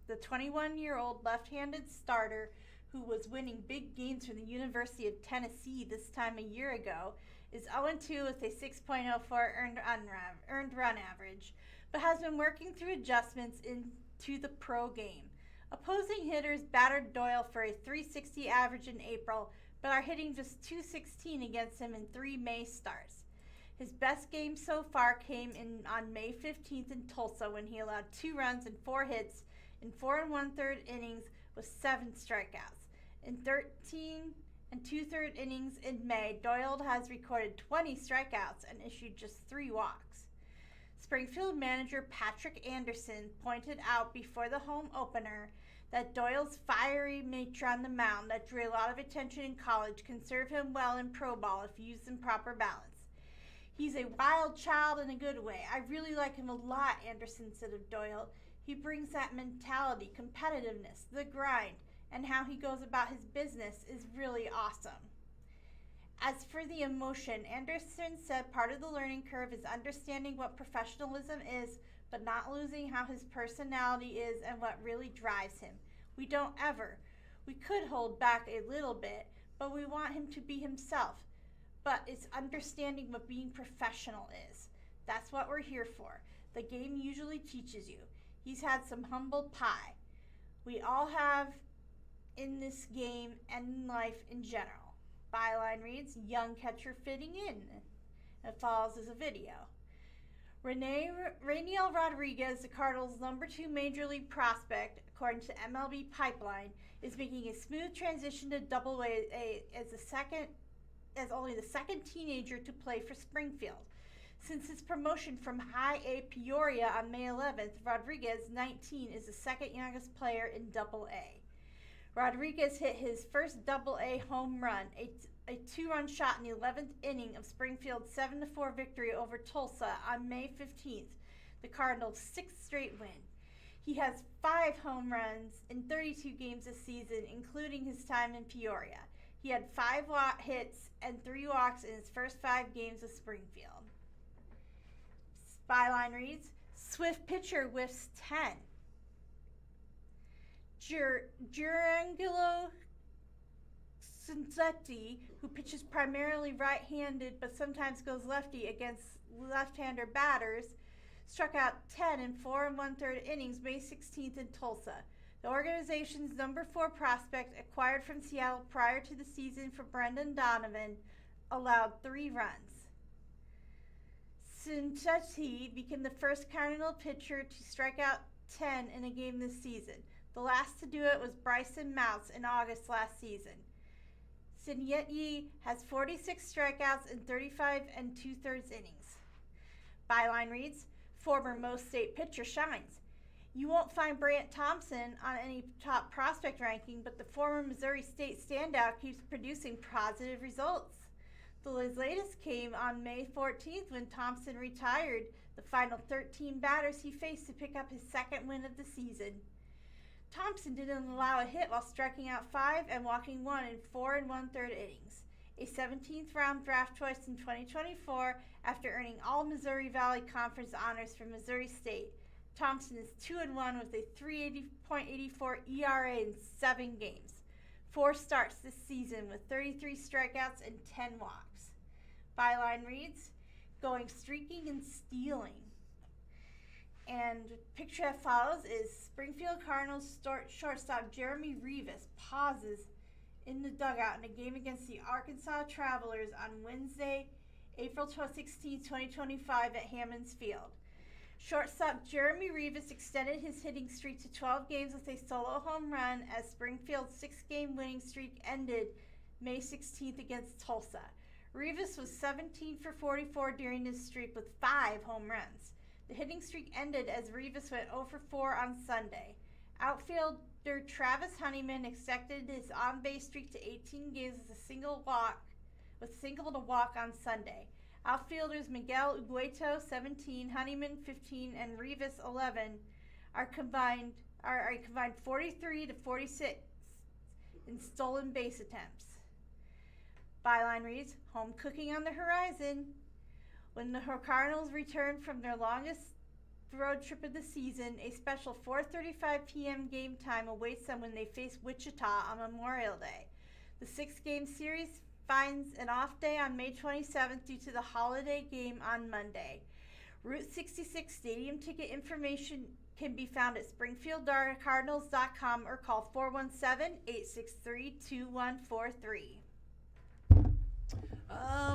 The 21-year-old left-handed starter, who was winning big games from the University of Tennessee this time a year ago, is 0-2 with a 6.04 earned run average, but has been working through adjustments into the pro game. Opposing hitters battered Doyle for a .360 average in April, but are hitting just .216 against him in 3 May starts. His best game so far came on May 15th in Tulsa, when he allowed 2 runs and 4 hits in 4 1/3 innings with 7 strikeouts. In 13 2/3 innings in May, Doyle has recorded 20 strikeouts and issued just 3 walks. Springfield manager Patrick Anderson pointed out before the home opener that Doyle's fiery nature on the mound that drew a lot of attention in college can serve him well in pro ball if used in proper balance. He's a wild child in a good way. I really like him a lot, Anderson said of Doyle. He brings that mentality, competitiveness, the grind, and how he goes about his business is really awesome. As for the emotion, Anderson said part of the learning curve is understanding what professionalism is, but not losing how his personality is and what really drives him. We don't ever. We could hold back a little bit, but we want him to be himself. But it's understanding what being professional is. That's what we're here for. The game usually teaches you. He's had some humble pie. We all have in this game and in life in general. Byline reads, young catcher fitting in. It follows as a video. Rainiel Rodriguez, the Cardinals' #2 major league prospect, according to MLB Pipeline, is making a smooth transition to Double-A as only the second teenager to play for Springfield. Since his promotion from High A Peoria on May 11th, Rodriguez, 19, is the second youngest player in Double-A. Rodriguez hit his first Double-A home run, a two-run shot in the 11th inning of Springfield's 7-4 victory over Tulsa on May 15th, the Cardinals' 6th straight win. He has 5 home runs in 32 games this season, including his time in Peoria. He had 5 hits and 3 walks in his first 5 games with Springfield. Byline reads, Swift pitcher whiffs 10. Giancarlo Cincetti, who pitches primarily right-handed but sometimes goes lefty against left-hander batters, struck out 10 in 4 1/3 innings May 16th in Tulsa. The organization's #4 prospect, acquired from Seattle prior to the season for Brendan Donovan, allowed 3 runs. Cincetti became the first Cardinal pitcher to strike out 10 in a game this season. The last to do it was Bryson Moutz in August last season. Cincetti has 46 strikeouts in 35 2/3 innings. Byline reads, former Mo State pitcher shines. You won't find Brant Thompson on any top prospect ranking, but the former Missouri State standout keeps producing positive results. The latest came on May 14th when Thompson retired the final 13 batters he faced to pick up his second win of the season. Thompson didn't allow a hit while striking out 5 and walking 1 in 4 1/3 innings. A 17th round draft choice in 2024 after earning all Missouri Valley Conference honors from Missouri State. Thompson is 2-1 with a 3.84 ERA in 7 games. 4 starts this season with 33 strikeouts and 10 walks. Byline reads, going streaking and stealing. And picture that follows is Springfield Cardinals shortstop Jeremy Rivas pauses in the dugout in a game against the Arkansas Travelers on Wednesday, April 16, 2025 at Hammonds Field. Shortstop Jeremy Rivas extended his hitting streak to 12 games with a solo home run as Springfield's 6-game winning streak ended May 16th against Tulsa. Rivas was 17 for 44 during this streak with 5 home runs. The hitting streak ended as Rivas went 0 for 4 on Sunday. Outfielder Travis Honeyman extended his on-base streak to 18 games with a single to walk on Sunday. Outfielders Miguel Ugueto, 17, Honeyman, 15, and Rivas, 11, are a combined 43 to 46 in stolen base attempts. Byline reads, home cooking on the horizon. When the Cardinals return from their longest road trip of the season, a special 4:35 p.m. game time awaits them when they face Wichita on Memorial Day. The 6-game series finds an off day on May 27th due to the holiday game on Monday. Route 66 stadium ticket information can be found at springfieldcardinals.com or call 417-863-2143.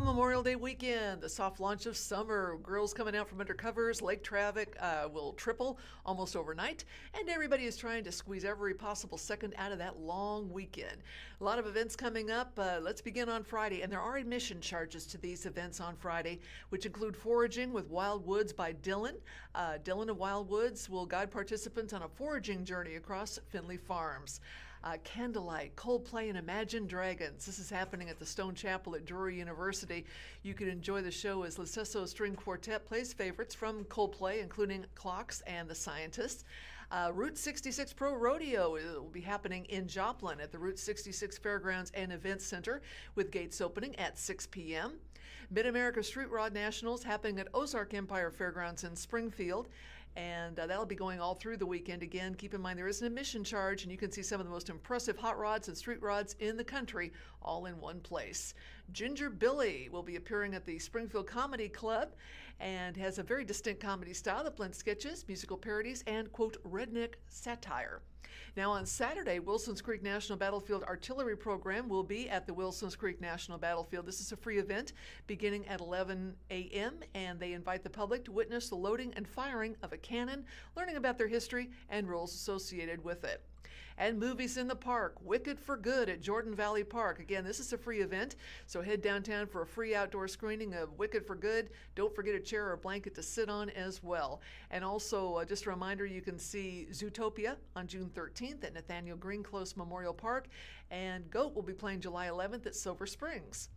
Memorial Day weekend, the soft launch of summer. Girls coming out from undercovers. Lake traffic will triple almost overnight, and everybody is trying to squeeze every possible second out of that long weekend. A lot of events coming up. Let's begin on Friday, and there are admission charges to these events on Friday, which include foraging with Wild Woods by Dylan. Dylan of Wild Woods will guide participants on a foraging journey across Finley Farms. Candlelight, Coldplay, and Imagine Dragons. This is happening at the Stone Chapel at Drury University. You can enjoy the show as Licesso String Quartet plays favorites from Coldplay, including Clocks and the Scientists. Route 66 Pro Rodeo will be happening in Joplin at the Route 66 Fairgrounds and Events Center, with gates opening at 6 p.m. Mid-America Street Rod Nationals happening at Ozark Empire Fairgrounds in Springfield. And that'll be going all through the weekend. Again, keep in mind there is an admission charge, and you can see some of the most impressive hot rods and street rods in the country all in one place. Ginger Billy will be appearing at the Springfield Comedy Club and has a very distinct comedy style that blends sketches, musical parodies, and, quote, redneck satire. Now on Saturday, Wilsons Creek National Battlefield Artillery Program will be at the Wilsons Creek National Battlefield. This is a free event beginning at 11 a.m., and they invite the public to witness the loading and firing of a cannon, learning about their history and rules associated with it. And Movies in the Park, Wicked for Good at Jordan Valley Park. Again, this is a free event, so head downtown for a free outdoor screening of Wicked for Good. Don't forget a chair or a blanket to sit on as well. And also, just a reminder, you can see Zootopia on June 13th at Nathaniel Green Close Memorial Park, and GOAT will be playing July 11th at Silver Springs.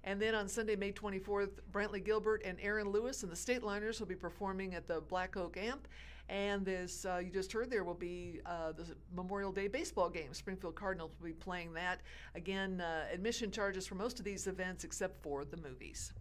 And then on Sunday, May 24th, Brantley Gilbert and Aaron Lewis and the State Liners will be performing at the Black Oak Amp. And this, you just heard, there will be the Memorial Day baseball game. Springfield Cardinals will be playing that. Again, admission charges for most of these events except for the movies.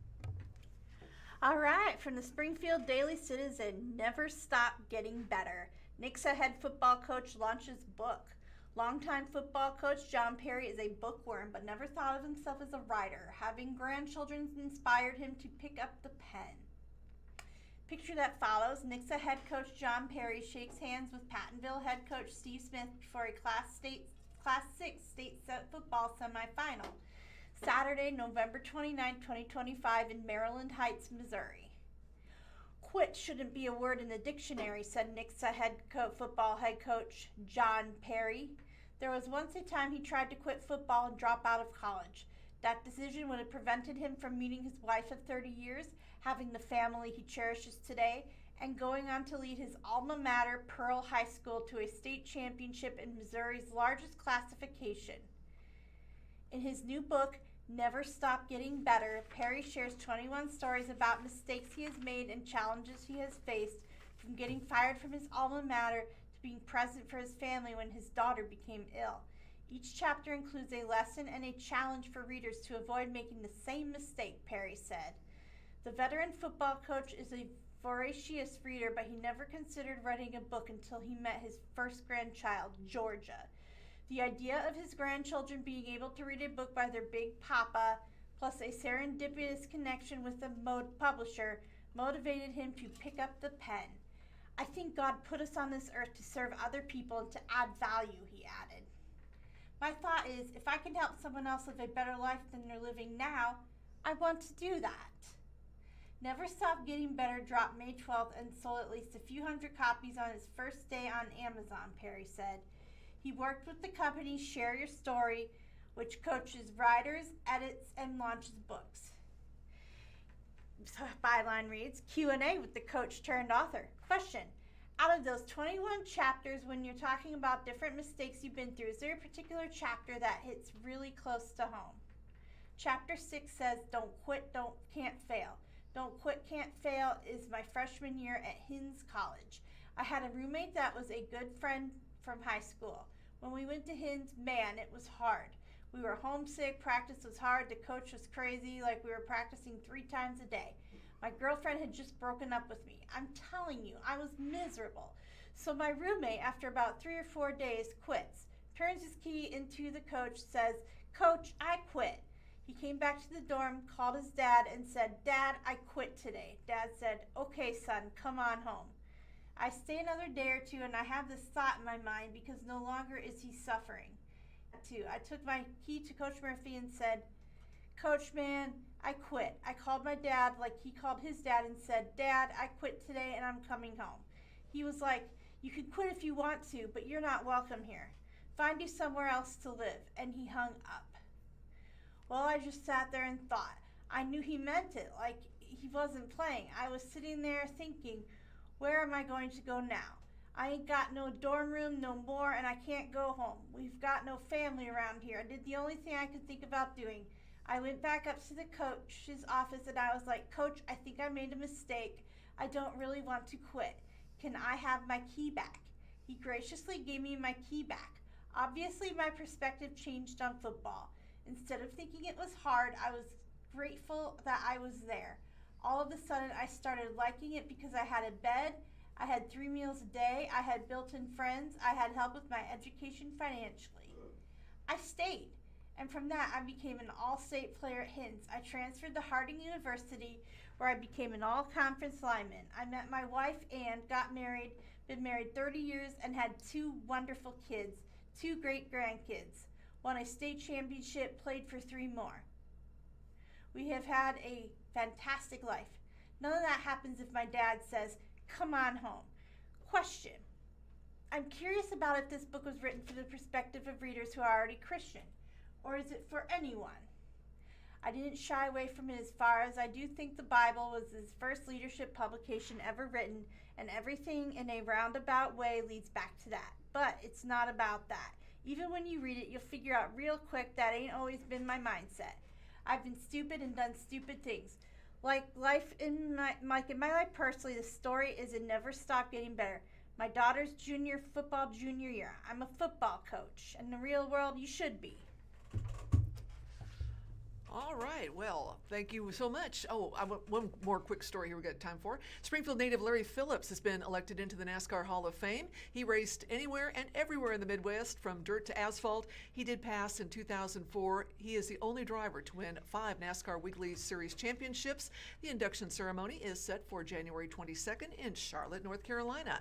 All right, from the Springfield Daily Citizen, Never Stop Getting Better. Nixa head football coach launches book. Longtime football coach John Perry is a bookworm, but never thought of himself as a writer. Having grandchildren inspired him to pick up the pen. Picture that follows: Nixa head coach John Perry shakes hands with Pattonville head coach Steve Smith before a Class 6 state football semifinal. Saturday, November 29, 2025 in Maryland Heights, Missouri. Quit shouldn't be a word in the dictionary, said Nixa football head coach John Perry. There was once a time he tried to quit football and drop out of college. That decision would have prevented him from meeting his wife of 30 years, having the family he cherishes today, and going on to lead his alma mater, Pearl High School, to a state championship in Missouri's largest classification. In his new book, Never Stop Getting Better, Perry shares 21 stories about mistakes he has made and challenges he has faced, from getting fired from his alma mater to being present for his family when his daughter became ill. Each chapter includes a lesson and a challenge for readers to avoid making the same mistake, Perry said. The veteran football coach is a voracious reader, but he never considered writing a book until he met his first grandchild, Georgia. The idea of his grandchildren being able to read a book by their big papa, plus a serendipitous connection with the publisher, motivated him to pick up the pen. I think God put us on this earth to serve other people and to add value, he added. My thought is, if I can help someone else live a better life than they're living now, I want to do that. Never Stop Getting Better dropped May 12th and sold at least a few hundred copies on its first day on Amazon, Perry said. He worked with the company Share Your Story, which coaches writers, edits, and launches books. So byline reads, Q&A with the coach turned author. Question: out of those 21 chapters, when you're talking about different mistakes you've been through, is there a particular chapter that hits really close to home? Chapter 6 says, don't quit, can't fail. Don't quit, can't fail is my freshman year at Hinds College. I had a roommate that was a good friend from high school. When we went to Hinds, man, it was hard. We were homesick, practice was hard, the coach was crazy, like we were practicing 3 times a day. My girlfriend had just broken up with me. I'm telling you, I was miserable. So my roommate, after about 3 or 4 days, quits, turns his key into the coach, says, Coach, I quit. He came back to the dorm, called his dad, and said, Dad, I quit today. Dad said, okay, son, come on home. I stay another day or 2, and I have this thought in my mind because no longer is he suffering. I took my key to Coach Murphy and said, Coach, man, I quit. I called my dad like he called his dad and said, Dad, I quit today and I'm coming home. He was like, you can quit if you want to, but you're not welcome here. Find you somewhere else to live. And he hung up. Well, I just sat there and thought. I knew he meant it, like he wasn't playing. I was sitting there thinking, where am I going to go now? I ain't got no dorm room no more, and I can't go home. We've got no family around here. I did the only thing I could think about doing. I went back up to the coach's office and I was like, Coach, I think I made a mistake. I don't really want to quit. Can I have my key back? He graciously gave me my key back. Obviously, my perspective changed on football. Instead of thinking it was hard, I was grateful that I was there. All of a sudden, I started liking it because I had a bed, I had 3 meals a day, I had built-in friends, I had help with my education financially. I stayed, and from that, I became an all-state player at Hinds. I transferred to Harding University, where I became an all-conference lineman. I met my wife, Ann, got married, been married 30 years, and had 2 wonderful kids, 2 great grandkids. Won a state championship, played for 3 more. We have had a fantastic life. None of that happens if my dad says, come on home. Question. I'm curious about if this book was written for the perspective of readers who are already Christian, or is it for anyone? I didn't shy away from it as far as I do think the Bible was his first leadership publication ever written, and everything in a roundabout way leads back to that. But it's not about that. Even when you read it, you'll figure out real quick that ain't always been my mindset. I've been stupid and done stupid things. Like in my life personally, the story is it never stopped getting better. My daughter's football junior year. I'm a football coach. In the real world, you should be. All right, well, thank you so much. Oh, one more quick story here we got time for. Springfield native Larry Phillips has been elected into the NASCAR Hall of Fame. He raced anywhere and everywhere in the Midwest, from dirt to asphalt. He did pass in 2004. He is the only driver to win 5 NASCAR Weekly Series championships. The induction ceremony is set for January 22nd in Charlotte, North Carolina.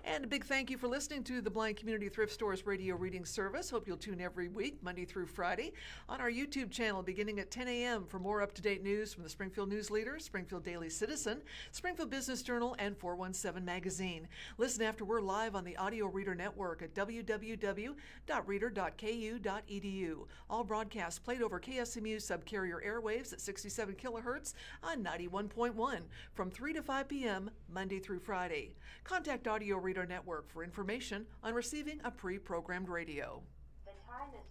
And a big thank you for listening to the Blind Community Thrift Store's radio reading service. Hope you'll tune every week, Monday through Friday, on our YouTube channel beginning at 10 a.m. for more up-to-date news from the Springfield News-Leader, Springfield Daily Citizen, Springfield Business Journal, and 417 Magazine. Listen after we're live on the Audio Reader Network at www.reader.ku.edu. All broadcasts played over KSMU subcarrier airwaves at 67 kilohertz on 91.1 from 3 to 5 p.m. Monday through Friday. Contact Audio Reader Network for information on receiving a pre-programmed radio. The time is